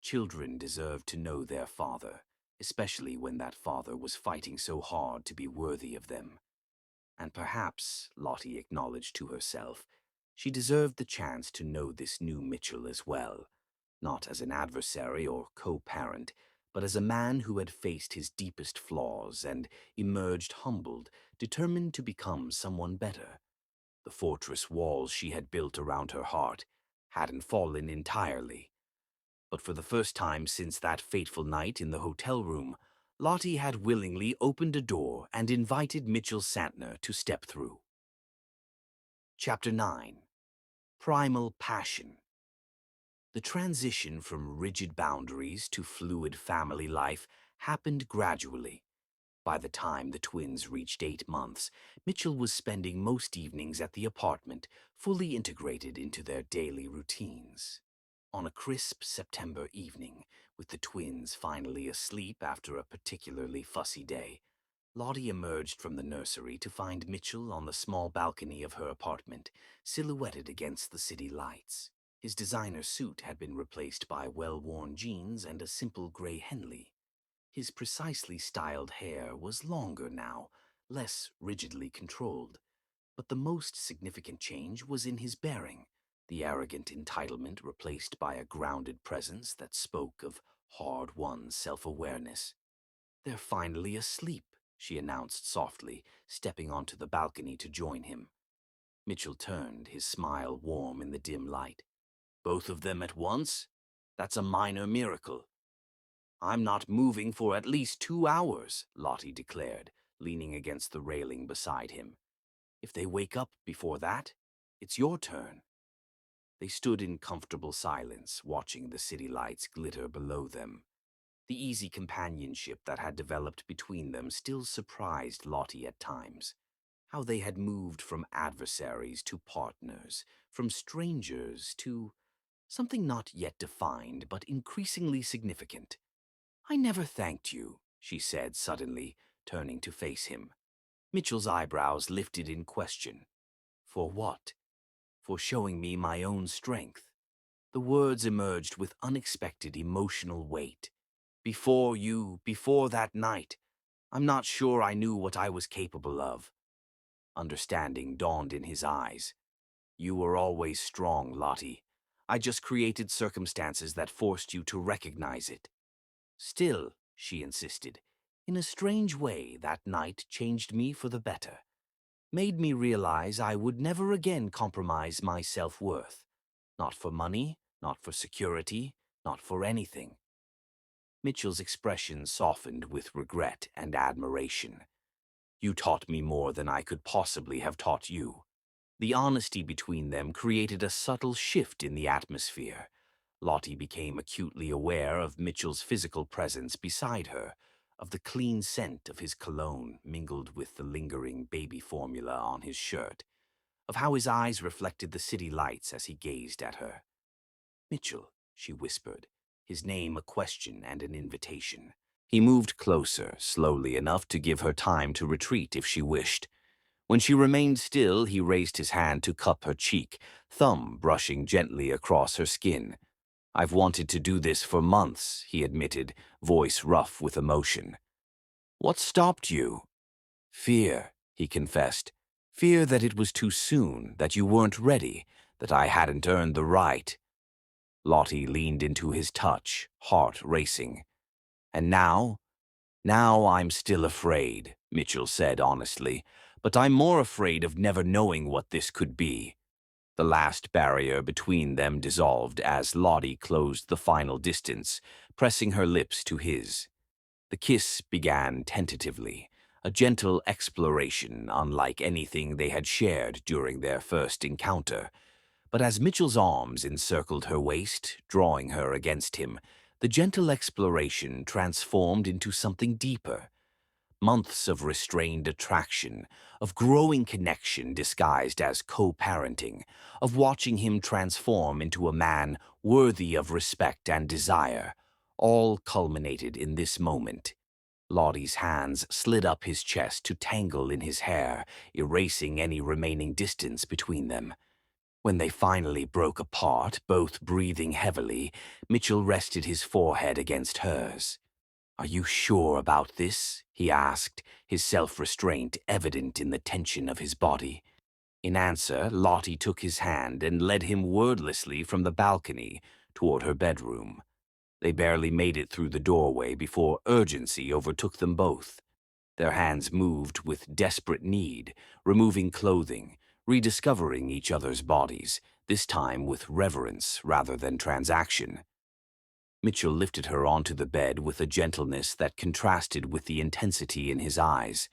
Children deserved to know their father, especially when that father was fighting so hard to be worthy of them. And perhaps, Lottie acknowledged to herself, she deserved the chance to know this new Mitchell as well, not as an adversary or co-parent, but as a man who had faced his deepest flaws and emerged humbled, determined to become someone better. The fortress walls she had built around her heart hadn't fallen entirely. But for the first time since that fateful night in the hotel room, Lottie had willingly opened a door and invited Mitchell Santner to step through. Chapter 9. Primal Passion. The transition from rigid boundaries to fluid family life happened gradually. By the time the twins reached 8 months, Mitchell was spending most evenings at the apartment, fully integrated into their daily routines. On a crisp September evening, with the twins finally asleep after a particularly fussy day, Lottie emerged from the nursery to find Mitchell on the small balcony of her apartment, silhouetted against the city lights. His designer suit had been replaced by well-worn jeans and a simple gray Henley. His precisely styled hair was longer now, less rigidly controlled. But the most significant change was in his bearing, the arrogant entitlement replaced by a grounded presence that spoke of hard-won self-awareness. "They're finally asleep," she announced softly, stepping onto the balcony to join him. Mitchell turned, his smile warm in the dim light. "Both of them at once? That's a minor miracle." "I'm not moving for at least 2 hours," Lottie declared, leaning against the railing beside him. "If they wake up before that, it's your turn." They stood in comfortable silence, watching the city lights glitter below them. The easy companionship that had developed between them still surprised Lottie at times. How they had moved from adversaries to partners, from strangers to something not yet defined but increasingly significant. "I never thanked you," she said suddenly, turning to face him. Mitchell's eyebrows lifted in question. "For what?" "For showing me my own strength." The words emerged with unexpected emotional weight. Before that night, I'm not sure I knew what I was capable of." Understanding dawned in his eyes. "You were always strong, Lottie. I just created circumstances that forced you to recognize it." "Still," she insisted, "in a strange way, that night changed me for the better. Made me realize I would never again compromise my self-worth. Not for money, not for security, not for anything." Mitchell's expression softened with regret and admiration. "You taught me more than I could possibly have taught you." The honesty between them created a subtle shift in the atmosphere. Lottie became acutely aware of Mitchell's physical presence beside her, of the clean scent of his cologne mingled with the lingering baby formula on his shirt, of how his eyes reflected the city lights as he gazed at her. "Mitchell," she whispered, his name a question and an invitation. He moved closer, slowly enough to give her time to retreat if she wished. When she remained still, he raised his hand to cup her cheek, thumb brushing gently across her skin. "I've wanted to do this for months," he admitted, voice rough with emotion. "What stopped you?" "Fear," he confessed. "Fear that it was too soon, that you weren't ready, that I hadn't earned the right." Lottie leaned into his touch, heart racing. "And now? Now I'm still afraid," Mitchell said honestly, "but I'm more afraid of never knowing what this could be." The last barrier between them dissolved as Lottie closed the final distance, pressing her lips to his. The kiss began tentatively, a gentle exploration unlike anything they had shared during their first encounter. But as Mitchell's arms encircled her waist, drawing her against him, the gentle exploration transformed into something deeper. Months of restrained attraction, of growing connection disguised as co-parenting, of watching him transform into a man worthy of respect and desire, all culminated in this moment. Lottie's hands slid up his chest to tangle in his hair, erasing any remaining distance between them. When they finally broke apart, both breathing heavily, Mitchell rested his forehead against hers. "Are you sure about this?" he asked, his self-restraint evident in the tension of his body. In answer, Lottie took his hand and led him wordlessly from the balcony toward her bedroom. They barely made it through the doorway before urgency overtook them both. Their hands moved with desperate need, removing clothing, rediscovering each other's bodies, this time with reverence rather than transaction. Mitchell lifted her onto the bed with a gentleness that contrasted with the intensity in his eyes.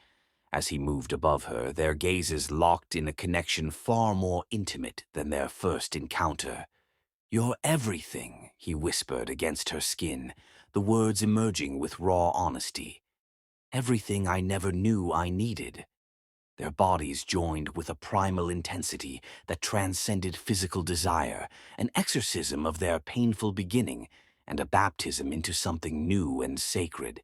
As he moved above her, their gazes locked in a connection far more intimate than their first encounter. "You're everything," he whispered against her skin, the words emerging with raw honesty. "Everything I never knew I needed." their bodies joined with a primal intensity that transcended physical desire, an exorcism of their painful beginning, and a baptism into something new and sacred.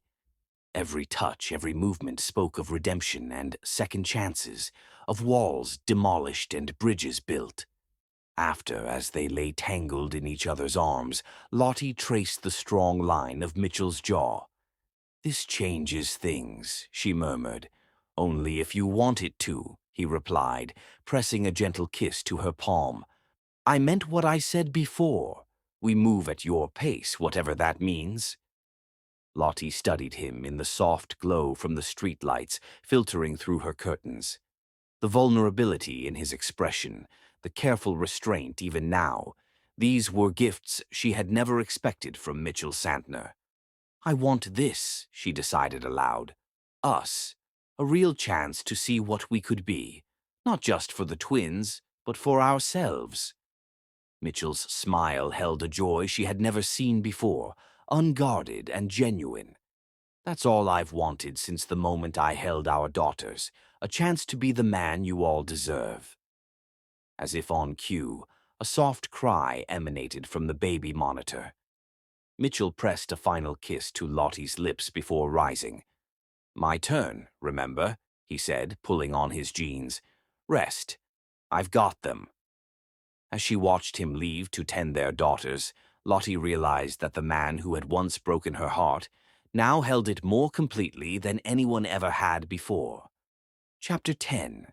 Every touch, every movement spoke of redemption and second chances, of walls demolished and bridges built. After, as they lay tangled in each other's arms, Lottie traced the strong line of Mitchell's jaw. "This changes things," she murmured. "Only if you want it to," he replied, pressing a gentle kiss to her palm. "I meant what I said before. We move at your pace, whatever that means." Lottie studied him in the soft glow from the streetlights filtering through her curtains. The vulnerability in his expression, the careful restraint even now, these were gifts she had never expected from Mitchell Santner. "I want this," she decided aloud. "Us. A real chance to see what we could be. Not just for the twins, but for ourselves." Mitchell's smile held a joy she had never seen before, unguarded and genuine. "That's all I've wanted since the moment I held our daughters, a chance to be the man you all deserve." As if on cue, a soft cry emanated from the baby monitor. Mitchell pressed a final kiss to Lottie's lips before rising. "My turn, remember," he said, pulling on his jeans. "Rest. I've got them." As she watched him leave to tend their daughters, Lottie realized that the man who had once broken her heart now held it more completely than anyone ever had before. Chapter 10.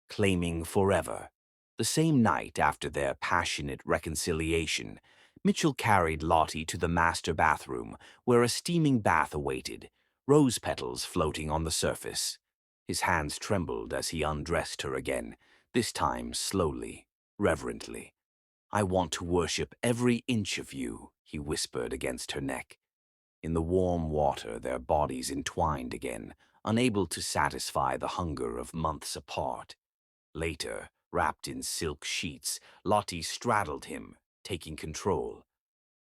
Claiming Forever. The same night after their passionate reconciliation, Mitchell carried Lottie to the master bathroom, where a steaming bath awaited, rose petals floating on the surface. His hands trembled as he undressed her again, this time slowly, reverently. "I want to worship every inch of you," he whispered against her neck. In the warm water, their bodies entwined again, unable to satisfy the hunger of months apart. Later, wrapped in silk sheets, Lottie straddled him, taking control.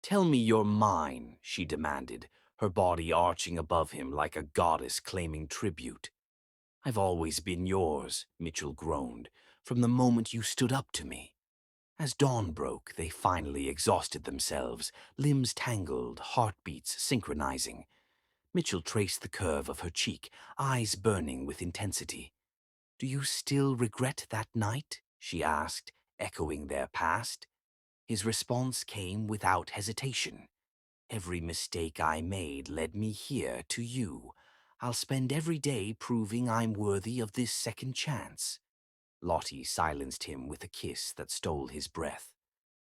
"Tell me you're mine," she demanded, her body arching above him like a goddess claiming tribute. "I've always been yours," Mitchell groaned, "from the moment you stood up to me." As dawn broke, they finally exhausted themselves, limbs tangled, heartbeats synchronizing. Mitchell traced the curve of her cheek, eyes burning with intensity. "Do you still regret that night?" she asked, echoing their past. His response came without hesitation. "Every mistake I made led me here to you. I'll spend every day proving I'm worthy of this second chance." Lottie silenced him with a kiss that stole his breath.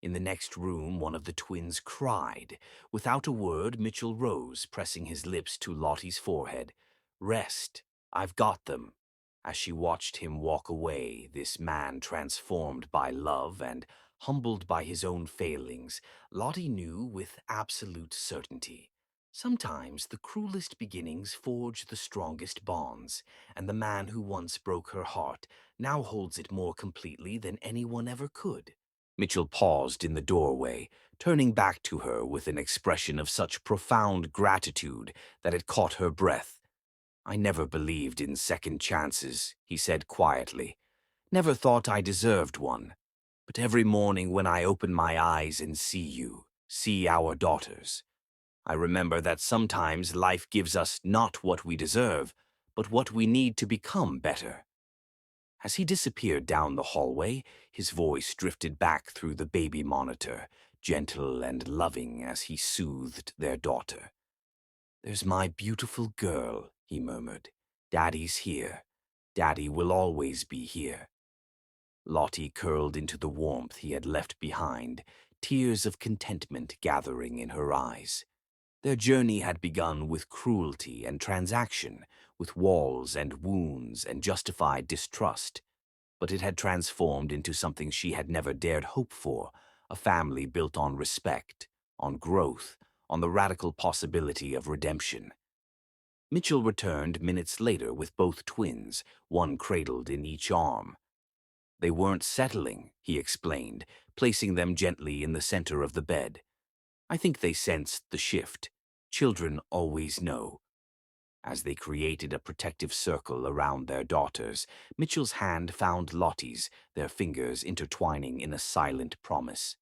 In the next room, one of the twins cried. Without a word, Mitchell rose, pressing his lips to Lottie's forehead. "Rest. I've got them." As she watched him walk away, this man transformed by love and humbled by his own failings, Lottie knew with absolute certainty. Sometimes the cruelest beginnings forge the strongest bonds, and the man who once broke her heart now holds it more completely than anyone ever could. Mitchell paused in the doorway, turning back to her with an expression of such profound gratitude that it caught her breath. "I never believed in second chances," he said quietly. "Never thought I deserved one. But every morning when I open my eyes and see you, see our daughters, I remember that sometimes life gives us not what we deserve, but what we need to become better." As he disappeared down the hallway, his voice drifted back through the baby monitor, gentle and loving as he soothed their daughter. "There's my beautiful girl," he murmured. "Daddy's here. Daddy will always be here." Lottie curled into the warmth he had left behind, tears of contentment gathering in her eyes. Their journey had begun with cruelty and transaction, with walls and wounds and justified distrust. But it had transformed into something she had never dared hope for, a family built on respect, on growth, on the radical possibility of redemption. Mitchell returned minutes later with both twins, one cradled in each arm. "They weren't settling," he explained, placing them gently in the center of the bed. "I think they sensed the shift. Children always know." As they created a protective circle around their daughters, Mitchell's hand found Lottie's, their fingers intertwining in a silent promise.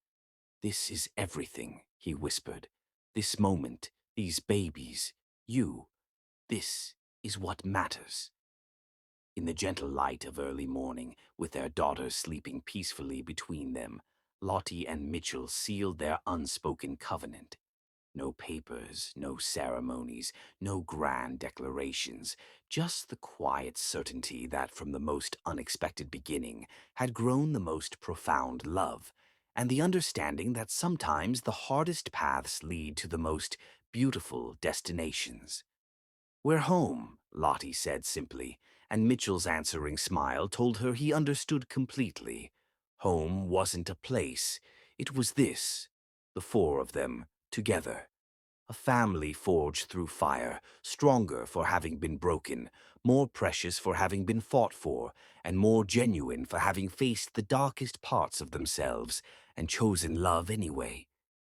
"This is everything," he whispered. "This moment, these babies, you. This is what matters." In the gentle light of early morning, with their daughters sleeping peacefully between them, Lottie and Mitchell sealed their unspoken covenant. No papers, no ceremonies, no grand declarations, just the quiet certainty that from the most unexpected beginning had grown the most profound love, and the understanding that sometimes the hardest paths lead to the most beautiful destinations. "We're home," Lottie said simply, and Mitchell's answering smile told her he understood completely. Home wasn't a place, it was this, the four of them, together. A family forged through fire, stronger for having been broken, more precious for having been fought for, and more genuine for having faced the darkest parts of themselves and chosen love anyway.